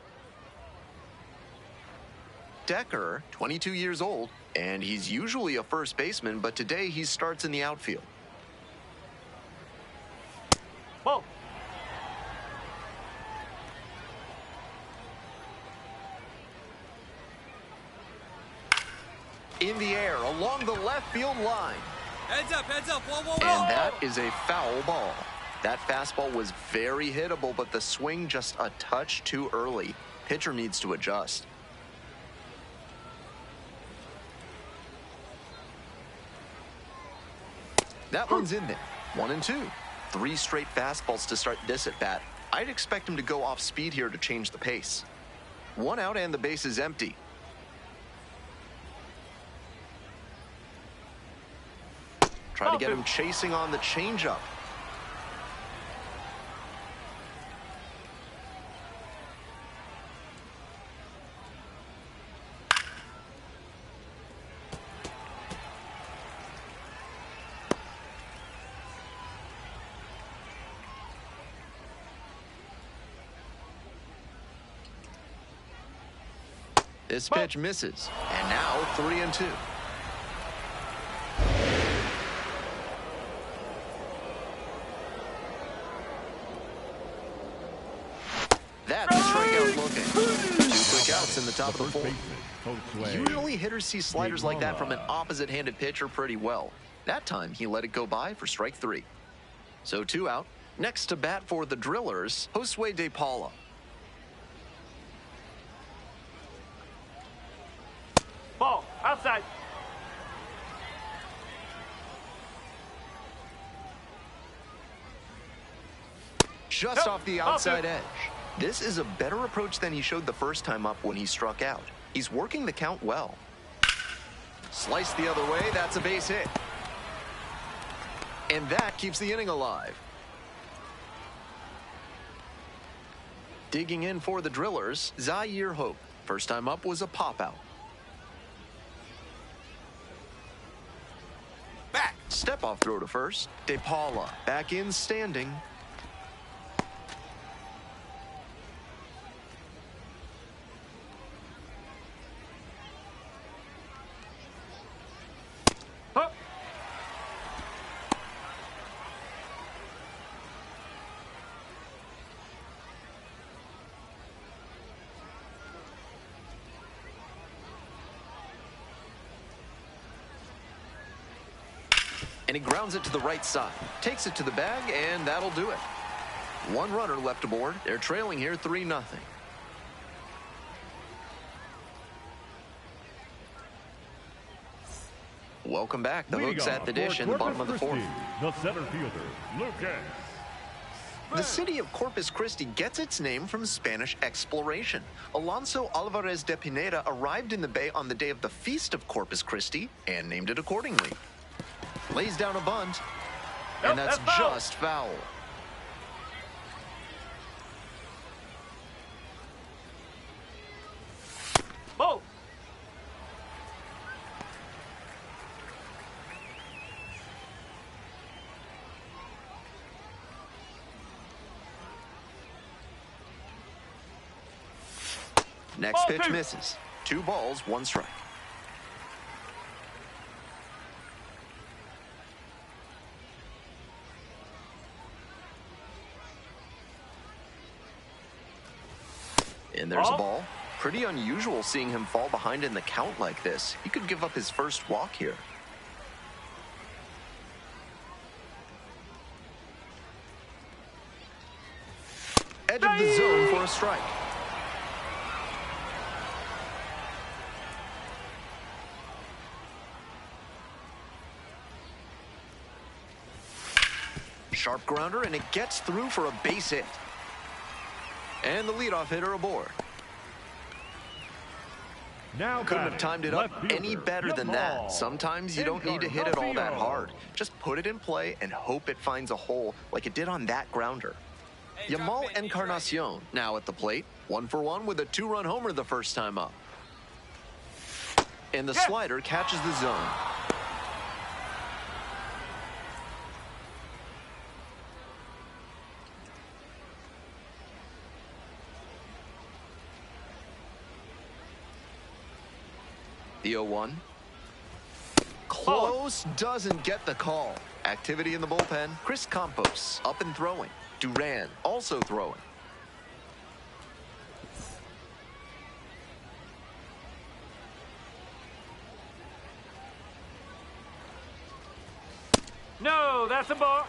Decker, 22 years old, and he's usually a first baseman, but today he starts in the outfield. Ball. In the air, along the left field line. Heads up, whoa, whoa, And whoa. that is a foul ball. That fastball was very hittable, but the swing just a touch too early. Pitcher needs to adjust. That one's in there. 1-2. 3 straight fastballs to start this at bat. I'd expect him to go off speed here to change the pace. 1 out and the base is empty. Try to get him chasing on the changeup. This pitch misses. And now 3-2. That's a strikeout looking. 2 quick outs in the top of the fourth. Usually hitters see sliders like that from an opposite-handed pitcher pretty well. That time he let it go by for strike 3. So 2 out. Next to bat for the Drillers, Josue De Paula. Ball, outside. Just off the outside edge. This is a better approach than he showed the first time up when he struck out. He's working the count well. Sliced the other way, that's a base hit. And that keeps the inning alive. Digging in for the Drillers, Zaire Hope. First time up was a pop-out. Back. Step-off throw to first. De Paula back in standing. Up. And he grounds it to the right side. Takes it to the bag, and that'll do it. 1 runner left aboard. They're trailing here 3-0. Welcome back. The Hooks at the dish in the bottom of the fourth. The center fielder, Lucas. The city of Corpus Christi gets its name from Spanish exploration. Alonso Alvarez de Pineda arrived in the bay on the day of the Feast of Corpus Christi and named it accordingly. Lays down a bunt, and that's just foul. Ball. Next pitch misses. 2 balls, 1 strike. And there's a ball. Pretty unusual seeing him fall behind in the count like this. He could give up his first walk here. Edge of the zone for a strike. Sharp grounder, and it gets through for a base hit. And the leadoff hitter aboard. Now couldn't have timed it up any better than that. Sometimes you don't need to hit it all that hard. Just put it in play and hope it finds a hole like it did on that grounder. Yamal Encarnacion now at the plate. 1 for 1 with a 2-run homer the first time up. And the slider catches the zone. The 0-1. Close, doesn't get the call. Activity in the bullpen. Chris Campos up and throwing. Duran also throwing. No, that's a ball.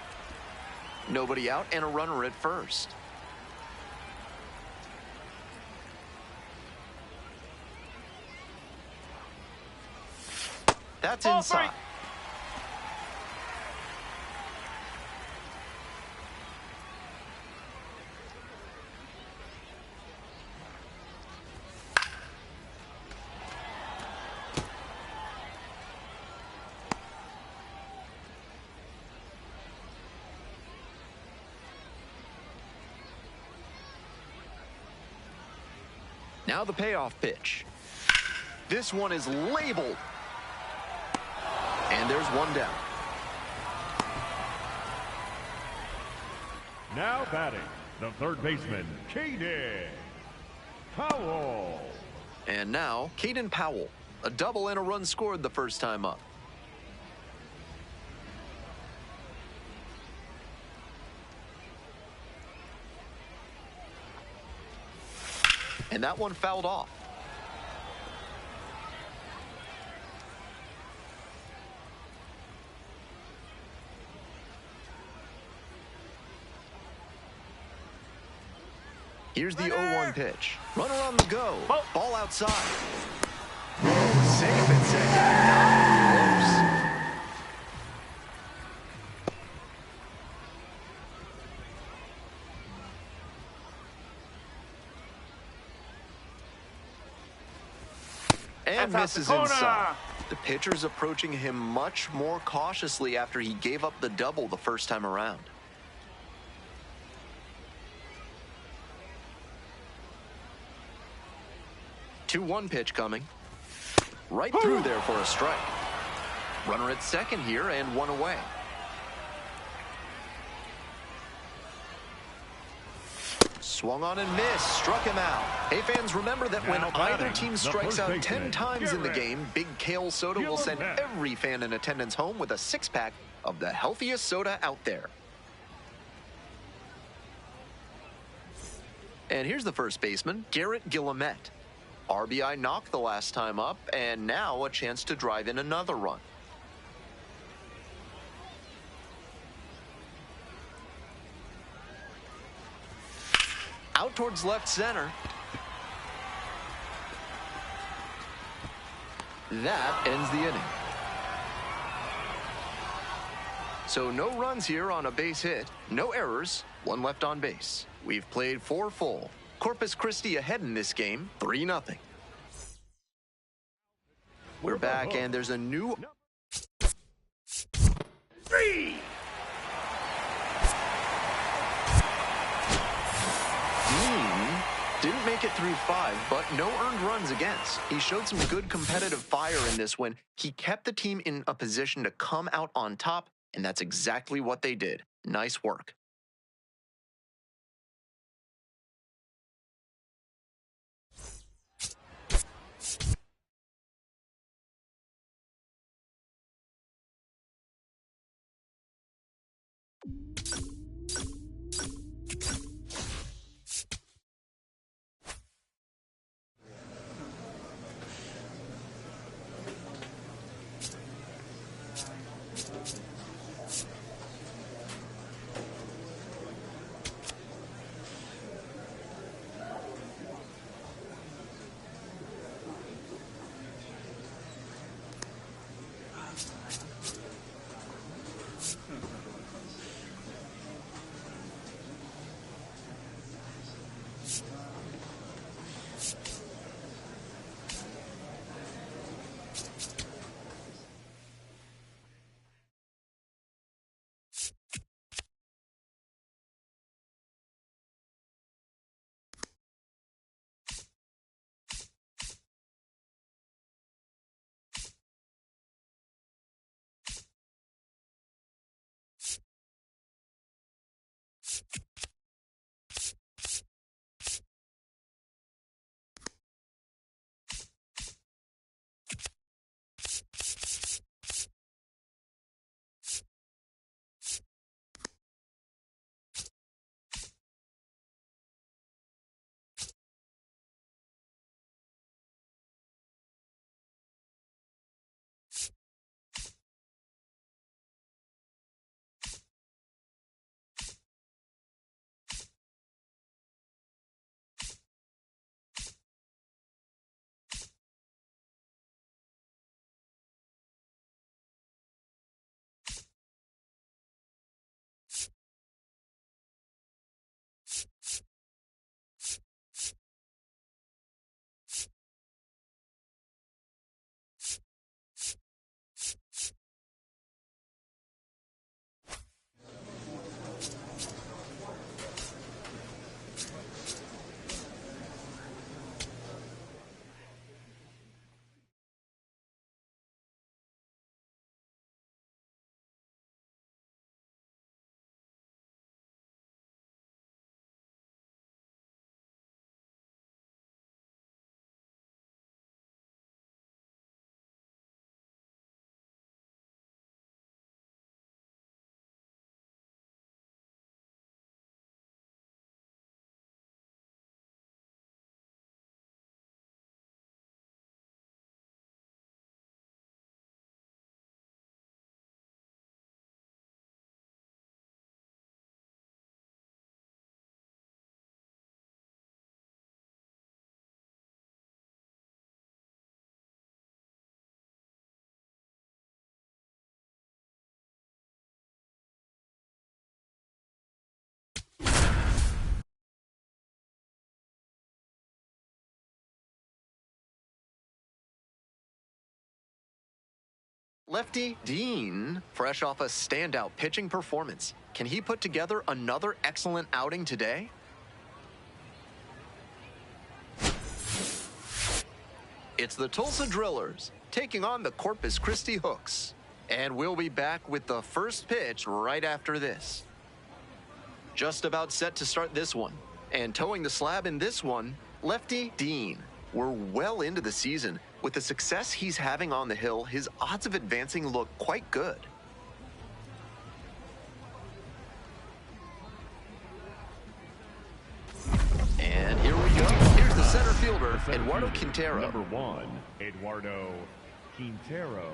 Nobody out and a runner at first. That's inside. Now the payoff pitch. This one is labeled. And there's 1 down. Now batting, the third baseman, Caden Powell. And now, Caden Powell. A double and a run scored the first time up. And that one fouled off. Here's the 0-1 pitch. Runner on the go. Ball outside. Safe at second. Not close. And misses inside. The pitcher's approaching him much more cautiously after he gave up the double the first time around. Two-one pitch coming. Right through there for a strike. Runner at second here and one away. Swung on and missed. Struck him out. Hey, fans, remember that when either team strikes out 10 times in the game, Big Kale Soda will send every fan in attendance home with a six-pack of the healthiest soda out there. And here's the first baseman, Garrett Guillemette. RBI knocked the last time up, and now a chance to drive in another run. Out towards left center. That ends the inning. So no runs here on a base hit, no errors, one left on base. We've played 4 full. Corpus Christi ahead in this game, 3-0. We're back, and there's a new... 3! Dean didn't make it through 5, but no earned runs against. He showed some good competitive fire in this one. He kept the team in a position to come out on top, and that's exactly what they did. Nice work. Lefty Dean, fresh off a standout pitching performance. Can he put together another excellent outing today? It's the Tulsa Drillers taking on the Corpus Christi Hooks. And we'll be back with the first pitch right after this. Just about set to start this one. And towing the slab in this one, Lefty Dean. We're well into the season. With the success he's having on the hill, his odds of advancing look quite good. And here we go. Here's the center fielder, Eduardo Quintero. Number 1, Eduardo Quintero.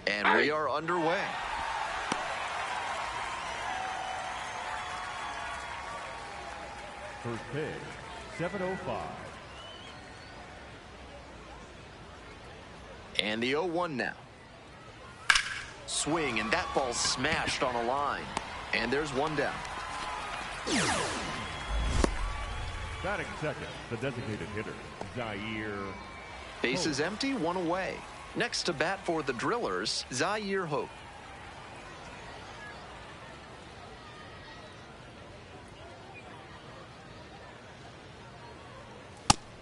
And we are underway. First pitch, 7:05. And the 0-1 now. Swing, and that ball's smashed on a line. And there's one down. Batting second, the designated hitter, Zaire. Bases empty, one away. Next to bat for the Drillers, Zaire Hope.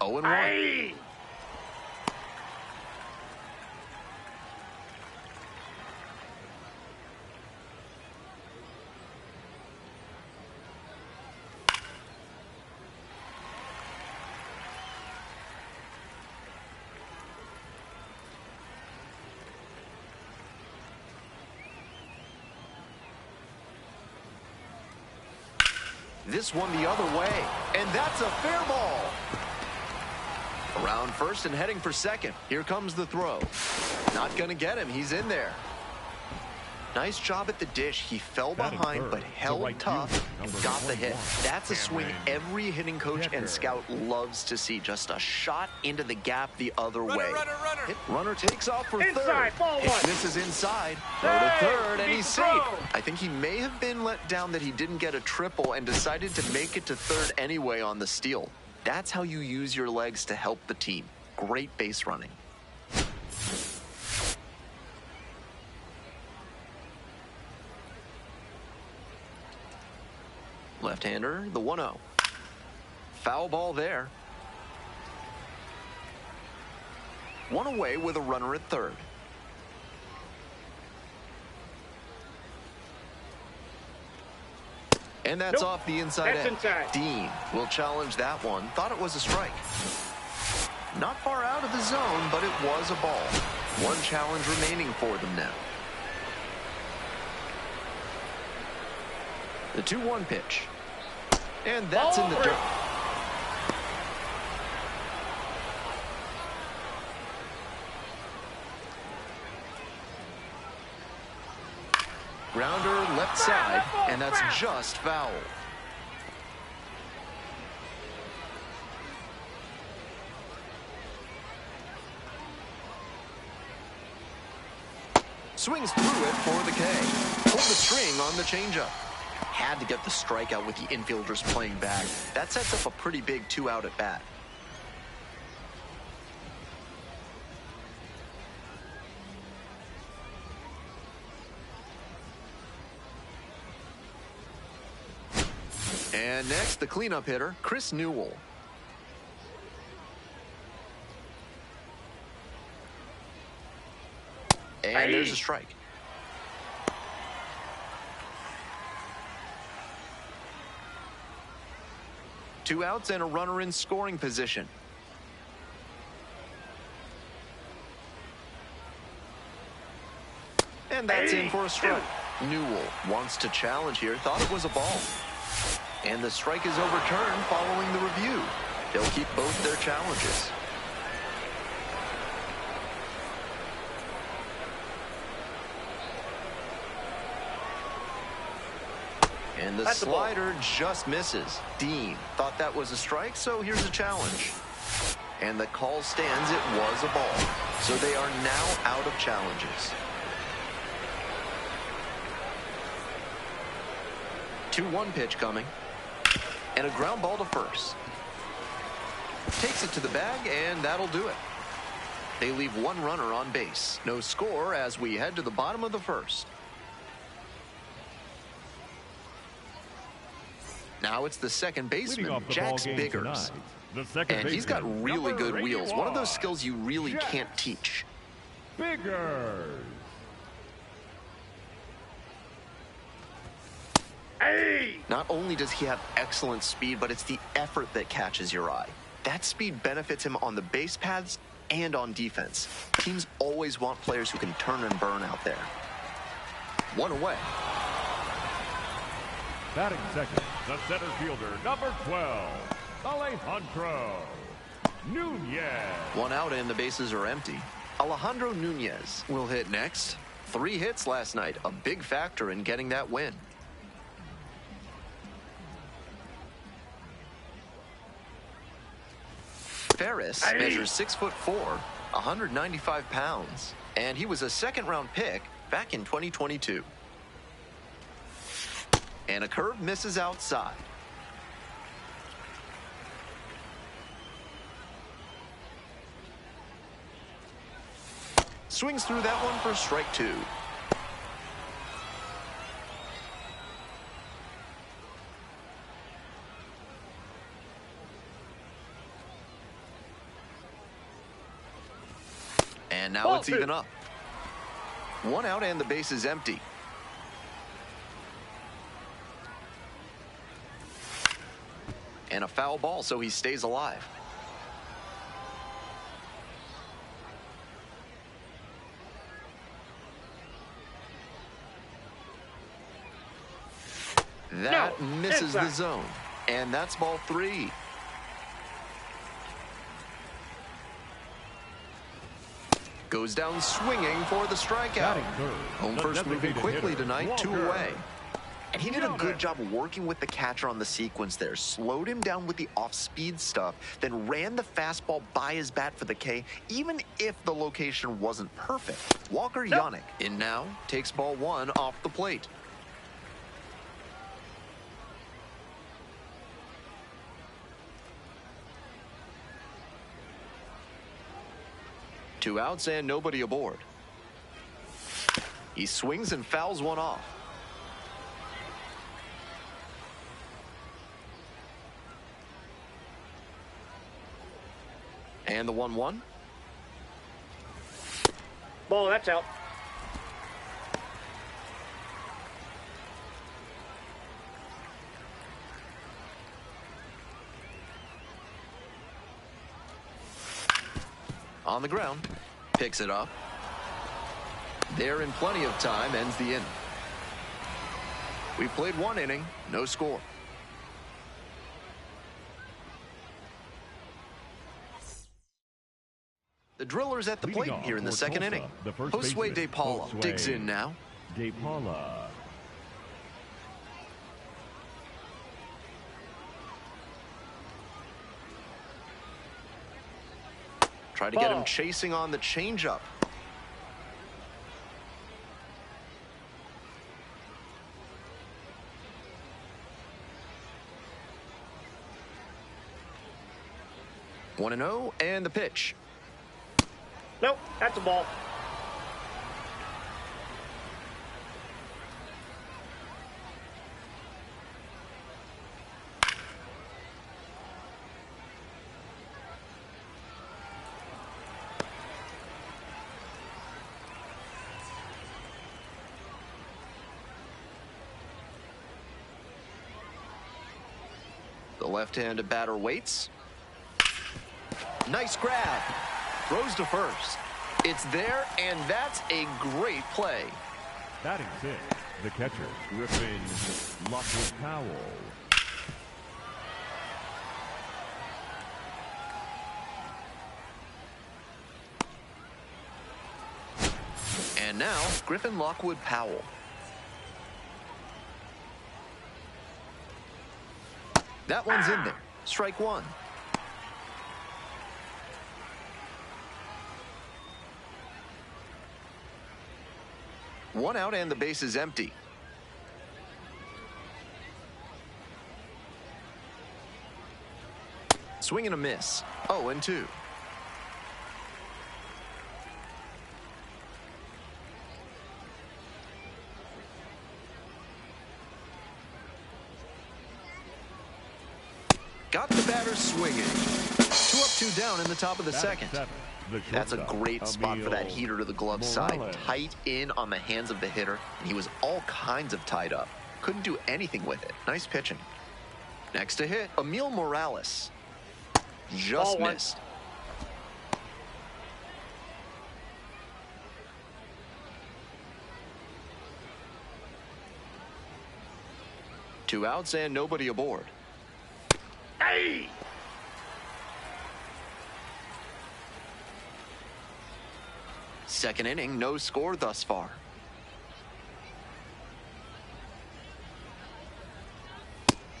Oh, and 1. This one the other way, and that's a fair ball. Around first and heading for second. Here comes the throw. Not going to get him. He's in there. Nice job at the dish. He fell behind but held tough and got the hit. That's a swing every hitting coach and scout loves to see. Just a shot into the gap the other way. Runner takes off for third. Pitch misses inside. Throw to third, and he's safe. I think he may have been let down that he didn't get a triple and decided to make it to third anyway on the steal. That's how you use your legs to help the team. Great base running. Left-hander, the 1-0. Foul ball there. One away with a runner at third. And that's off the inside edge. Dean will challenge that one. Thought it was a strike. Not far out of the zone, but it was a ball. One challenge remaining for them now. The 2-1 pitch. And that's in the dirt. Grounder left side, and that's just foul. Swings through it for the K. Pulled the string on the changeup. Had to get the strikeout with the infielders playing back. That sets up a pretty big 2-out at bat. And next, the cleanup hitter, Chris Newell. And there's a strike. Two outs and a runner in scoring position. And that's in for a strike. Newell wants to challenge here. Thought it was a ball. And the strike is overturned following the review. They'll keep both their challenges. And the That's the ball. slider just misses. Dean thought that was a strike, so here's a challenge. And the call stands, it was a ball. So they are now out of challenges. 2-1 pitch coming. And a ground ball to first. Takes it to the bag, and that'll do it. They leave one runner on base. No score as we head to the bottom of the first. Now it's the second baseman, Jax Biggers. And he's got really good wheels. One of those skills you really can't teach. Biggers. Not only does he have excellent speed, but it's the effort that catches your eye. That speed benefits him on the base paths and on defense. Teams always want players who can turn and burn out there. One away. Batting second, the center fielder, number 12, Alejandro Nunez. One out and the bases are empty. Alejandro Nunez will hit next. 3 hits last night, a big factor in getting that win. Ferris measures 6'4", 195 pounds, and he was a second-round pick back in 2022. And a curve misses outside. Swings through that one for strike 2. And now it's even up. 1 out and the base is empty. And a foul ball, so he stays alive. That misses the zone. And that's ball 3. Goes down swinging for the strikeout. Home first moving quickly tonight, 2 away. And he did a good job working with the catcher on the sequence there. Slowed him down with the off-speed stuff, then ran the fastball by his bat for the K, even if the location wasn't perfect. Walker Yannick in now, takes ball 1 off the plate. Two outs and nobody aboard. He swings and fouls one off. And the 1-1. Ball, that's out. On the ground, picks it up. There in plenty of time, ends the inning. We played 1 inning, no score. The Drillers at the plate here in the second inning. Josue De Paula digs in now. De Paula. Try to get him chasing on the changeup. One and 0, and the pitch. Nope, that's a ball. The left-handed batter waits. Nice grab. Throws to first. It's there, and that's a great play. Batting 6, the catcher, Griffin Lockwood Powell. And now, Griffin Lockwood Powell. That one's in there. Strike one. One out and the base is empty. Swing and a miss. 0-2. Got the batter swinging. 2 up, 2 down in the top of the second. That's a great spot for that heater to the glove side. Tight in on the hands of the hitter, and he was all kinds of tied up. Couldn't do anything with it. Nice pitching. Next to hit, Emil Morales. Just missed. Two outs and nobody aboard. Hey! Second inning, no score thus far.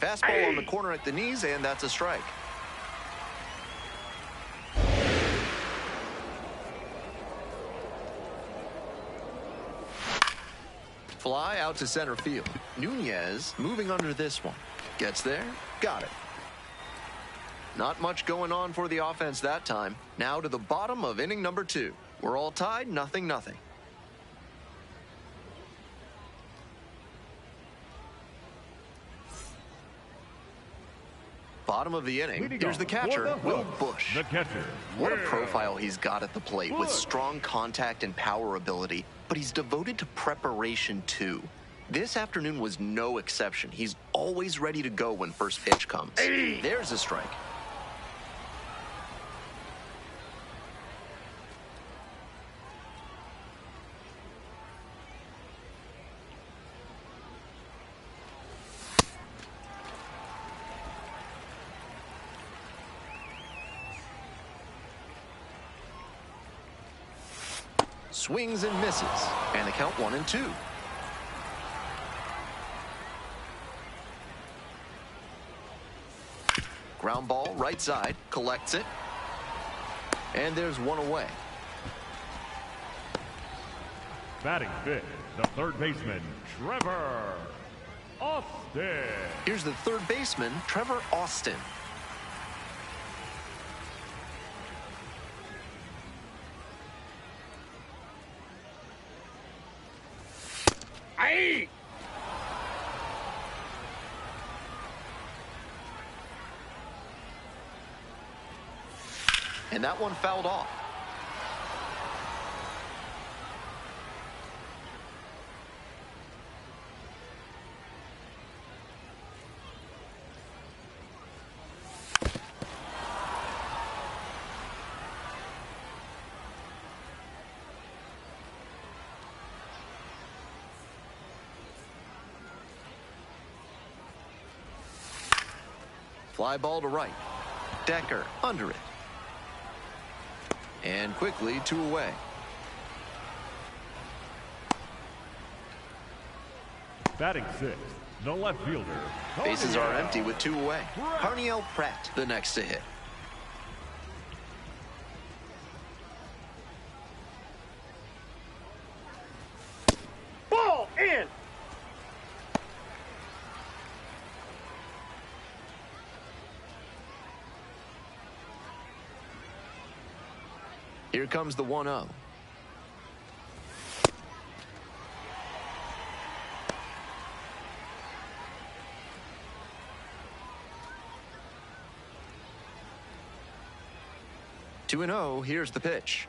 Fastball on the corner at the knees, and that's a strike. Fly out to center field. Nunez moving under this one. Gets there, got it. Not much going on for the offense that time. Now to the bottom of inning number 2. We're all tied, 0-0. Bottom of the inning. Here's the catcher, Will Bush. The catcher. What a profile he's got at the plate with strong contact and power ability, but he's devoted to preparation too. This afternoon was no exception. He's always ready to go when first pitch comes. There's a strike. Swings and misses, and the count 1-2. Ground ball, right side, collects it. And there's one away. Batting fifth, the third baseman, Trevor Austin. Here's the third baseman, Trevor Austin. Hey! And that one fouled off. Fly ball to right. Decker under it. And quickly 2 away. Batting sixth, the left fielder. Bases are empty with 2 away. Carniel Pratt, the next to hit. Ball in! Here comes the 1-0. Two and 0. Here's the pitch.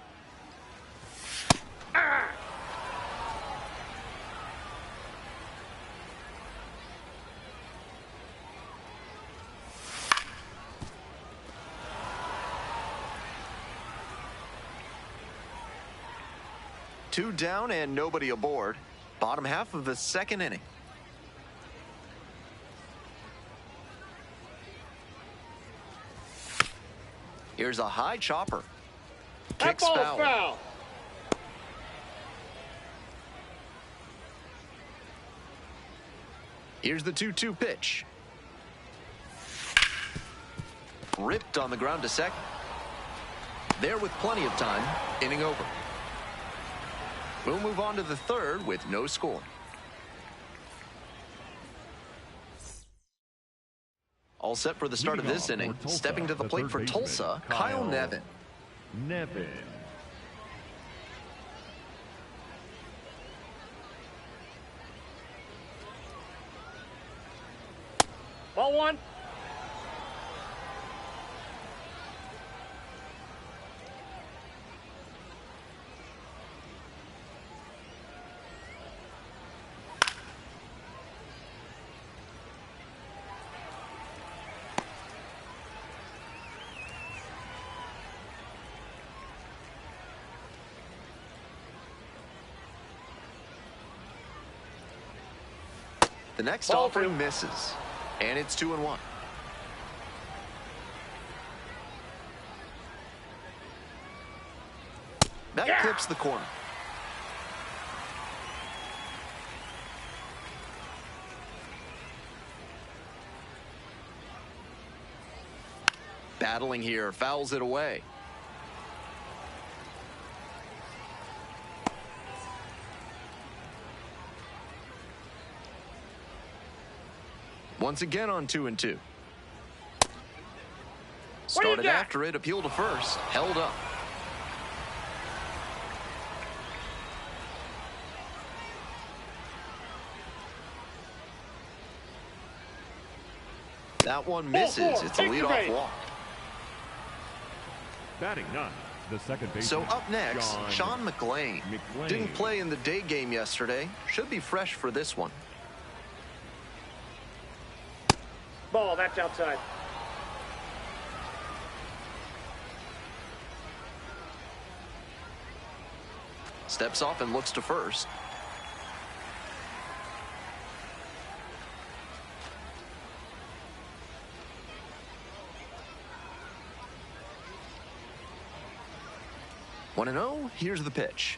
Two down and nobody aboard. Bottom half of the second inning. Here's a high chopper. That Kicks ball's foul. foul. Here's the 2-2 pitch. Ripped on the ground to second. There with plenty of time. Inning over. We'll move on to the third with no score. All set for the start of this inning. Stepping to the plate for Tulsa, Kyle Nevin. Nevin. Ball one. The next Ball offering two. misses. And it's 2-1. That clips the corner. Battling here, fouls it away. Once again on 2-2. Started after it, appeal to first, held up. That one misses. It's a leadoff walk. Batting ninth, the second baseman. So up next, Sean McLean. Didn't play in the day game yesterday. Should be fresh for this one. Ball, that's outside. Steps off and looks to first. One and 0. Here's the pitch.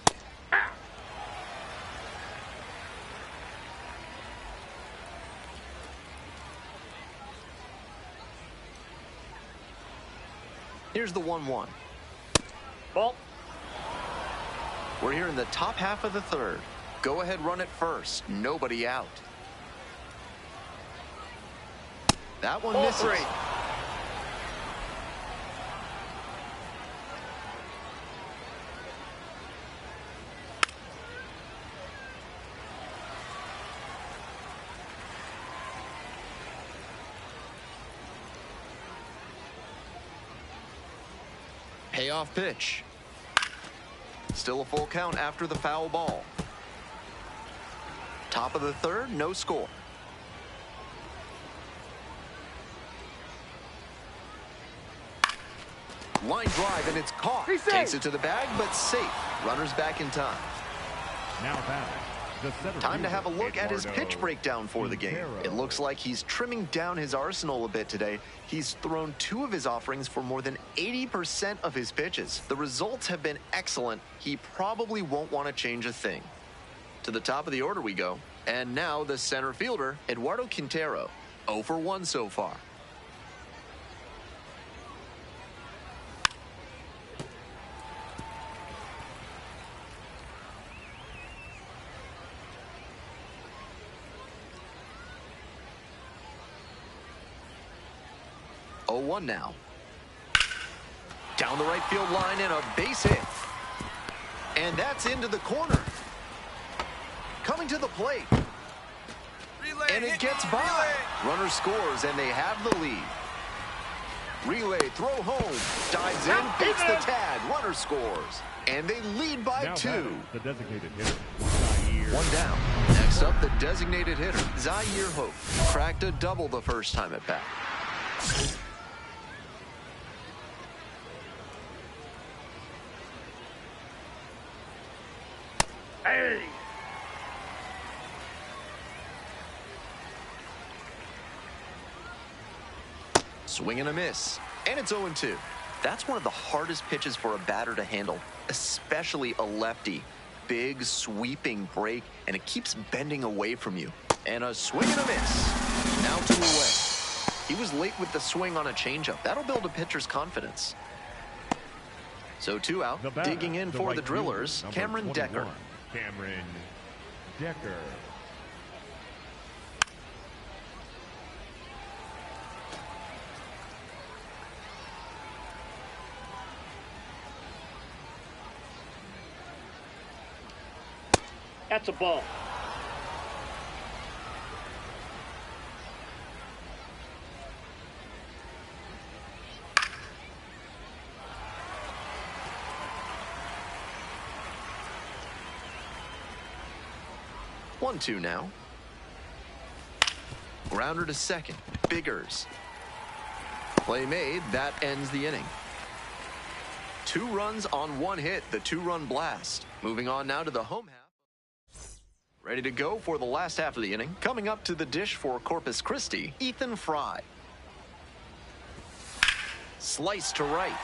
Here's the 1-1. Ball. We're here in the top half of the third. Go ahead, run it first. Nobody out. That one misses. Ball 3. Payoff pitch. Still a full count after the foul ball. Top of the third, no score. Line drive, and it's caught. Takes it to the bag, but safe. Runners back in time. Now batting, the center Time to fielder, have a look at his Eduardo pitch breakdown for the game. Quintero. It looks like he's trimming down his arsenal a bit today. He's thrown 2 of his offerings for more than 80% of his pitches. The results have been excellent. He probably won't want to change a thing. To the top of the order we go. And now the center fielder, Eduardo Quintero. 0 for 1 so far. Oh, 0-1 now. Down the right field line and a base hit. And that's into the corner. Coming to the plate. Relay, And it hit, gets by. relay. Runner scores and they have the lead. Relay, throw home. Dives in, beats the tag. Runner scores. And they lead by Now 2. batting, the designated hitter, Zaire. 1 down. Next up, the designated hitter, Zaire Hope. Cracked a double the first time at bat. Hey. Swing and a miss. And it's 0-2. That's one of the hardest pitches for a batter to handle, especially a lefty. Big, sweeping break, and it keeps bending away from you. And a swing and a miss. Now 2 away. He was late with the swing on a changeup. That'll build a pitcher's confidence. So 2 out, The batter, digging in the for right the Drillers, fielder, Cameron number Decker. 21, Cameron Decker. That's a ball. One, 2 now. Grounder to second. Biggers. Play made. That ends the inning. 2 runs on 1 hit. The 2-run blast. Moving on now to the home half. Ready to go for the last half of the inning. Coming up to the dish for Corpus Christi, Ethan Fry. Slice to right.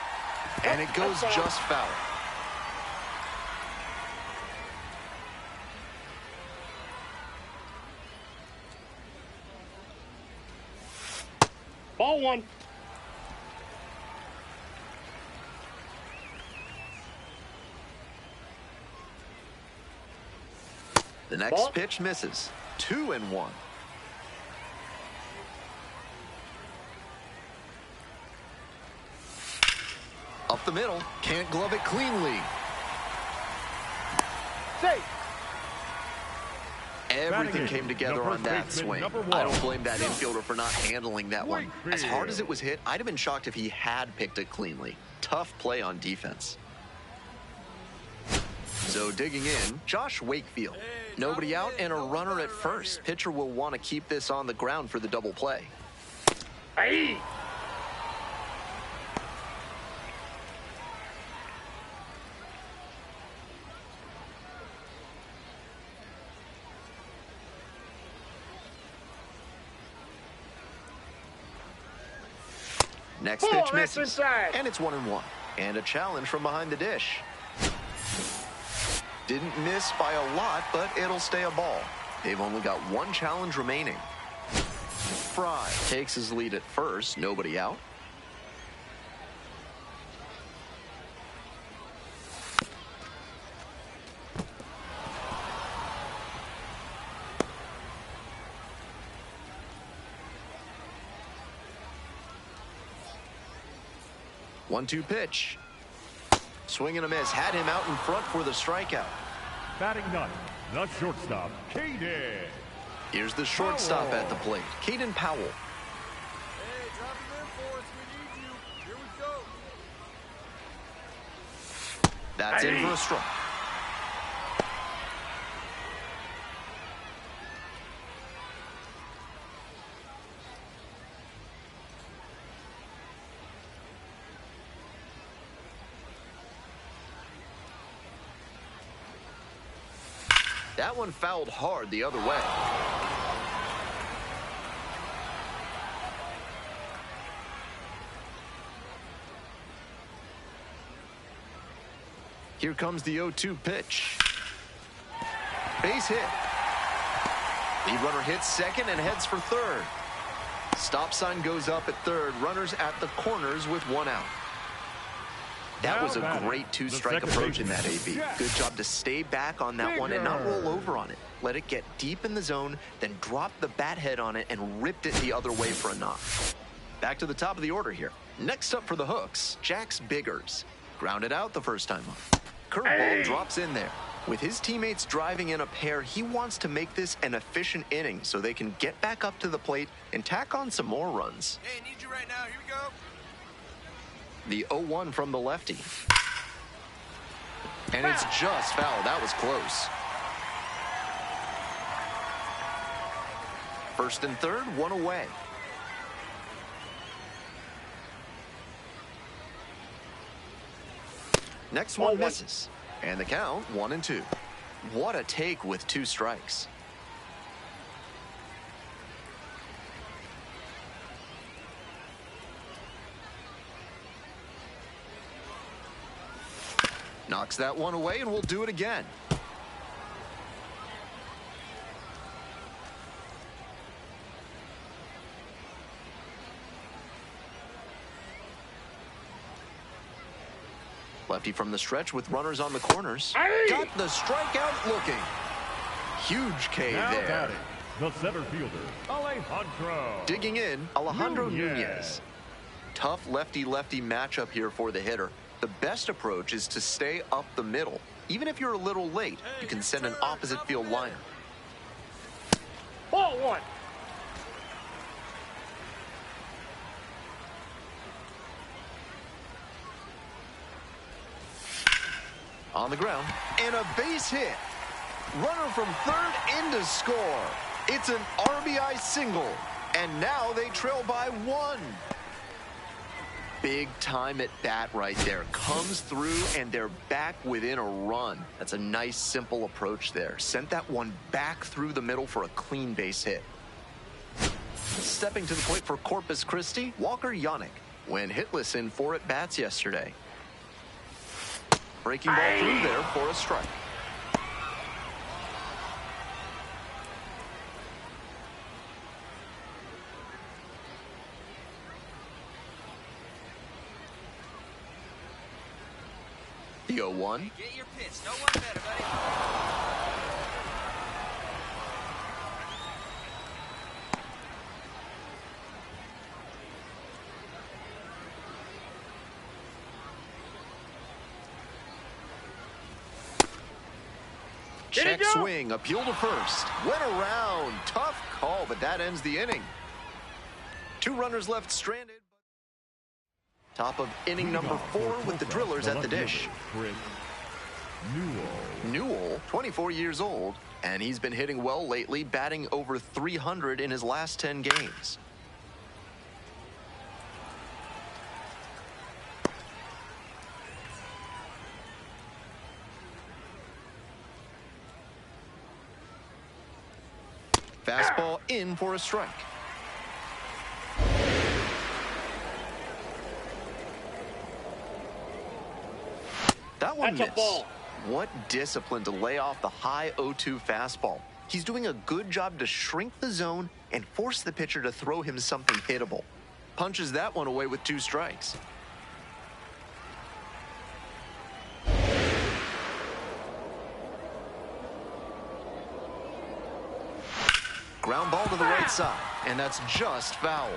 And it goes just foul. Ball 1. The next Ball. pitch misses. 2-1. Up the middle. Can't glove it cleanly. Safe. Everything came together on that swing. I don't blame that Go. infielder for not handling that one. As hard as it was hit, I'd have been shocked if he had picked it cleanly. Tough play on defense. So digging in, Josh Wakefield. Nobody out and a runner at first. Pitcher will want to keep this on the ground for the double play. Aye. Next Oh, pitch that's misses. inside. And it's 1-1. And a challenge from behind the dish. Didn't miss by a lot, but it'll stay a ball. They've only got 1 challenge remaining. Fry takes his lead at first, nobody out. One-two pitch. Swing and a miss. Had him out in front for the strikeout. Batting ninth, the shortstop, Caden. Here's the shortstop at the plate, Caden Powell. Hey, drop it in for us. We need you. Here we go. That's in for a strike. That one fouled hard the other way. Here comes the 0-2 pitch. Base hit. Lead runner hits second and heads for third. Stop sign goes up at third. Runners at the corners with 1 out. That was a great 2-strike approach in that AB. Good job to stay back on that one and not roll over on it. Let it get deep in the zone, then drop the bat head on it and ripped it the other way for a knock. Back to the top of the order here. Next up for the Hooks, Jax Biggers. Grounded out the first time up. Curveball drops in there. With his teammates driving in a pair, he wants to make this an efficient inning so they can get back up to the plate and tack on some more runs. Hey, need you right now. Here we go. The 0-1 from the lefty. And it's just foul. That was close. First and third, 1 away. Next one misses. And the count, 1-2. What a take with 2 strikes. Knocks that one away, and we'll do it again. Lefty from the stretch with runners on the corners. Got the strikeout looking. Huge K Now there. batting, the center fielder, Alejandro. Digging in, Alejandro Nunez. Tough lefty-lefty matchup here for the hitter. The best approach is to stay up the middle. Even if you're a little late, you can send an opposite field liner. Ball one. On the ground, and a base hit. Runner from third in to score. It's an RBI single, and now they trail by 1. Big time at bat right there. Comes through, and they're back within a run. That's a nice, simple approach there. Sent that one back through the middle for a clean base hit. Stepping to the plate for Corpus Christi, Walker Yannick. Went hitless in 4 at-bats yesterday. Breaking ball through there for a strike. The 0-1. Get your pitch. No one better, buddy. Check swing, appeal to first. Went around. Tough call, but that ends the inning. 2 runners left stranded. Top of inning number 4 with the Drillers at the dish. Chris Newell. Newell, 24 years old, and he's been hitting well lately, batting over 300 in his last 10 games. Fastball in for a strike. That one That's a missed. ball. What discipline to lay off the high 0-2 fastball. He's doing a good job to shrink the zone and force the pitcher to throw him something hittable. Punches that one away with 2 strikes. Ground ball to the right side, and that's just foul.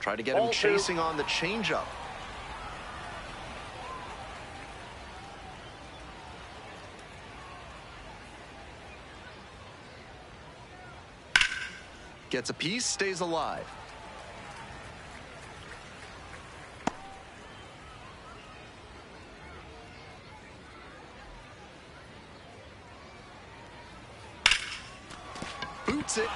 Try to get him Ball 2. chasing on the changeup. Gets a piece, stays alive. Boots it.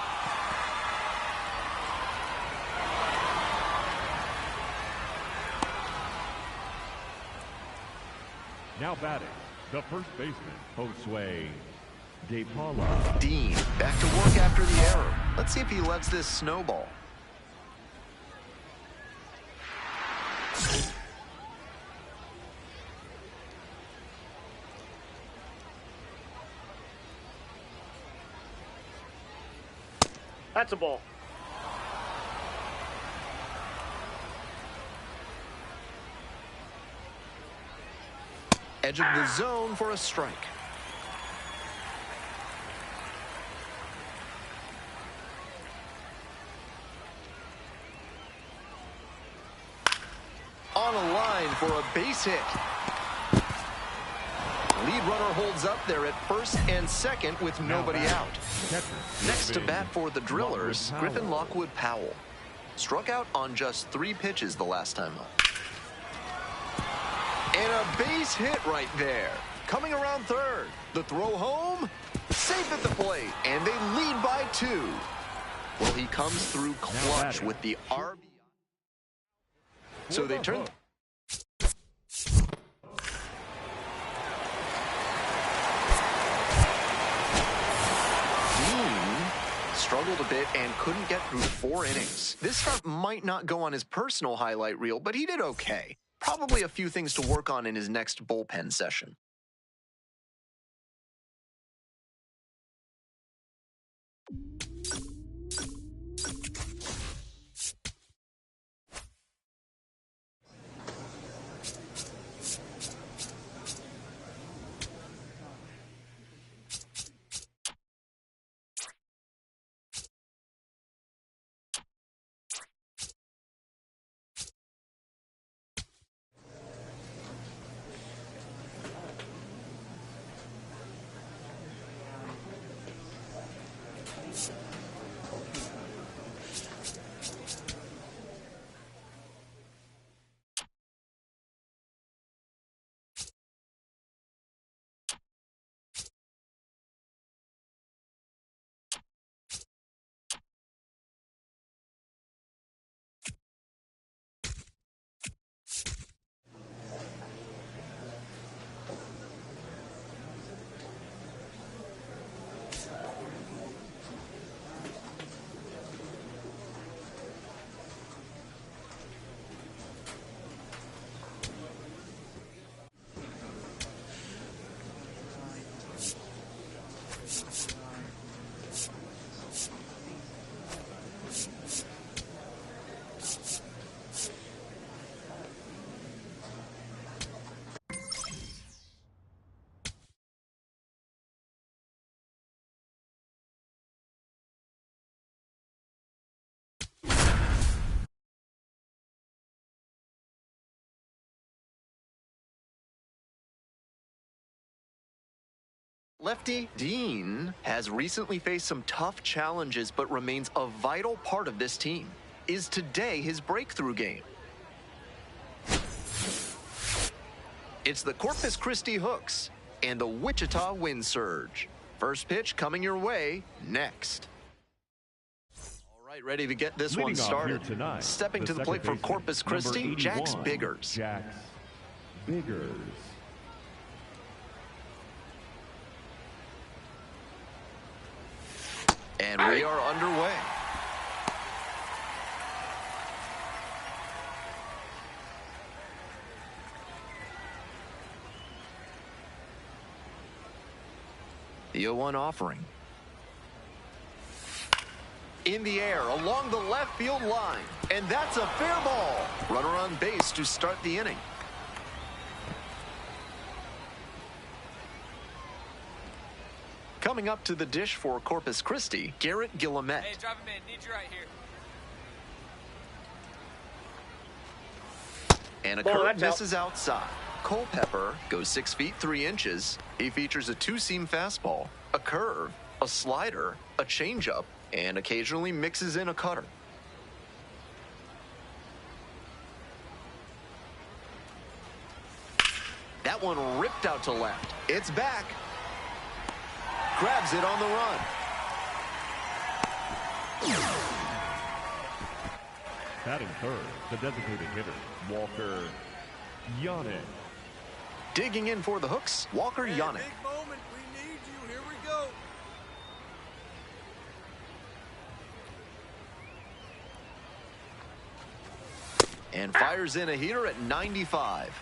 Now batting, the first baseman, Josue De Paula. Dean back to work after the error. Let's see if he lets this snowball. That's a ball. Edge of the zone for a strike. On a line for a base hit. Lead runner holds up there at first and second with nobody out. Next to bat for the Drillers, Griffin Lockwood Powell. Struck out on just 3 pitches the last time up. And a base hit right there. Coming around third. The throw home. Safe at the plate. And they lead by 2. Well, he comes through clutch with the RBI. So they turn. Struggled a bit and couldn't get through 4 innings. This start might not go on his personal highlight reel, but he did okay. Probably a few things to work on in his next bullpen session. Lefty Dean has recently faced some tough challenges but remains a vital part of this team. Is today his breakthrough game? It's the Corpus Christi Hooks and the Wichita Wind Surge. First pitch coming your way next. All right, ready to get this one started. Tonight, Stepping to the plate for Corpus Christi, Jax Biggers. Jax Biggers. And we are underway. The 0-1 offering. In the air along the left field line. And that's a fair ball. Runner on base to start the inning. Coming up to the dish for Corpus Christi, Garrett Guillemette. Hey, drive him in. Need you right here. And a Ball, curve that's out. misses outside. Culpepper goes 6 feet 3 inches. He features a two-seam fastball, a curve, a slider, a changeup, and occasionally mixes in a cutter. That one ripped out to left. It's back. Grabs it on the run. Batting third, the designated hitter, Walker Yannick. Digging in for the Hooks, Walker Hey, Yannick. big moment. We need you. Here we go. And fires in a heater at 95.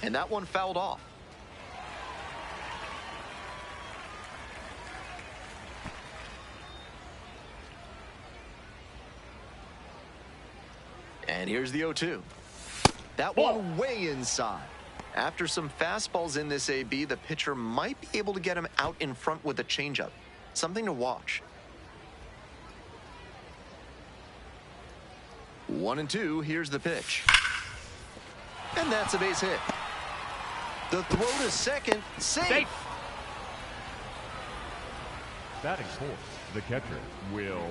And that one fouled off. And here's the 0-2. That one way inside. After some fastballs in this AB, the pitcher might be able to get him out in front with a changeup. Something to watch. 1-2, here's the pitch. And that's a base hit. The throw to second, safe. Batting fourth, the catcher, Will.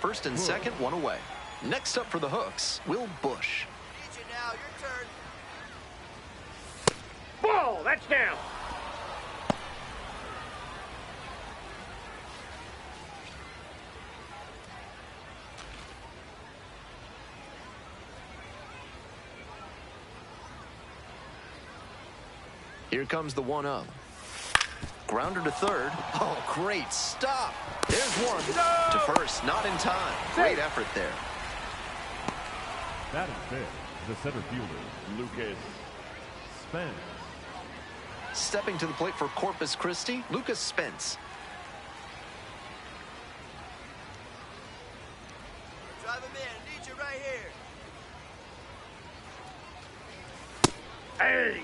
First and second, one away. Next up for the Hooks, Will Bush. Need you now. Your turn. Ball, that's down. Here comes the 1-0. Grounder to third. Oh, great stop. There's one. To first, not in time. Great effort there. Batting fifth, the center fielder, Lucas Spence. Stepping to the plate for Corpus Christi, Lucas Spence. Drive him in. Need you right here. Hey.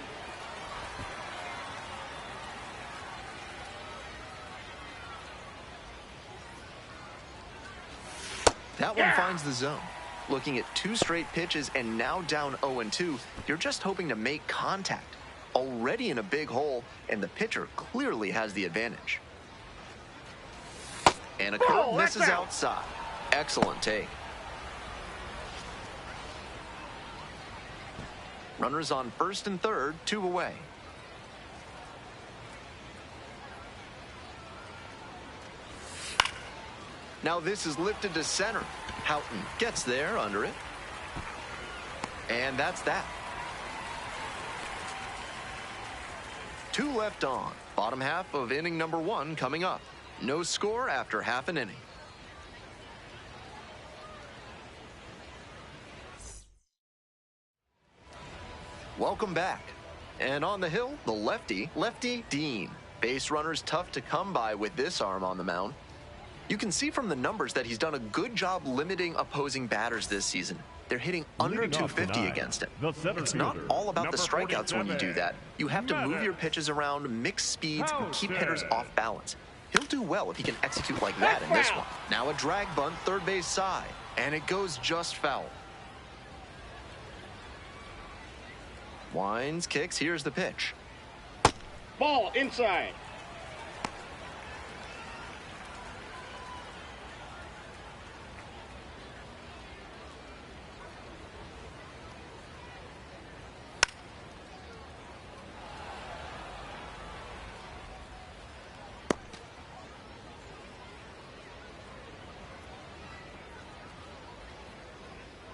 That one finds the zone. Looking at 2 straight pitches and now down 0-2, you're just hoping to make contact. Already in a big hole, and the pitcher clearly has the advantage. And a curve misses outside. Excellent take. Runners on first and third, 2 away. Now this is lifted to center. Houghton gets there under it. And that's that. 2 left on. Bottom half of inning number 1 coming up. No score after half an inning. Welcome back. And on the hill, the lefty, Lefty Dean. Base runners tough to come by with this arm on the mound. You can see from the numbers that he's done a good job limiting opposing batters this season. They're hitting under Leading off 250 tonight, against him. the center It's not fielder, all about the number strikeouts when you do 47, that. You have to move Menace. your pitches around, mix speeds, and keep hitters Houser. off balance. He'll do well if he can execute like that in this one. Now a drag bunt, third base side, and it goes just foul. Winds, kicks, here's the pitch. Ball inside.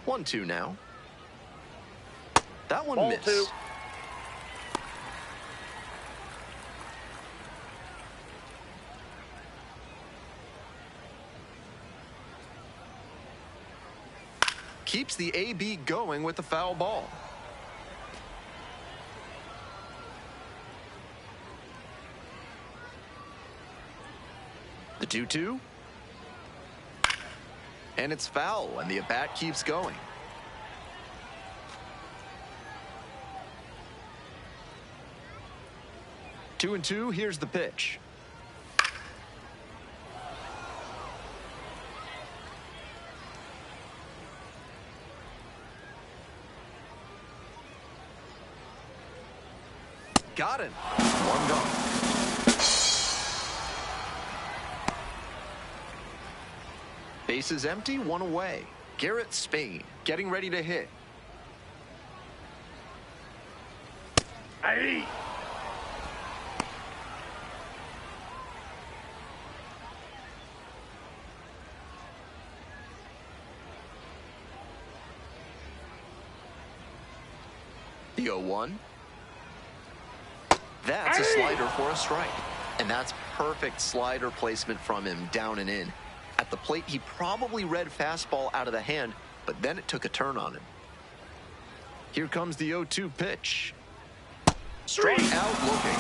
One, two now. That one Ball missed. two. Keeps the AB going with the foul ball. The 2-2. And it's foul, and the at-bat keeps going. Two and two, here's the pitch. Got it. One gone. Bases empty, one away. Garrett Spain getting ready to hit. Aye. The 0-1. That's a slider for a strike. And that's perfect slider placement from him, down and in. At the plate, he probably read fastball out of the hand, but then it took a turn on him. Here comes the 0-2 pitch. Struck out looking.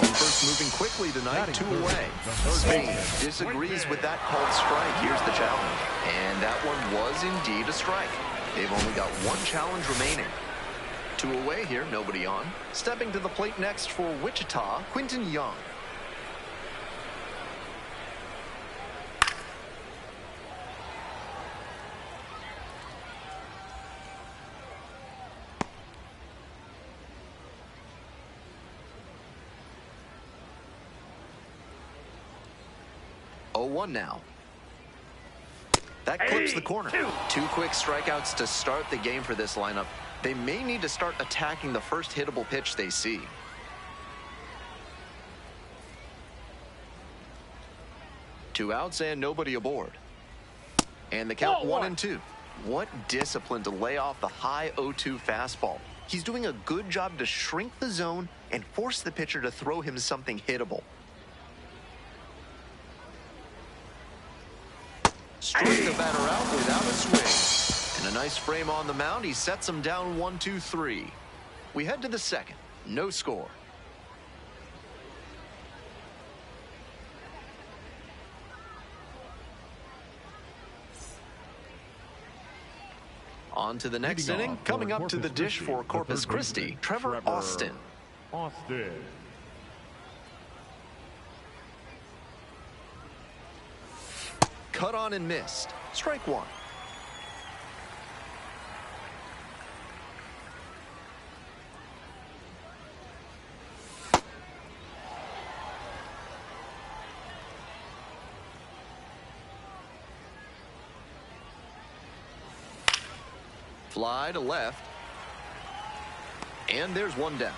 Home first moving quickly tonight, two away. Spain disagrees with that called strike. Here's the challenge. And that one was indeed a strike. They've only got one challenge remaining. Two away here, nobody on. Stepping to the plate next for Wichita, Quinton Young. One now. That clips the corner. Two quick strikeouts to start the game for this lineup. They may need to start attacking the first hittable pitch they see. Two outs and nobody aboard. And the count 1-2. What discipline to lay off the high 0-2 fastball. He's doing a good job to shrink the zone and force the pitcher to throw him something hittable. Strike the batter out without a swing. And a nice frame on the mound. He sets him down 1-2-3. We head to the second. No score. On to the next inning. Coming up to the dish for Corpus Christi, Trevor Austin. Cut on and missed. Strike one. Fly to left. And there's one down.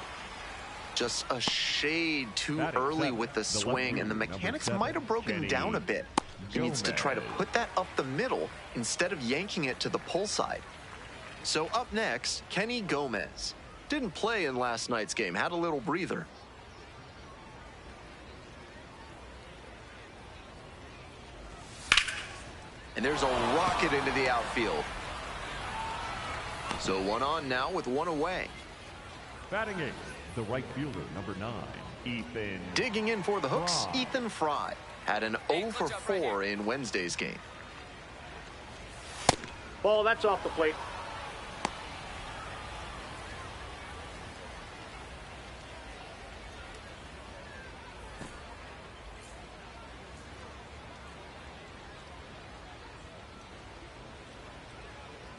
Just a shade too early with the swing, and the mechanics might have broken down a bit. He needs to try to put that up the middle instead of yanking it to the pull side. So up next, Kenny Gomez. Didn't play in last night's game, had a little breather. And there's a rocket into the outfield. So one on now with one away. Batting eighth, the right fielder, number 9, Ethan. Digging in for the hooks, Ethan Fry. Had an 0 for 4 in Wednesday's game. Ball, that's off the plate.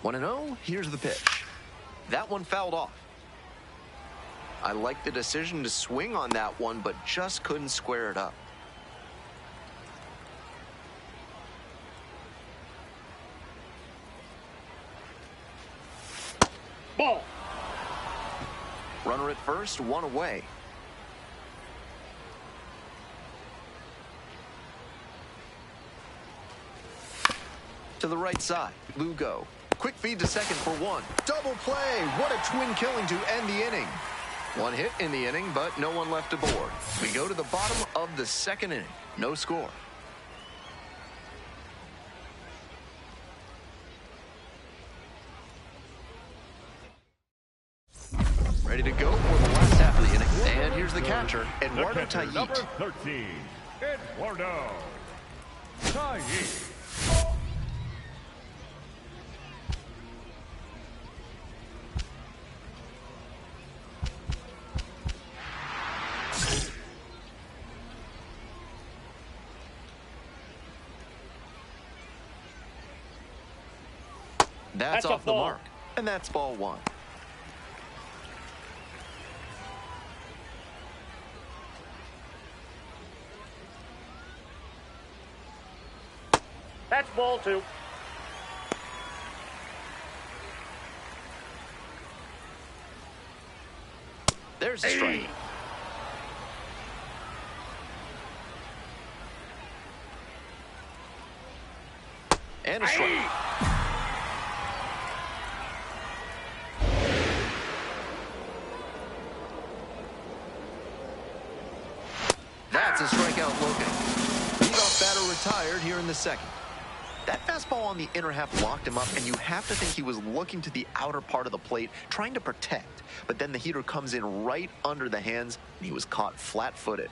Want to know? Here's the pitch. That one fouled off. I like the decision to swing on that one, but just couldn't square it up. Ball. Runner at first, one away. To the right side, Lugo. Quick feed to second for one. Double play. What a twin killing to end the inning. One hit in the inning, but no one left aboard. We go to the bottom of the second inning. No score. Ready to go for the last half of the inning. And here's the catcher, Eduardo The catcher, number Tayit. 13, Eduardo Tayit. That's That's a off the ball. mark. And that's ball one. That's ball 2. There's a strike. And a strike. That's a strikeout looking. Leadoff batter retired here in the second. That fastball on the inner half locked him up, and you have to think he was looking to the outer part of the plate, trying to protect. But then the heater comes in right under the hands, and he was caught flat-footed.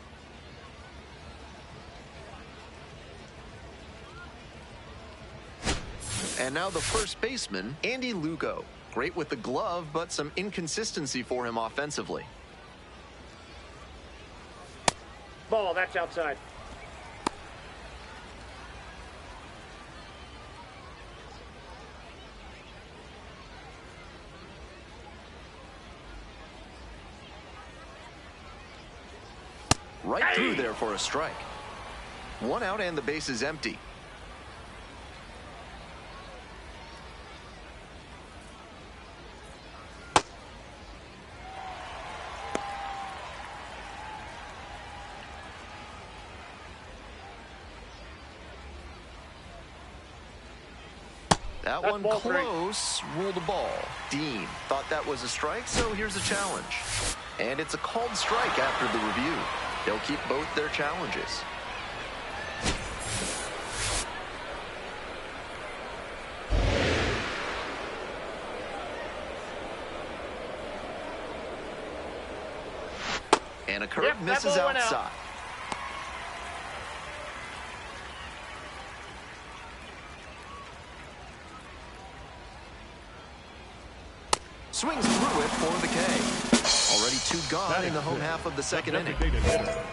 And now the first baseman, Andy Lugo. Great with the glove, but some inconsistency for him offensively. Ball, that's outside. Right through there for a strike. One out and the base is empty. That That's one ball 3. close, ruled a ball. Dean thought that was a strike, so here's a challenge. And it's a called strike after the review. They'll keep both their challenges. And a curve Yep, that misses ball went out. outside. Swings through it for the K. Already 2 gone in the home half of the second inning.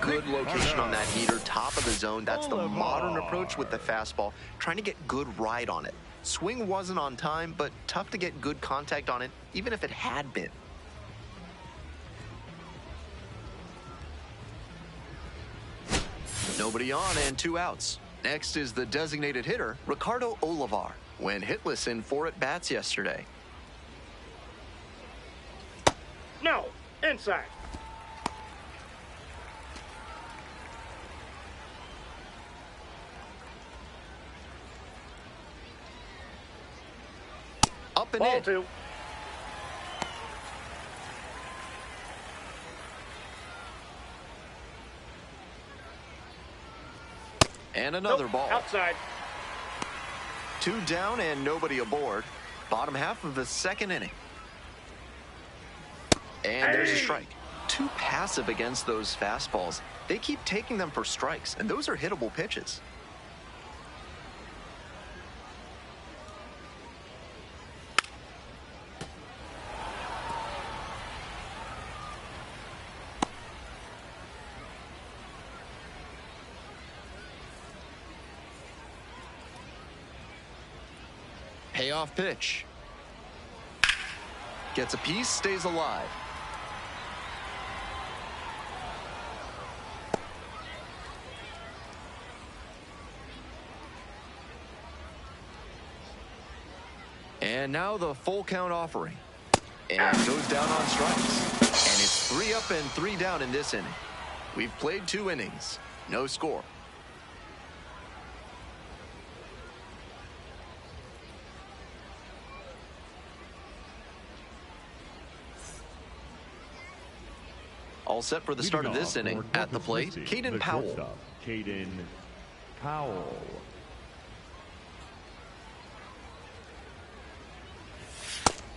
Good location on that heater, top of the zone. That's the modern approach with the fastball, trying to get good ride on it. Swing wasn't on time, but tough to get good contact on it, even if it had been. Nobody on and 2 outs. Next is the designated hitter, Ricardo Olivar, went hitless in 4 at-bats yesterday. No, inside. Up and Ball in. 2. And another Nope, ball. outside. 2 down and nobody aboard. Bottom half of the second inning. And there's a strike. Too passive against those fastballs. They keep taking them for strikes, and those are hittable pitches. Payoff pitch. gets a piece, stays alive. And now the full count offering. And goes down on strikes. And it's 3 up and 3 down in this inning. We've played 2 innings. No score. All set for the start of this inning. At the plate, Caden Powell. Caden Powell.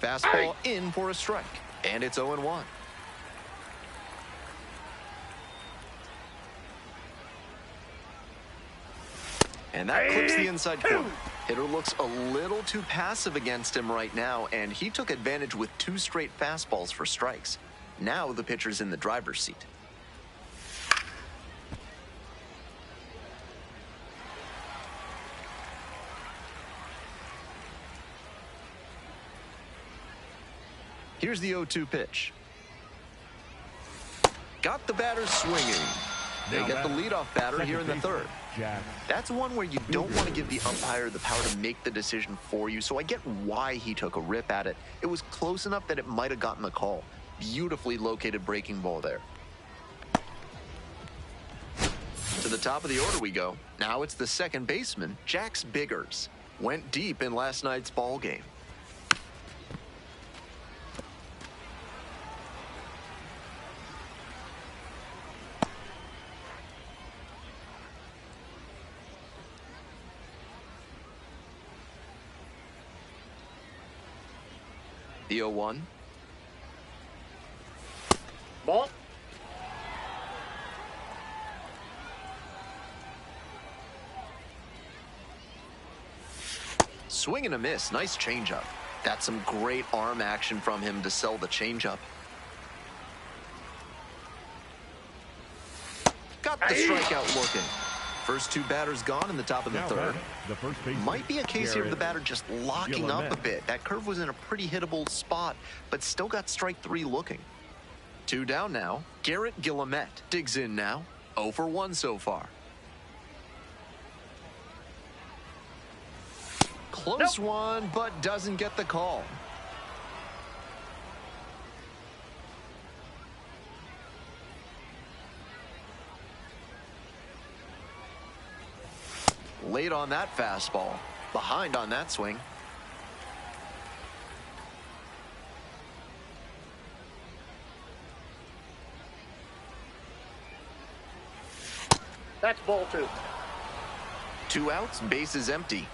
Fastball in for a strike. And it's 0-1. And that clips the inside corner. Hitter looks a little too passive against him right now, and he took advantage with 2 straight fastballs for strikes. Now the pitcher's in the driver's seat. Here's the 0-2 pitch. Got the batter swinging. They get the leadoff batter here in the third. That's one where you don't want to give the umpire the power to make the decision for you, so I get why he took a rip at it. It was close enough that it might have gotten the call. Beautifully located breaking ball there. To the top of the order we go. Now it's the second baseman, Jax Biggers. Went deep in last night's ball game. The 0-1. Ball. Swing and a miss. Nice changeup. That's some great arm action from him to sell the changeup. Got the strikeout looking. First 2 batters gone in the top of the third. Might be a case here of the batter just locking up a bit. That curve was in a pretty hittable spot, but still got strike 3 looking. 2 down now. Garrett Guillemette digs in now. 0 for 1 so far. Close one, but doesn't get the call. Late on that fastball. Behind on that swing. That's ball 2. 2 outs, bases empty.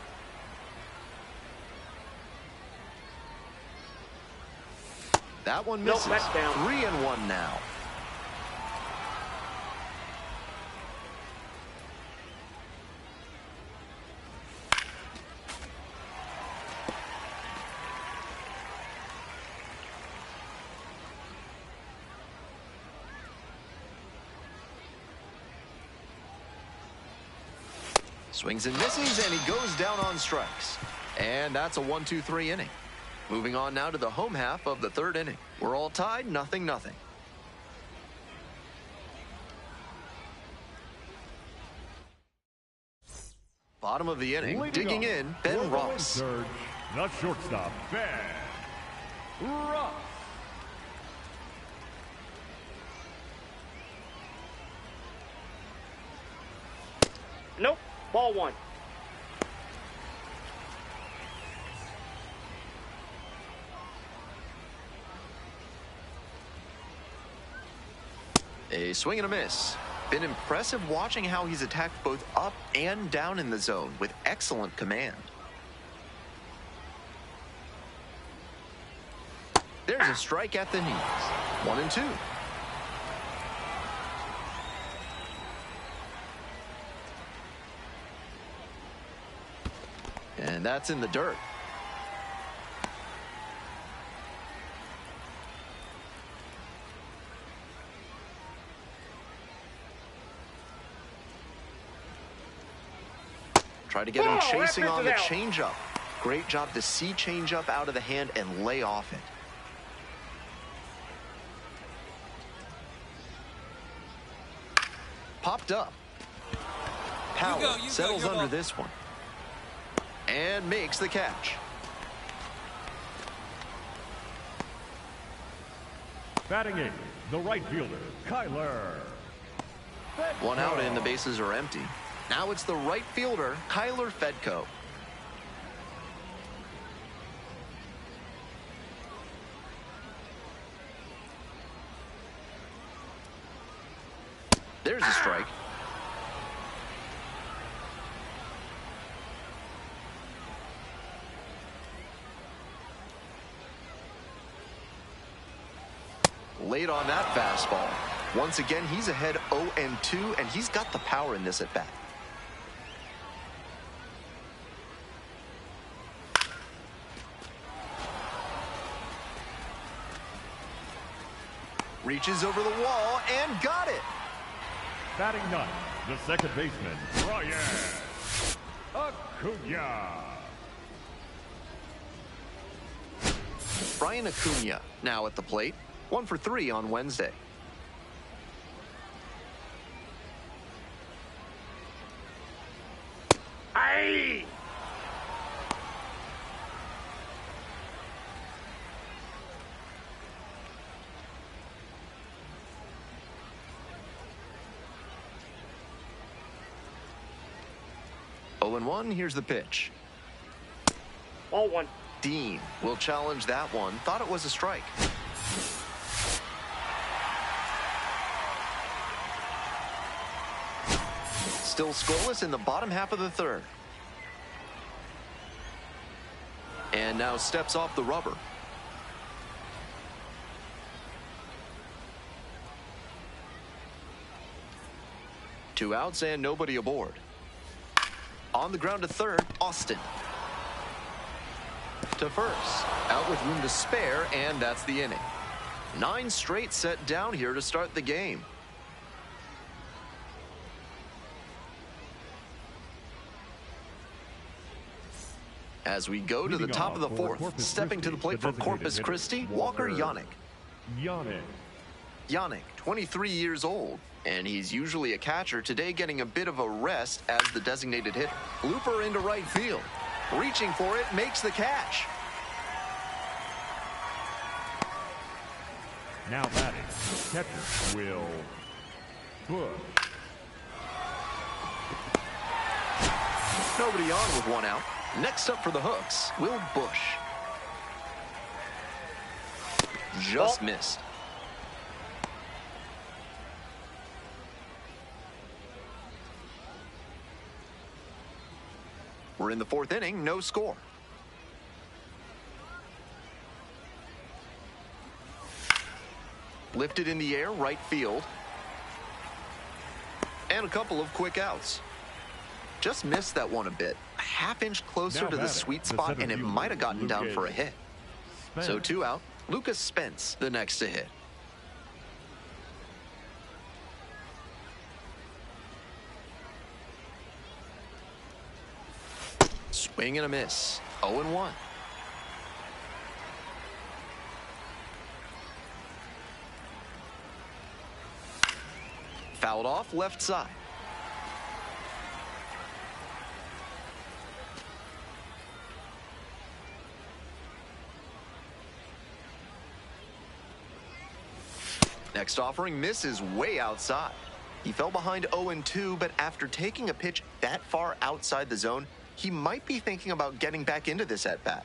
That one misses. That's down. 3-1 now. Swings and misses, and he goes down on strikes. And that's a 1-2-3 inning. Moving on now to the home half of the third inning. We're all tied, 0-0. Bottom of the inning, digging in, Ben Ross. Third, the shortstop, Ben Ross. Nope. Ball 1. A swing and a miss. Been impressive watching how he's attacked both up and down in the zone with excellent command. There's a strike at the knees. 1-2. And that's in the dirt. Try to get him chasing on the changeup. Great job to see changeup out of the hand and lay off it. popped up. Powell settles under this one and makes the catch. Batting eighth, the right fielder, Kyler. One out and the bases are empty. Now it's the right fielder, Kyler Fedko. There's a strike. Late on that fastball. Once again, he's ahead 0-2, and he's got the power in this at bat. Reaches over the wall and got it. Batting ninth, the second baseman, Brian Acuna. Brian Acuna now at the plate. 1 for 3 on Wednesday. Aye! Oh, and 1, here's the pitch. Ball one. Dean will challenge that one. Thought it was a strike. Still scoreless in the bottom half of the third. And now steps off the rubber. Two outs and nobody aboard. On the ground to third, Austin. To first, out with room to spare, and that's the inning. 9 straight set down here to start the game. As we go to the top of the fourth, stepping to the plate for Corpus Christi, Walker Yannick. Yannick, 23 years old, and he's usually a catcher, today getting a bit of a rest as the designated hitter. Looper into right field. Reaching for it, makes the catch. Now batting, catcher Will Bush. Nobody on with 1 out. Next up for the Hooks, Will Bush. Just missed. We're in the 4th inning, no score. Lifted in the air, right field. And a couple of quick outs. Just missed that one a bit. A half-inch closer to the sweet spot, and it might have gotten down for a hit. So 2 out. Lucas Spence, the next to hit. Swing and a miss. 0-1. Fouled off left side. Next offering misses way outside. He fell behind 0-2, but after taking a pitch that far outside the zone, he might be thinking about getting back into this at-bat.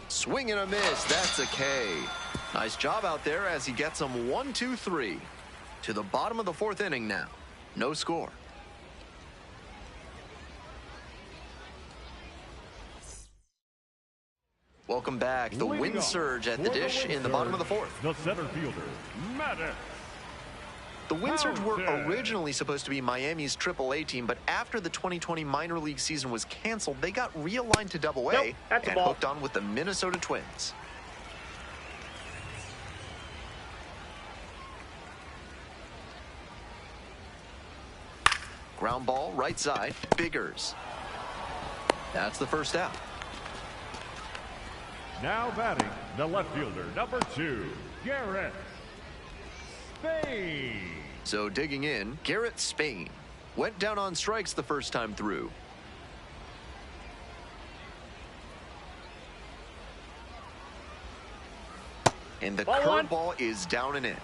Swing and a miss. That's a K. Nice job out there as he gets him 1-2-3. To the bottom of the 4th inning now. No score. Welcome back. The wind surge at the dish in the bottom of the 4th. The center fielder, Maddox. The Wind Surge were originally supposed to be Miami's Triple-A team, but after the 2020 minor league season was canceled, they got realigned to Double-A Nope, and hooked on with the Minnesota Twins. Ground ball, right side, Biggers. That's the first out. Now batting, the left fielder, number 2, Garrett Spain. So digging in, Garrett Spain went down on strikes the first time through. And the curveball is down and in.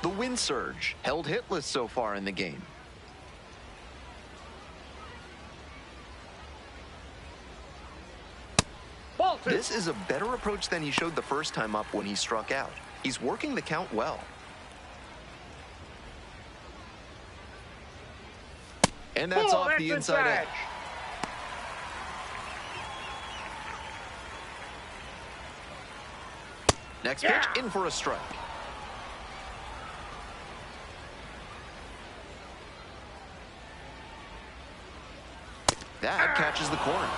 The wind surge held hitless so far in the game. This is a better approach than he showed the first time up when he struck out. He's working the count well. And that's off the inside edge. Next pitch, in for a strike. That catches the corner.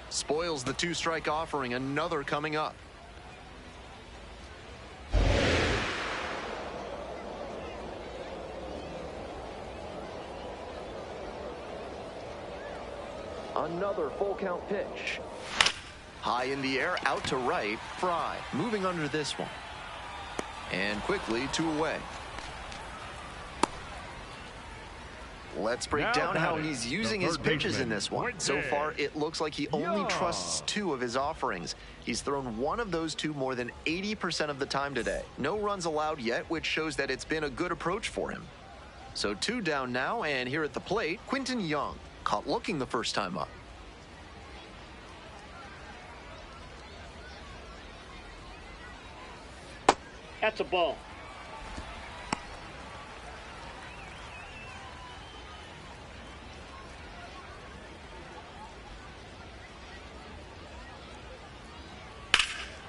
Spoils the two-strike offering. Another coming up. Another full count pitch. High in the air, out to right. Fry moving under this one. And quickly 2 away. Let's break down how he's using his pitches in this one. So far, it looks like he only trusts 2 of his offerings. He's thrown 1 of those 2 more than 80% of the time today. No runs allowed yet, which shows that it's been a good approach for him. So 2 down now, and here at the plate, Quinton Young, caught looking the first time up. That's a ball.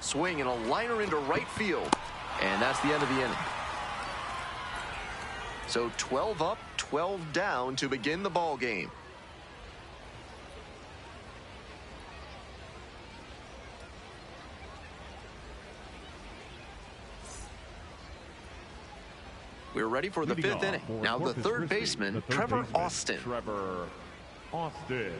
Swing and a liner into right field. And that's the end of the inning. So 12 up, 12 down to begin the ball game. We're ready for the 5th inning. Now the third baseman, Trevor Austin. Trevor Austin.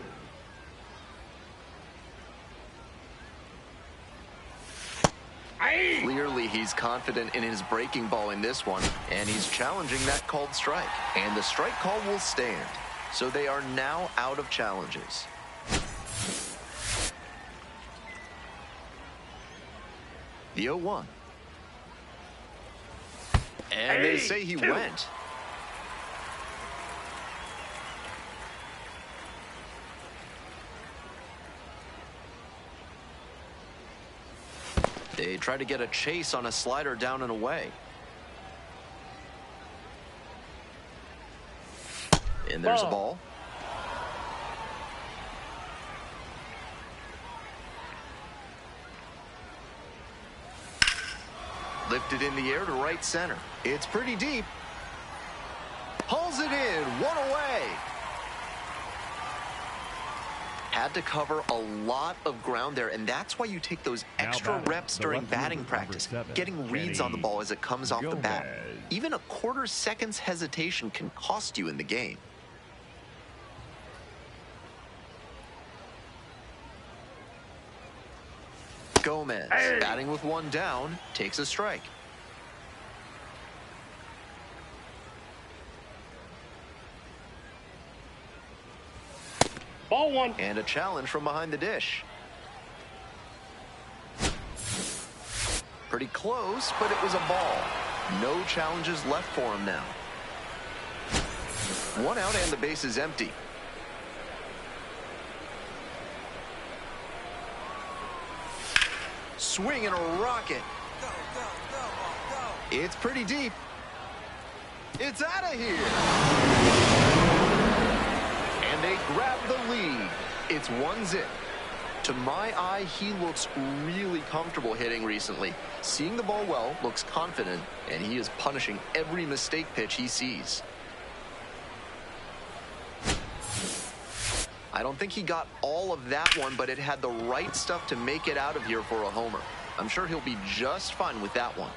Clearly, he's confident in his breaking ball in this one, and he's challenging that called strike. And the strike call will stand. So they are now out of challenges. The 0-1. And they say he went. They try to get a chase on a slider down and away. And there's a ball. Lifted in the air to right center. It's pretty deep. Pulls it in. 1 away. Had to cover a lot of ground there, and that's why you take those extra reps during batting practice, getting reads on the ball as it comes off the bat. Even a quarter second's hesitation can cost you in the game. Gomez, batting with 1 down, takes a strike. Ball 1. And a challenge from behind the dish. Pretty close, but it was a ball. No challenges left for him now. 1 out and the base is empty. Swing and a rocket. Go, go, go, go. It's pretty deep. It's out of here. And they grab the lead. It's 1-0. To my eye, he looks really comfortable hitting recently. Seeing the ball well, looks confident, and he is punishing every mistake pitch he sees. I don't think he got all of that one, but it had the right stuff to make it out of here for a homer. I'm sure he'll be just fine with that one.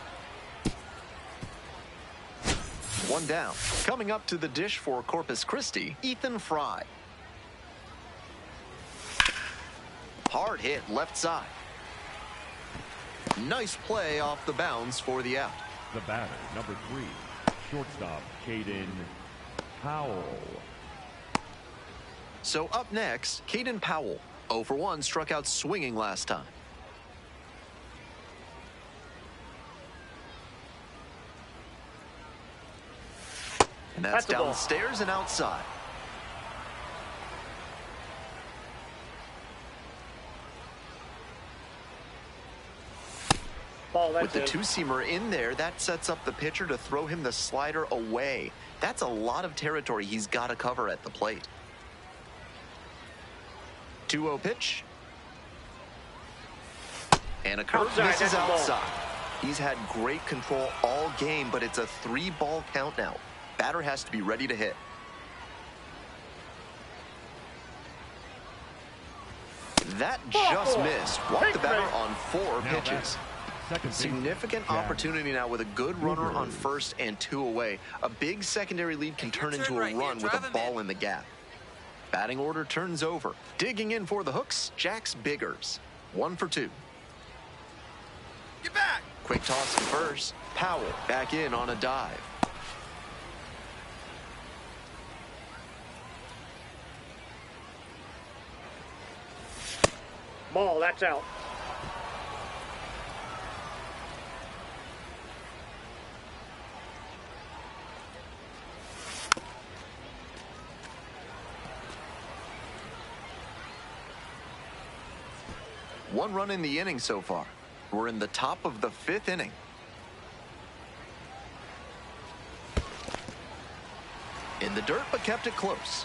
One down. Coming up to the dish for Corpus Christi, Ethan Fry. Hard hit left side. Nice play off the bounds for the out. The batter, number 3, shortstop Caden Powell. So up next, Caden Powell. 0 for 1, struck out swinging last time. And that's downstairs and outside. With the two-seamer in there, that sets up the pitcher to throw him the slider away. That's a lot of territory he's got to cover at the plate. 2-0 pitch. And a curve misses outside. He's had great control all game, but it's a 3-ball count now. Batter has to be ready to hit. That just missed. Walked the batter on 4 pitches. Significant opportunity now with a good runner on first and 2 away. A big secondary lead can turn into a run with a ball in the gap. Batting order turns over. Digging in for the hooks, Jax Biggers. 1 for 2. Get back! Quick toss to first. Powell back in on a dive. Ball, that's out. One run in the inning so far. We're in the top of the 5th inning. In the dirt, but kept it close.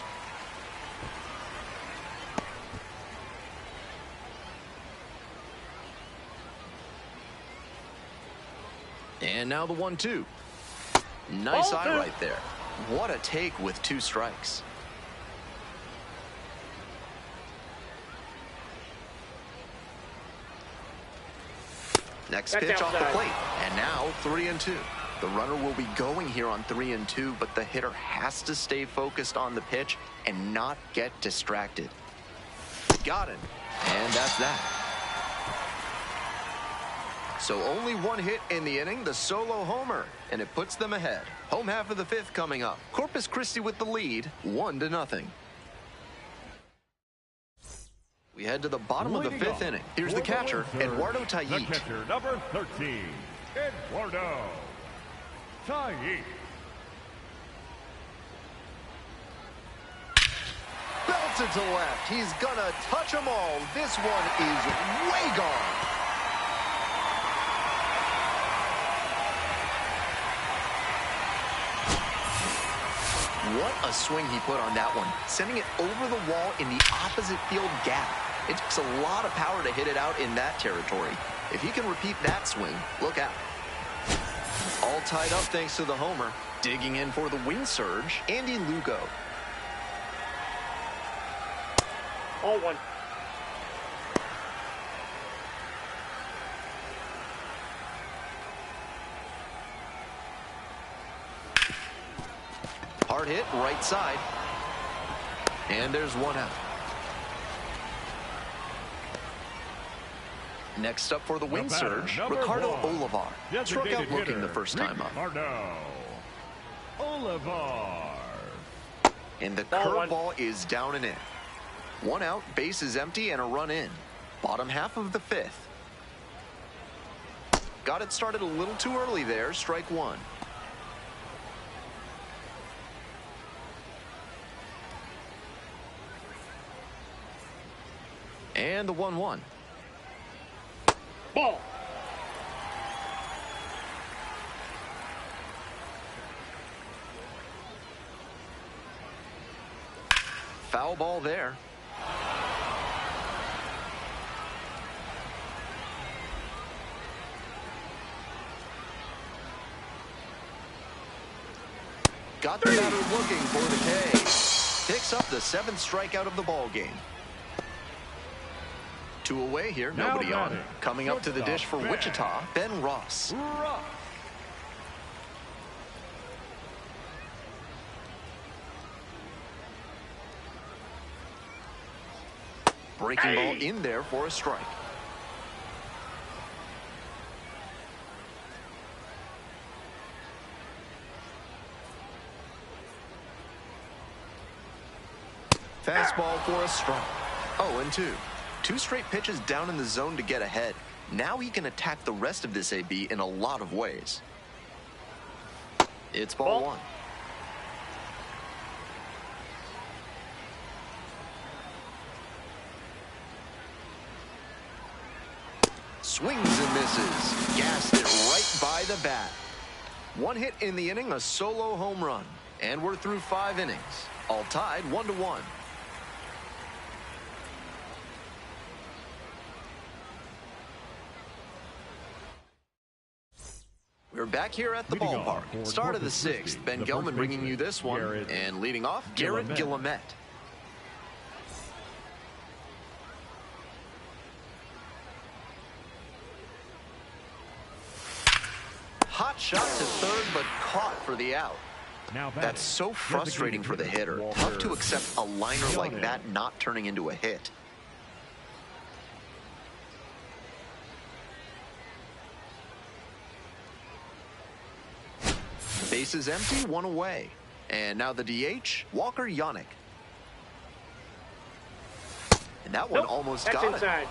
And now the 1-2. Nice eye right there. What a take with 2 strikes. Next pitch off the plate, and now 3-2. The runner will be going here on 3-2, but the hitter has to stay focused on the pitch and not get distracted. Got it, and that's that. So only 1 hit in the inning, the solo homer, and it puts them ahead. Home half of the 5th coming up. Corpus Christi with the lead, 1-0. We head to the bottom of the 5th inning. Here's the catcher, Eduardo Tayit. The catcher, number 13, Eduardo Tayit. Belted to left. He's gonna touch them all. This one is way gone. What a swing he put on that one. Sending it over the wall in the opposite field gap. It takes a lot of power to hit it out in that territory. If he can repeat that swing, look out. All tied up thanks to the homer. Digging in for the wing surge, Andy Lugo. 0-1. Hard hit, right side. And there's 1 out. Next up for the wing surge, Ricardo Olivar. Struck out looking the first time up. Ricardo Olivar. And the curveball is down and in. 1 out, base is empty, and a run in. Bottom half of the 5th. Got it started a little too early there, strike 1. And the 1-1. Ball. Foul ball there. Got the batter looking for the K. Picks up the 7th strikeout of the ball game. 2 away here, nobody on. Coming up to the dish for Wichita, Ben Ross. Breaking ball in there for a strike. Fastball for a strike. 0-2. 2 straight pitches down in the zone to get ahead. Now he can attack the rest of this AB in a lot of ways. It's ball 1. Swings and misses. Gassed it right by the bat. 1 hit in the inning, a solo home run. And we're through 5 innings. All tied 1-1. We're back here at the ballpark. Start of the 6th. Ben Gelman bringing you this one. And leading off, Garrett Guillemette. Hot shot to third, but caught for the out. That's so frustrating for the hitter. Tough to accept a liner like that not turning into a hit. Bases empty, 1 away. And now the DH, Walker Yannick. And that one almost got inside. it.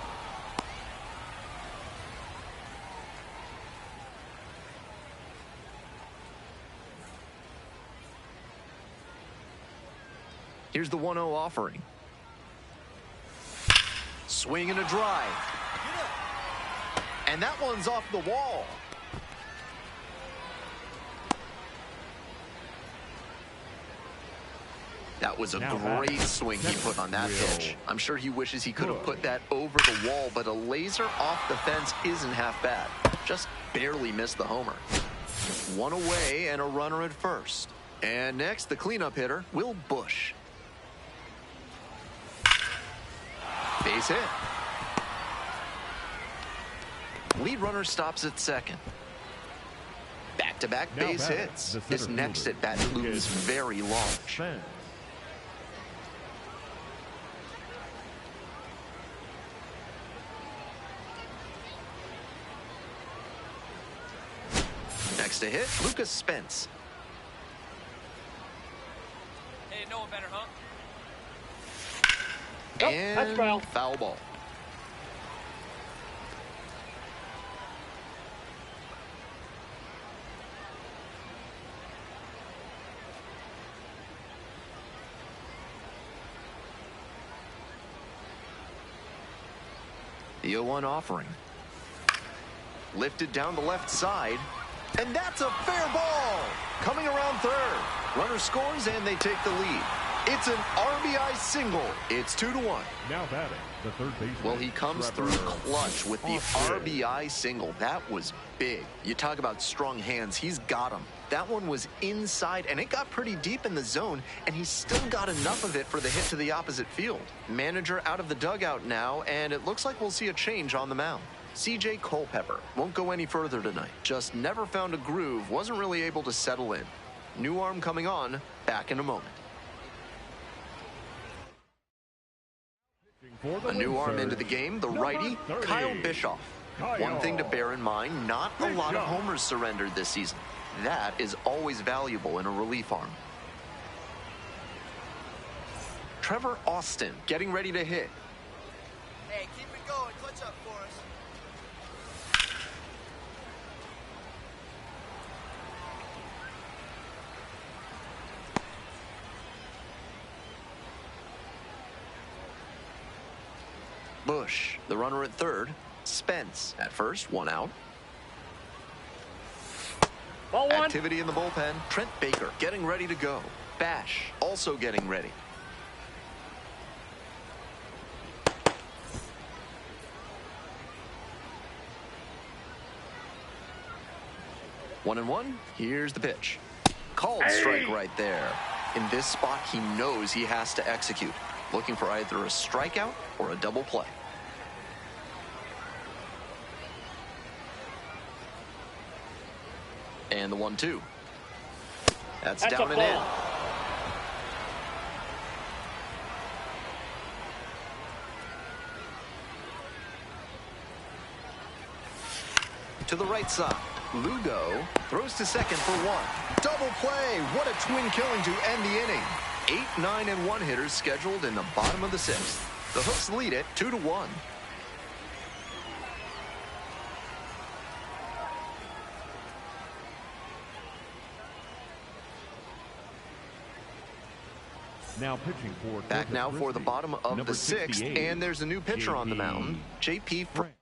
Here's the 1-0 offering. Swing and a drive. And that one's off the wall. That was a great swing he put on that pitch. I'm sure he wishes he could have put that over the wall, but a laser off the fence isn't half bad. Just barely missed the homer. 1 away and a runner at first. And next, the cleanup hitter, Will Busch. Base hit. Lead runner stops at second. Back-to-back base hits. This next at-bat looms very large. Next to hit, Lucas Spence. Hey, no one better, huh? And that's foul. Foul ball. The 0-1 offering. Lifted down the left side. And that's a fair ball. Coming around third. Runner scores and they take the lead. It's an RBI single. It's 2-1. Now batting, the third baseman. Well, he comes through clutch with the RBI single. That was big. You talk about strong hands. He's got them. That one was inside, and it got pretty deep in the zone, and he still got enough of it for the hit to the opposite field. Manager out of the dugout now, and it looks like we'll see a change on the mound. CJ Culpepper won't go any further tonight. Just never found a groove, wasn't really able to settle in. New arm coming on, back in a moment. A new arm into the game, the righty, Kyle Bischoff. One thing to bear in mind, not a lot of homers surrendered this season. That is always valuable in a relief arm. Trevor Austin getting ready to hit. Hey, keep it going. Clutch up for us. Busch, the runner at third. Spence at first, 1 out. Ball 1. Activity in the bullpen. Trent Baker getting ready to go. Bash also getting ready. One and one. Here's the pitch. Called strike right there. In this spot, he knows he has to execute. Looking for either a strikeout or a double play. And the 1-2. That's down and in. to the right side. Lugo throws to second for one. Double play. What a twin killing to end the inning. 8, 9, and 1 hitters scheduled in the bottom of the 6th. The Hooks lead it 2-1. Now pitching for Back now for the Frisbee, bottom of number the 6th, 68, and there's a new pitcher on the mound, J.P. Frank.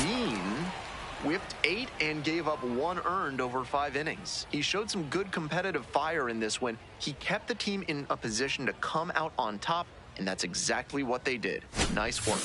Dean whipped 8 and gave up 1 earned over 5 innings. He showed some good competitive fire in this one. He kept the team in a position to come out on top, and that's exactly what they did. Nice work.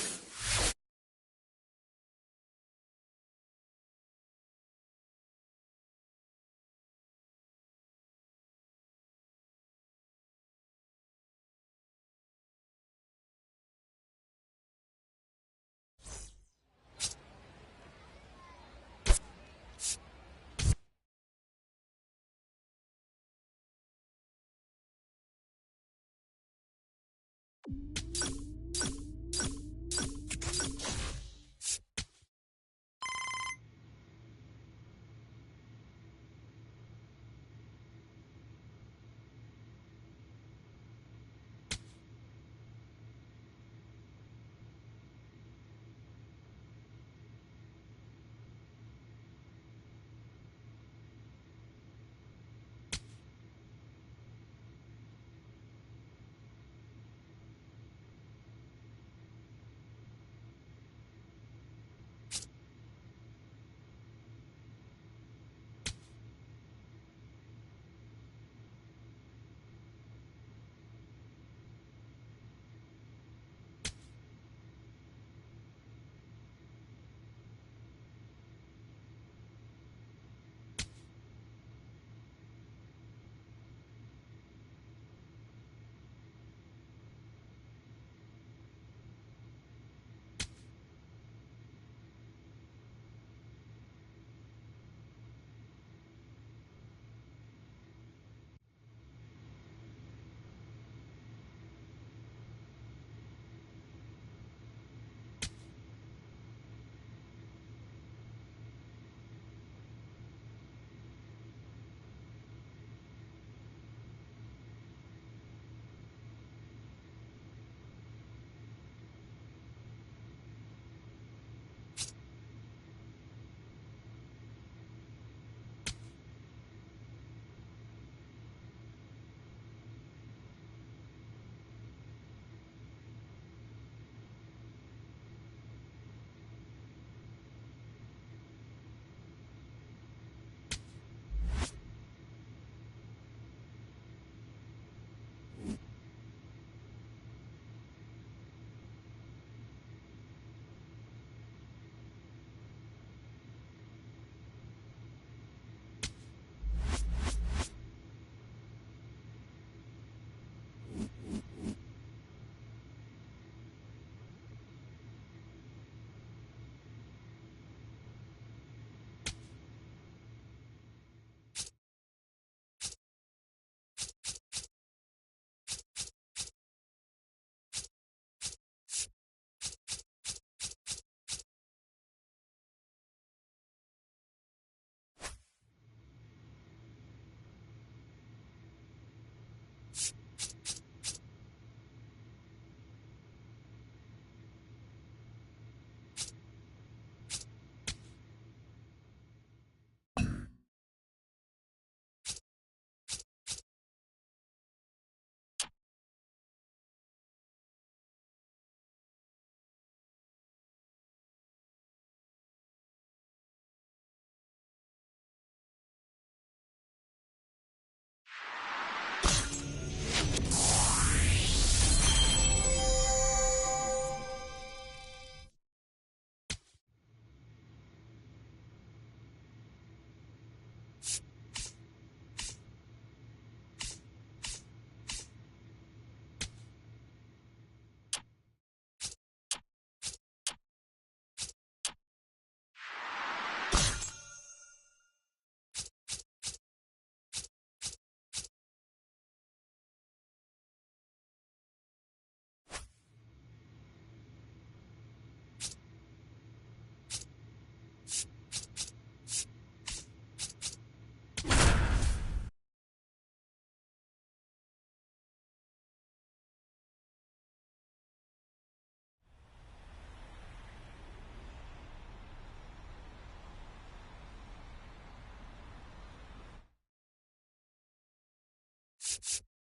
You